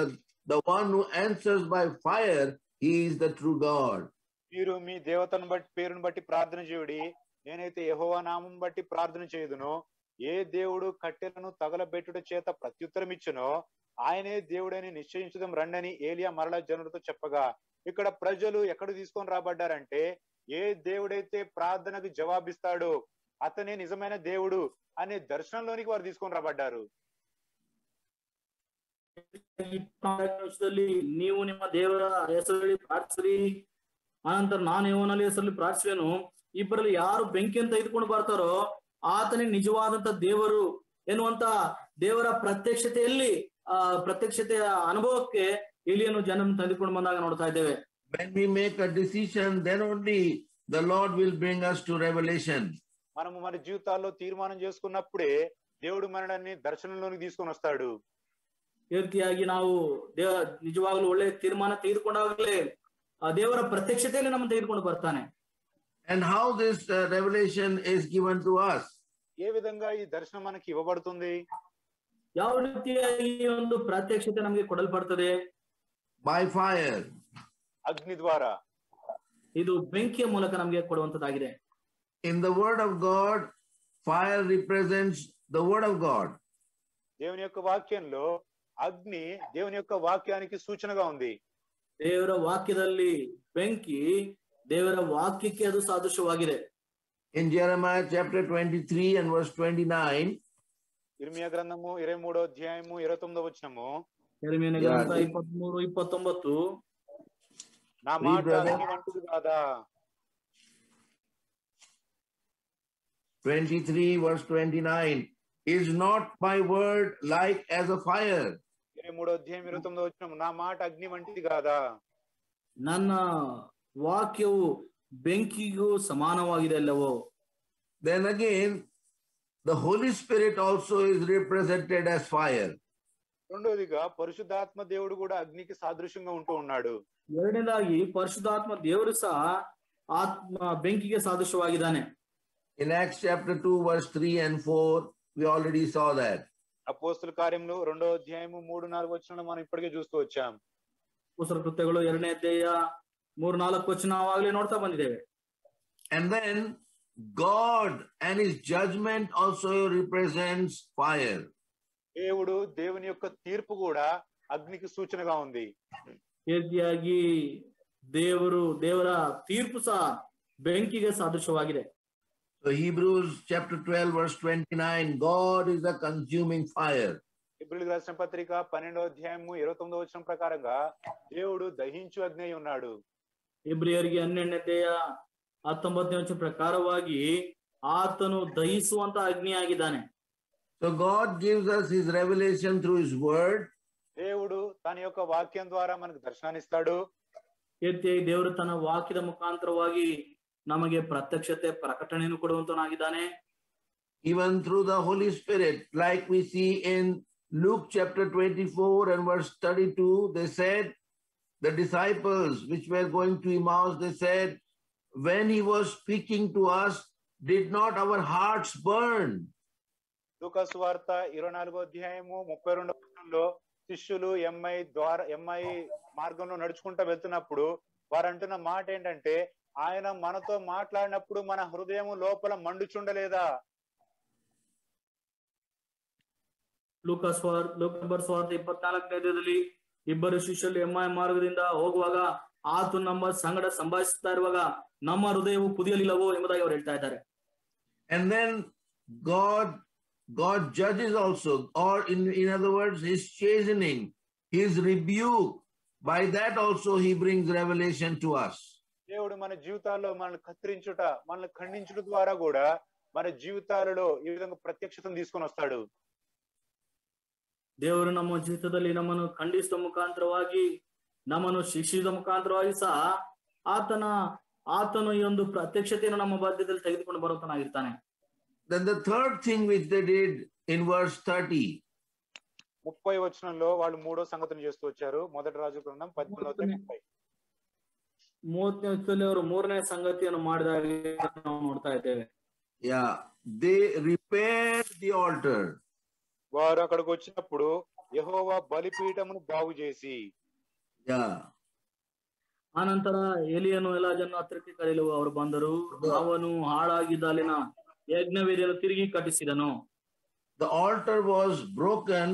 the one who answers by fire, he is the true God. మీరు మీ దేవతను బట్టి పేరును బట్టి ప్రార్థన చేయుడి, నేనైతే యెహోవా నామం బట్టి ప్రార్థన చేయుదును. ఏ దేవుడు కట్టెలను తగలబెట్టుట చేత ప్రత్యుత్తరం ఇచ్చునో ఆయనే దేవుడని నిశ్చయించుదాం రండని ఏలియా మరలా జనులతో చెప్పగా, ఇక్కడ ప్రజలు ఎక్కడ తీసుకొని రాబడ్డారంటే, ఏ దేవుడైతే ప్రార్థనకు జవాబిస్తాడో అతనే నిజమైన దేవుడు అనే దర్శనంలోనికి వారు తీసుకొని రాబడ్డారు. ನೀವು ನಿಮ್ಮ ದೇವರ ಹೆಸರಲ್ಲಿ ಪ್ರಾರ್ಥಿಸ್ರಿ, ಅನಂತರ ನಾನು ಯೋವನಲ್ಲಿ ಹೆಸರಲ್ಲಿ ಪ್ರಾರ್ಥಿಸುವೆನು. ಇಬ್ಬರಲ್ಲಿ ಯಾರು ಬೆಂಕಿಯನ್ನು ತೆಗೆದುಕೊಂಡು ಬರ್ತಾರೋ ಆತನೇ ನಿಜವಾದಂತ ದೇವರು ಎನ್ನುವಂತ ದೇವರ ಪ್ರತ್ಯಕ್ಷತೆಯ ಅನುಭವಕ್ಕೆ ಏಲಿಯನು ಜನರನ್ನು ತಂದುಕೊಂಡು ಬಂದಾಗ ನೋಡ್ತಾ ಇದ್ದೇವೆ. When we make a decision, then only the Lord will bring us to revelation. మనము మన జీవితాల్లో తీర్మానం చేసుకున్నప్పుడే దేవుడు మనల్ని దర్శనంలోకి తీసుకొని వస్తాడు. ಈ ರೀತಿಯಾಗಿ ನಾವು ನಿಜವಾಗ್ಲೂ ಒಳ್ಳೆ ತೀರ್ಮಾನ ತೆಗೆದುಕೊಂಡಾಗಲೇ ದೇವರ ಪ್ರತ್ಯಕ್ಷತೆಯಲ್ಲಿ ನಮ್ಮನ್ನು ತೆಗೆದುಕೊಂಡು ಬರ್ತಾನೆ. And how this revelation is given to us? ఏ విధంగా ఈ దర్శనం మనకి ఇవ్వబడుతుంది? ಯಾವ ರೀತಿಯ ಈ ಒಂದು ಪ್ರತ್ಯಕ್ಷತೆ ನಮಗೆ ಕೊಡಲ್ಪಡ್ತದೆ? By fire. ಅಗ್ನಿ ದ್ವಾರ. ಇದು ಬೆಂಕಿಯ ಮೂಲಕ ನಮಗೆ ಕೊಡುವಂತದ್ದಾಗಿದೆ. In the word of God, fire represents the word of God. దేవుని యొక్క వాక్యంలో అగ్ని దేవుని యొక్క వాక్యానికి సూచనగా ఉంది. ದೇವರ ವಾಕ್ಯದಲ್ಲಿ ಬೆಂಕಿ ದೇವರ ವಾಕ್ಯಕ್ಕೆ ಅದು ಸಾದೃಶ್ಯವಾಗಿದೆ. In Jeremiah chapter 23 and verse 29, ఇర్మియా గ్రంథము 23వ అధ్యాయము 29వ వచనము, యెరెమీయన గ్రంథ 23:29, నా మాట అగ్ని వంటిది కాదా? 23 verse 29, is not my word like as a fire? 23వ అధ్యాయం 29వ వచనము, నా మాట అగ్ని వంటిది కాదా? ನನ್ನ ವಾಕ್ಯವು ಬೆಂಕಿಗೂ ಸಮಾನವಾಗಿದೆ ಅಲ್ಲವೋ? Then again, the Holy Spirit also is represented as fire. రెండోదిగా పరిశుద్ధాత్మ దేవుడు కూడా అగ్నికి సాదృశ్యంగా ఉంటూ ఉన్నాడు. ಎರಡನೇದಾಗಿ ಪರಿಶುದ್ಧಾತ್ಮ ದೇವರು ಸಹ ಆತ್ಮ ಬೆಂಕಿಗೆ ಸಾದೃಶ್ಯವಾಗಿದ್ದಾನೆ. In Acts chapter 2 verse 3 and 4, we already saw that. అపోస్తల కార్యములు 2వ అధ్యాయము 3-4 వచనాలు మనం ఇప్పటికే చూస్తూ వచ్చాం. ಅಪೊಸ್ತಲರ ಕೃತ್ಯಗಳು 2ನೇ ಅಧ್ಯಾಯ 3-4 ವಚನ ಆವಾಗಲೇ ನೋಡ್ತಾ ಬಂದಿದ್ದೇವೆ. And then God and his judgment also represents fire. దేవుడు దేవుని యొక్క తీర్పు కూడా అగ్నికి సూచనగా ఉంది. ಈ ರೀತಿಯಾಗಿ ದೇವರ ತೀರ್ಪು ಸಹ ಬೆಂಕಿಗೆ ಸಾದೃಶ್ಯವಾಗಿದೆ. So Hebrews chapter 12 verse 29, God is a consuming fire. హెబ్రీయులకు రాసిన పత్రిక 12వ అధ్యాయము 29వ వచనం ప్రకారంగా దేవుడు దహించు అగ్ని అయి ఉన్నాడు. ಇಬ್ರಿಯರಿಗೆ 12ನೇ ಅಧ್ಯಾಯ 19ನೇ ವಚನ ಪ್ರಕಾರವಾಗಿ ಆತನು ದಹಿಸುವಂತ ಅಗ್ನಿಯಾಗಿದ್ದಾನೆ. So God gives us his revelation through his word. దేవుడు తన యొక్క వాక్యం ద్వారా మనకు దర్శనాన్నిస్తాడు. ದೇವರು ತನ್ನ ವಾಕ್ಯದ ಮುಖಾಂತರವಾಗಿ ನಮಗೆ ಪ್ರತ್ಯಕ್ಷತೆ ಪ್ರಕಟಣೆಯನ್ನು ಕೊಡುವಂತನಾಗಿದ್ದಾನೆ. Even through the Holy Spirit, like we see in Luke chapter 24 and verse 32, they said, the disciples which were going to Emmaus, they said, when he was speaking to us, did not our hearts burn? లూకా సువార్త 24వ అధ్యాయము 32వ వచనంలో శిష్యులు ఎమ్మై మార్గంలో నడుచుకుంటూ వెళ్తున్నప్పుడు వారు అంటున్న మాట ఏంటంటే, ఆయన మనతో మాట్లాడినప్పుడు మన హృదయం లోపల మండుచుండలేదా? ಲೂಕಾ ಸ್ವಾರ್ಥ 24ನೇ ಅಧ್ಯಾಯದಲ್ಲಿ ಇಬ್ಬರು ಶಿಷ್ಯರು ಎಮ್ಮೈ ಮಾರ್ಗದಿಂದ ಹೋಗುವಾಗ ಆತನು ನಮ್ಮ ಸಂಗಡ ಸಂಭಾಷಿಸ್ತಾ ಇರುವಾಗ ನಮ್ಮ ಹೃದಯವು ಕುದಿಯಲಿಲ್ಲವೋ ಎಂಬುದಾಗಿ ಅವರು ಹೇಳ್ತಾ ಇದ್ದಾರೆ. And then God judges also, or in other words, his chastening, his rebuke, by that also he brings revelation to us. దేవుడు మన జీవితాల్లో మనల్ని కత్తిరించుట, మనల్ని ఖండించుట ద్వారా కూడా మన జీవితాలలో ఈ విధంగా ప్రత్యక్షతను తీసుకొని వస్తాడు. ದೇವರು ನಮ್ಮ ಜೀವಿತದಲ್ಲಿ ನಮ್ಮನ್ನು ಖಂಡಿಸಿದ ಮುಖಾಂತರವಾಗಿ, ನಮ್ಮನ್ನು ಶಿಕ್ಷಿಸಿದ ಮುಖಾಂತರವಾಗಿ ಸಹ ಆತನು ಈ ಒಂದು ಪ್ರತ್ಯಕ್ಷತೆಯನ್ನು ನಮ್ಮ ಬಾಧ್ಯದಲ್ಲಿ ತೆಗೆದುಕೊಂಡು ಬರುತ್ತಾನಾಗಿರ್ತಾನೆ. Then the third thing which they did in verse 30. 30 వచనంలో వాళ్ళు మూడో సంగతిని చేస్తూ వచ్చారు. మొదటి రాజు గ్రంథం 13:30. 30ನೇ ವಚನದಲ್ಲಿ ಅವರು ಮೂರನೇ ಸಂಗತಿಯನ್ನು ಮಾಡಿದಾಗ ನಾವು ನೋಡ್ತಾ ಇದ್ದೇವೆ. Yeah, they repaired the altar. వారు అక్కడికి వచ్చినప్పుడు యెహోవా బలిపీఠమును బాగు చేసి, ಆನಂತರ ಎಲಿಯನು ಎಲಾಜನ್ನು ಹತ್ತಿರಕ್ಕೆ ಕರೆಯಲು ಅವರು ಬಂದರು. ಅವನು ಹಾಳಾಗಿದ್ದ ಅಲ್ಲಿನ ಯಜ್ಞವೇದಿಯನ್ನು ತಿರುಗಿ ಕಟ್ಟಿಸಿದನು. The altar was broken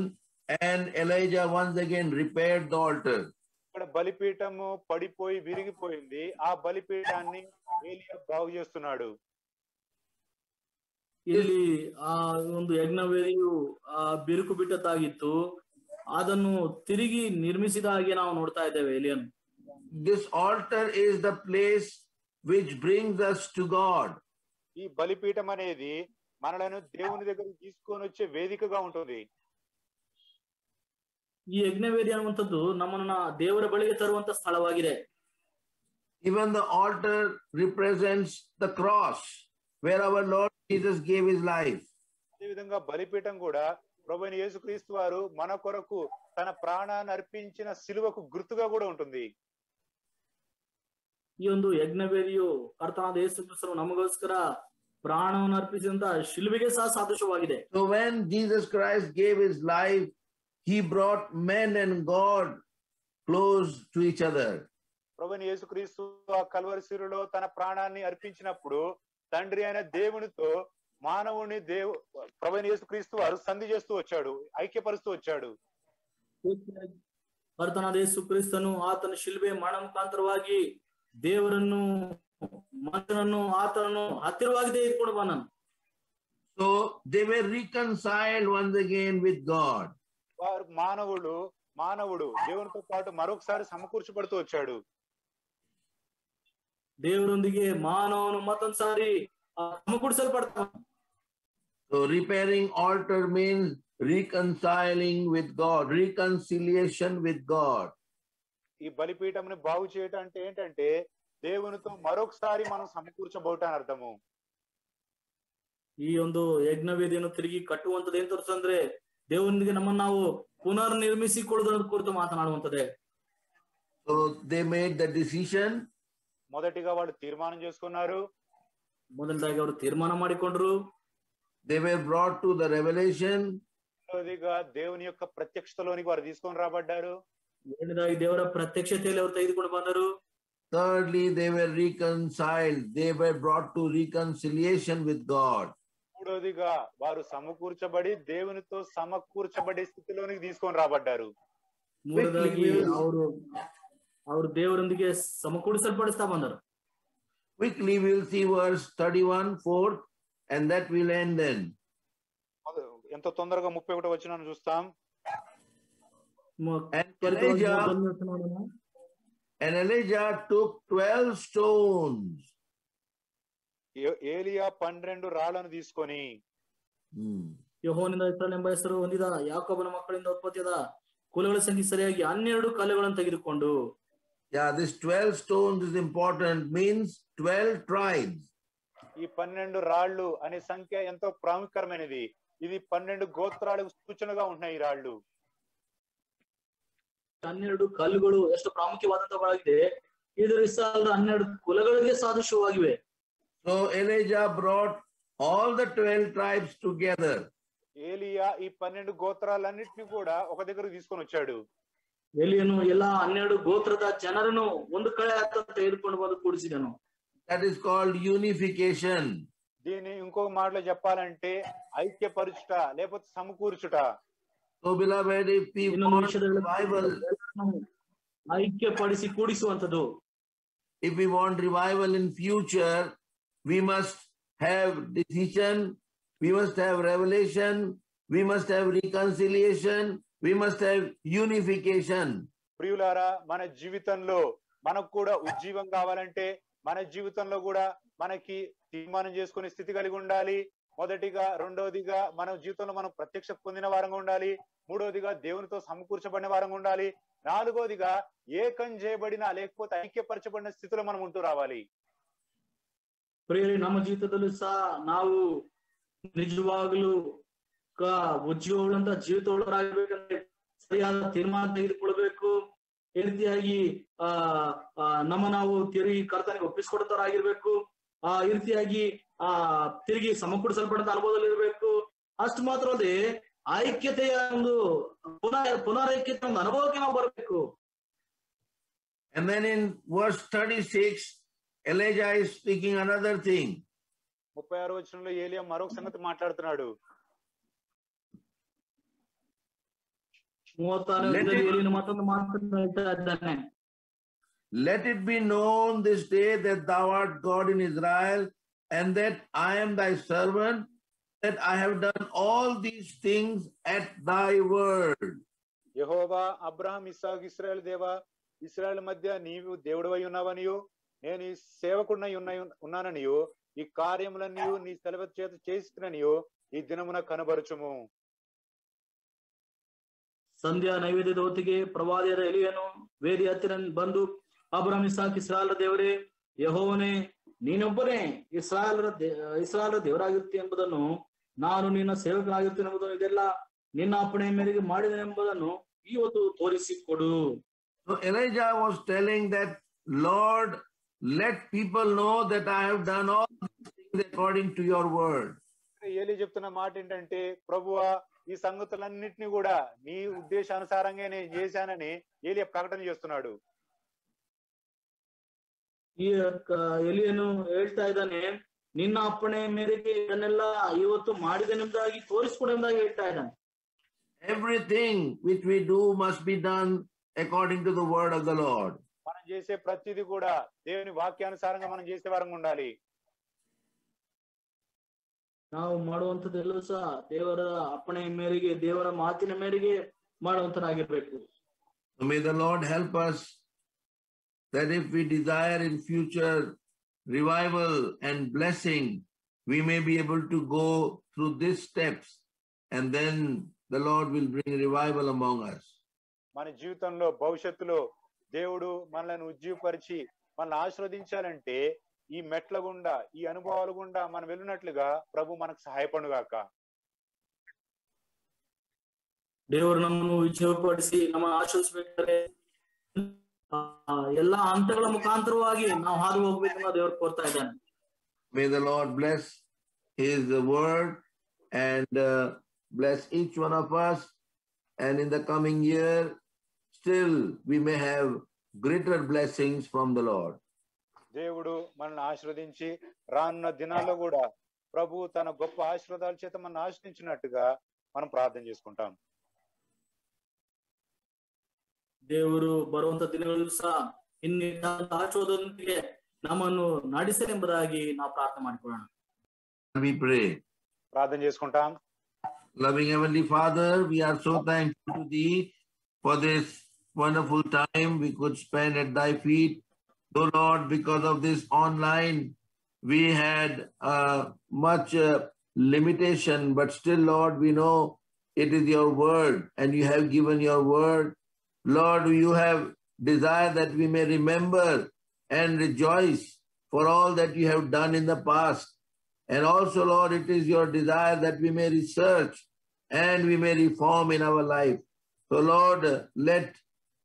and Elijah once again repaired the altar. ఇక్కడ బలిపీఠము పడిపోయి విరిగిపోయింది. ఆ బలిపీఠాన్ని ఏలియా బాగు చేస్తున్నాడు. ಇಲ್ಲಿ ಆ ಒಂದು ಯಜ್ಞವೇದಿಯು ಬಿರುಕು ಬಿಟ್ಟತಾಗಿತ್ತು. ಅದನ್ನು ತಿರುಗಿ ನಿರ್ಮಿಸಿದ ಹಾಗೆ ನಾವು ನೋಡ್ತಾ ಇದ್ದೇವೆ ಎಲಿಯನು. This altar is the place which brings us to God. ఈ బలిపీఠం అనేది మనలను దేవుని దగ్గరికి తీసుకొని వచ్చే వేదికగా ఉంటుంది. ಈ ಯಜ್ಞವೇದಿ ಅನ್ನುವಂಥದ್ದು ನಮ್ಮನ್ನ ದೇವರ ಬಳಿಗೆ ತರುವಂತ ಸ್ಥಳವಾಗಿದೆ. Even the altar represents the cross where our Lord Jesus gave his life. అదే విధంగా బలిపీఠం కూడా ప్రభువైన యేసుక్రీస్తు వారు మన కొరకు తన ప్రాణాన్ని అర్పించిన సిలువకు గుర్తుగా కూడా ఉంటుంది. ಈ ಒಂದು ಯಜ್ಞವೇದಿಯು ಕರ್ತನಾದ ಯೇಸು ಕ್ರಿಸ್ತನು ನಮಗೋಸ್ಕರ ಪ್ರಾಣವನ್ನು ಅರ್ಪಿಸಿದಂತ ಶಿಲುಬೆಗೆ ಸಹ ಸಾದೃಶ್ಯವಾಗಿದೆ. So when Jesus Christ gave his life, he brought men and God close to each other. ప్రభువైన యేసుక్రీస్తు ఆ కల్వరి శిలువలో తన ప్రాణాన్ని అర్పించినప్పుడు తండ్రి అయిన దేవునితో మానవుని ప్రభువైన యేసుక్రీస్తు వారు సంధి చేస్తూ వచ్చాడు, ఐక్యపరుస్తూ వచ్చాడు. ಕರ್ತನಾದ ಯೇಸು ಕ್ರಿಸ್ತನು ಆತನ ಶಿಲುಬೆ ಮರಣ ಮುಖಾಂತರವಾಗಿ ದೇವರನ್ನು ಮನುಷ್ಯನನ್ನು ಆತನನ್ನು ಹತ್ತಿರವಾಗಿ ತೆಗೆದುಕೊಂಡು ಬಂದನು. So they were reconciled once again with God. వారు మానవుడు దేవునితో పాటు మరొకసారి సమకూర్చబడుతూ వచ్చాడు. దేవురొందిಗೆ మానవును మತ್ತೊಂದ್ಸಾరి సమకూర్చబడతాడు. So repairing altar means reconciling with God, reconciliation with God. ఈ బలిపీఠంని బాగు చేయటం అంటే ఏంటంటే దేవునితో మరొకసారి మనం సమకూర్చబోటం అర్థము. ಈ ಒಂದು ಯಜ್ಞವೇದಿಯನ್ನು ತಿರುಗಿ ಕಟ್ಟುವಂತದ್ದು ಏನ್ ತೋರಿಸ್ತಂದ್ರೆ ದೇವರೊಂದಿಗೆ ನಮ್ಮನ್ನು ನಾವು ಪುನರ್ ನಿರ್ಮಿಸಿಕೊಳ್ಳುವುದರ ಕುರಿತು ಮಾತನಾಡುವಂತದೆ. So they made the decision. మొదటిగా వాళ్ళు తీర్మానం చేసుకున్నారు. ಮೊದಲದಾಗಿ ಅವರು ತೀರ್ಮಾನ ಮಾಡಿಕೊಂಡ್ರು. They were brought to the revelation. రెండోదిగా దేవుని యొక్క ప్రత్యక్షతలోనికి వారు తీసుకొని రాబడ్డారు. ಎರಡನೇದಾಗಿ ದೇವರ ಪ್ರತ್ಯಕ್ಷತೆಯಲ್ಲಿ ಅವರು ತೆಗೆದುಕೊಂಡು ಬಂದರು. Thirdly, they were reconciled. They were brought to reconciliation with God. మూడోదిగా వారు సమకూర్చబడి దేవునితో సమకూర్చబడే స్థితిలోనికి తీసుకొని రాబడ్డారు. ಮೂರನೇದಾಗಿ ಅವರು ದೇವರೊಂದಿಗೆ ಸಮಕೂಡಿಸಲ್ಪಡಿಸ್ತಾ ಬಂದರು. Quickly we'll see verse 31, 4th, and that will end then. ఎంత తొందరగా 31వ వచనాన్ని చూస్తాం. And Elijah took 12 stones. ఏలియా 12 రాళ్లను తీసుకొని ಯೆಹೋವನಿಂದ ಇಸ್ರಾಯೇಲ್ ಎಂಬ ಹೆಸರು ಹೊಂದಿದ ಯಾಕೋಬನ ಮಕ್ಕಳಿಂದ ಉತ್ಪತ್ತಿಯಾದ ಕುಲಗಳ ಸಂಖ್ಯೆ ಸರಿಯಾಗಿ 12 ಕಲ್ಲುಗಳನ್ನು ತೆಗೆದುಕೊಂಡು. Yeah, this 12 stones is important, means 12 tribes. ఈ 12 రాళ్ళు అనే సంఖ్య ఎంతో ప్రాముఖ్యమైనది. ఇది 12 గోత్రాలకు సూచనగా ఉన్నాయి. ఈ రాళ్ళు 12 ಕಲ್ಲುಗಳು ಎಷ್ಟು ಪ್ರಾಮುಖ್ಯವಾದಂತವಾಗಿದೆ. ಇದರ ಇಸ್ರಾಯೇಲ್ 12 ಕುಲಗಳಿಗೆ ಸಾದೃಶ್ಯವಾಗಿವೆ. So Elijah brought all the 12 tribes together. ఏలియా ఈ 12 గోత్రాలన్నిటిని కూడా ఒక దగ్గరకు తీసుకొని వచ్చాడు. ಎಲಿಯನು ಎಲ್ಲಾ 12 ಗೋತ್ರದ ಜನರನ್ನು ಒಂದು ಕಡೆ ತೆಗೆದುಕೊಂಡು ಬಂದು ಕೂಡಿಸಿದನು. That is called unification. దీన్ని ఇంకొక మాటలో చెప్పాలంటే ఐక్యపరుచుట లేకపోతే సమకూర్చుట. So beloved, if we want revival, ಐಕ್ಯಪಡಿಸಿ ಕೂಡಿಸುವಂತದ್ದು. If we want revival in future, we must have decision, we must have revelation, we must have reconciliation, we must have unification. ప్రియులారా, మన జీవితంలో మనకు కూడా ఉజ్జీవం కావాలంటే మన జీవితంలో కూడా మనకి తీర్మానం చేసుకునే స్థితి కలిగి ఉండాలి. మొదటిగా, రెండోదిగా మన జీవితంలో మనం ప్రత్యక్ష పొందిన వారంగా ఉండాలి. మూడోదిగా దేవునితో సమకూర్చబడిన వారంగా ఉండాలి. నాలుగోదిగా ఏకం చేయబడిన లేకపోతే ఐక్యపరచబడిన స్థితిలో మనం ఉంటూ రావాలి. ಪ್ರಿಯರೇ, ನಮ್ಮ ಜೀವಿತದಲ್ಲೂ ಸಹ ನಾವು ನಿಜವಾಗ್ಲೂ ಉಜ್ಜೀವವುಳ್ಳಂತ ಜೀವಿತವುಳ್ಳವರಾಗಬೇಕಂದ್ರೆ ಸರಿಯಾದ ತೀರ್ಮಾನ ತೆಗೆದುಕೊಳ್ಬೇಕು. ಈ ರೀತಿಯಾಗಿ ನಮ್ಮ ನಾವು ತಿರುಗಿ ಕರ್ತನಿಗೆ ಒಪ್ಪಿಸಿಕೊಡುತ್ತವರಾಗಿರ್ಬೇಕು. ಈ ರೀತಿಯಾಗಿ ತಿರುಗಿ ಸಮಕೂಡಿಸಲ್ಪಡಂತ ಅನುಭವದಲ್ಲಿ ಇರಬೇಕು. ಅಷ್ಟು ಮಾತ್ರ ಅಲ್ಲದೆ ಐಕ್ಯತೆಯ ಒಂದು ಪುನರೈಕ್ಯತೆ ಒಂದು ಅನುಭವಕ್ಕೆ ನಾವು ಬರಬೇಕು. And then in verse 36, Elijah is speaking another thing. 36వ వచనంలో ఏలియా మరొక సంగతి మాట్లాడుతున్నాడు. 36 ಮತ್ತೊಂದು ಮಾತನ್ನು ಹೇಳ್ತಾ ಇದ್ದಾನೆ. Let it be known this day that thou art God in Israel, and that I am thy servant, that I have done all these things at thy word. యెహోవా అబ్రహాం, ఇస్సాకు, ఇశ్రాయేలు దేవా, ఇశ్రాయేలు మధ్య నీవు దేవుడవై ఉన్నావనియు నేను ఈ సేవకుడినై ఉన్నాననియు ఈ కార్యములన్నీ నీ సెలవు చేత చేసిననియు ఈ దినమున కనబరుచుము. ಸಂಧ್ಯಾ ನೈವೇದ್ಯದ ಹೊತ್ತಿಗೆ ಪ್ರವಾದಿಯಾದ ಎಲಿಯನು ವೇದಿ ಹತ್ತಿರ ಬಂದು, ಅಬ್ರಹಾಂ, ಇಸಾಕ್, ಇಸ್ರಾಯೇಲರ ದೇವರೇ, ಯೆಹೋವನೇ, ನೀನೊಬ್ಬನೇ ಇಸ್ರಾಯೇಲರ ದೇವರಾಗಿರ್ತಿ ಎಂಬುದನ್ನು, ನಾನು ನಿನ್ನ ಸೇವಕನಾಗಿರ್ತೀನಿ ಎಂಬುದನ್ನು, ಇದೆಲ್ಲ ನಿನ್ನ ಅಪ್ಪಣೆಯ ಮೇರೆಗೆ ಮಾಡಿದನೆಂಬುದನ್ನು ಇವತ್ತು ತೋರಿಸಿಕೊಡು. So Elijah was telling that, Lord, let people know that I have done all these things according to your word. Eli చెప్తున్న మాట ఏంటంటే, ప్రభువా ఈ సంగతులన్నిటిని కూడా నీ ఉద్దేశానుసారంగా నేను చేశానని ఏలియా ప్రకటన చేస్తున్నాడు. ಈ ಎಲಿಯನು ಹೇಳ್ತಾ ಇದ್ದಾನೆ, ನಿನ್ನ ಅಪ್ಪಣೆ ಮೇರೆಗೆ ಇದನ್ನೆಲ್ಲ ಇವತ್ತು ಮಾಡಿದನೆಂಬುದಾಗಿ ತೋರಿಸಿಕೊಡುವುದಾಗಿ ಹೇಳ್ತಾ ಇದ್ದಾನೆ. Everything which we do must be done according to the word of the Lord. మనం చేసే ప్రతిదీ కూడా దేవుని వాక్యానుసారంగా మనం చేసే వారంగా ఉండాలి. ನಾವು ಮಾಡುವಂತದ್ದೆಲ್ಲವೂ ಸಹ ದೇವರ ಅಪ್ಪಣೆ ಮೇರೆಗೆ, ದೇವರ ಮಾತಿನ ಮೇರೆಗೆ ಮಾಡುವಂತರಾಗಿರ್ಬೇಕು. May the Lord help us that if we desire in future revival and blessing, we may be able to go through these steps, and then the Lord will bring revival among us. మన జీవితంలో భవిష్యత్తులో దేవుడు మనల్ని ఉజ్జీవపరిచి మనల్ని ఆశీర్వదించాలంటే ఈ మెట్ల గుండా, ఈ అనుభవాల గుండా మనం వెళ్ళినట్లుగా ప్రభు మనకు సహాయపడుగాక. ದೇವರು ನಮ್ಮನ್ನು ಉಜ್ಜೀವಪಡಿಸಿ ನಮ್ಮ ಆಶೀರ್ವದಿಸಬೇಕಾದ್ರೆ ಎಲ್ಲಾ ಹಂತಗಳ ಮುಖಾಂತರವಾಗಿ ನಾವು ಹಾದು ಹೋಗ್ಬೇಕನ್ನೋ ದೇವರು ಕೋರ್ತಾ ಇದ್ದಾನೆ. May the Lord bless his word and bless each one of us, and in the coming year still we may have greater blessings from the Lord. దేవుడు మనల్ని ఆశీర్వదించి రానున్న దినాల్లో కూడా ప్రభు తన గొప్ప ఆశీర్వాదాల చేత మనల్ని ఆశీర్వదించినట్టుగా మనం ప్రార్థన చేసుకుంటాం. ದೇವರು ಬರುವಂತ ದಿನಗಳಲ್ಲೂ ಸಹ ಇನ್ನಿದ್ದ ಆಶೀರ್ವಾದದೊಂದಿಗೆ ನಮ್ಮನ್ನು ನಡೆಸಲೆಂಬುದಾಗಿ ನಾವು ಪ್ರಾರ್ಥನೆ ಮಾಡಿಕೊಳ್ಳೋಣ. We pray. ప్రార్థన చేసుకుంటాం. Loving Heavenly Father, we are so thankful to Thee for this wonderful time we could spend at Thy feet. So Lord, because of this online, we had much limitation, but still, Lord, we know it is Your word, and You have given Your word. Lord, You have desired that we may remember and rejoice for all that You have done in the past. And also, Lord, it is Your desire that we may research and we may reform in our life. So, Lord, let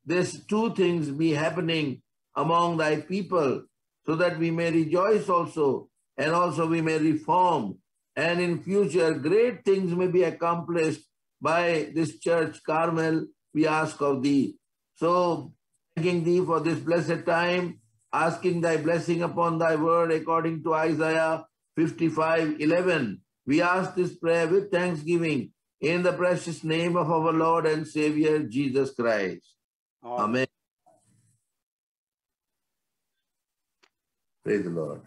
these two things be happening among Thy people, so that we may rejoice also, and also we may reform. And in future, great things may be accomplished by this church, Carmel, we ask of Thee. So, thanking Thee for this blessed time, asking Thy blessing upon Thy word according to Isaiah 55:11. We ask this prayer with thanksgiving in the precious name of our Lord and Savior, Jesus Christ. Amen. Praise the Lord.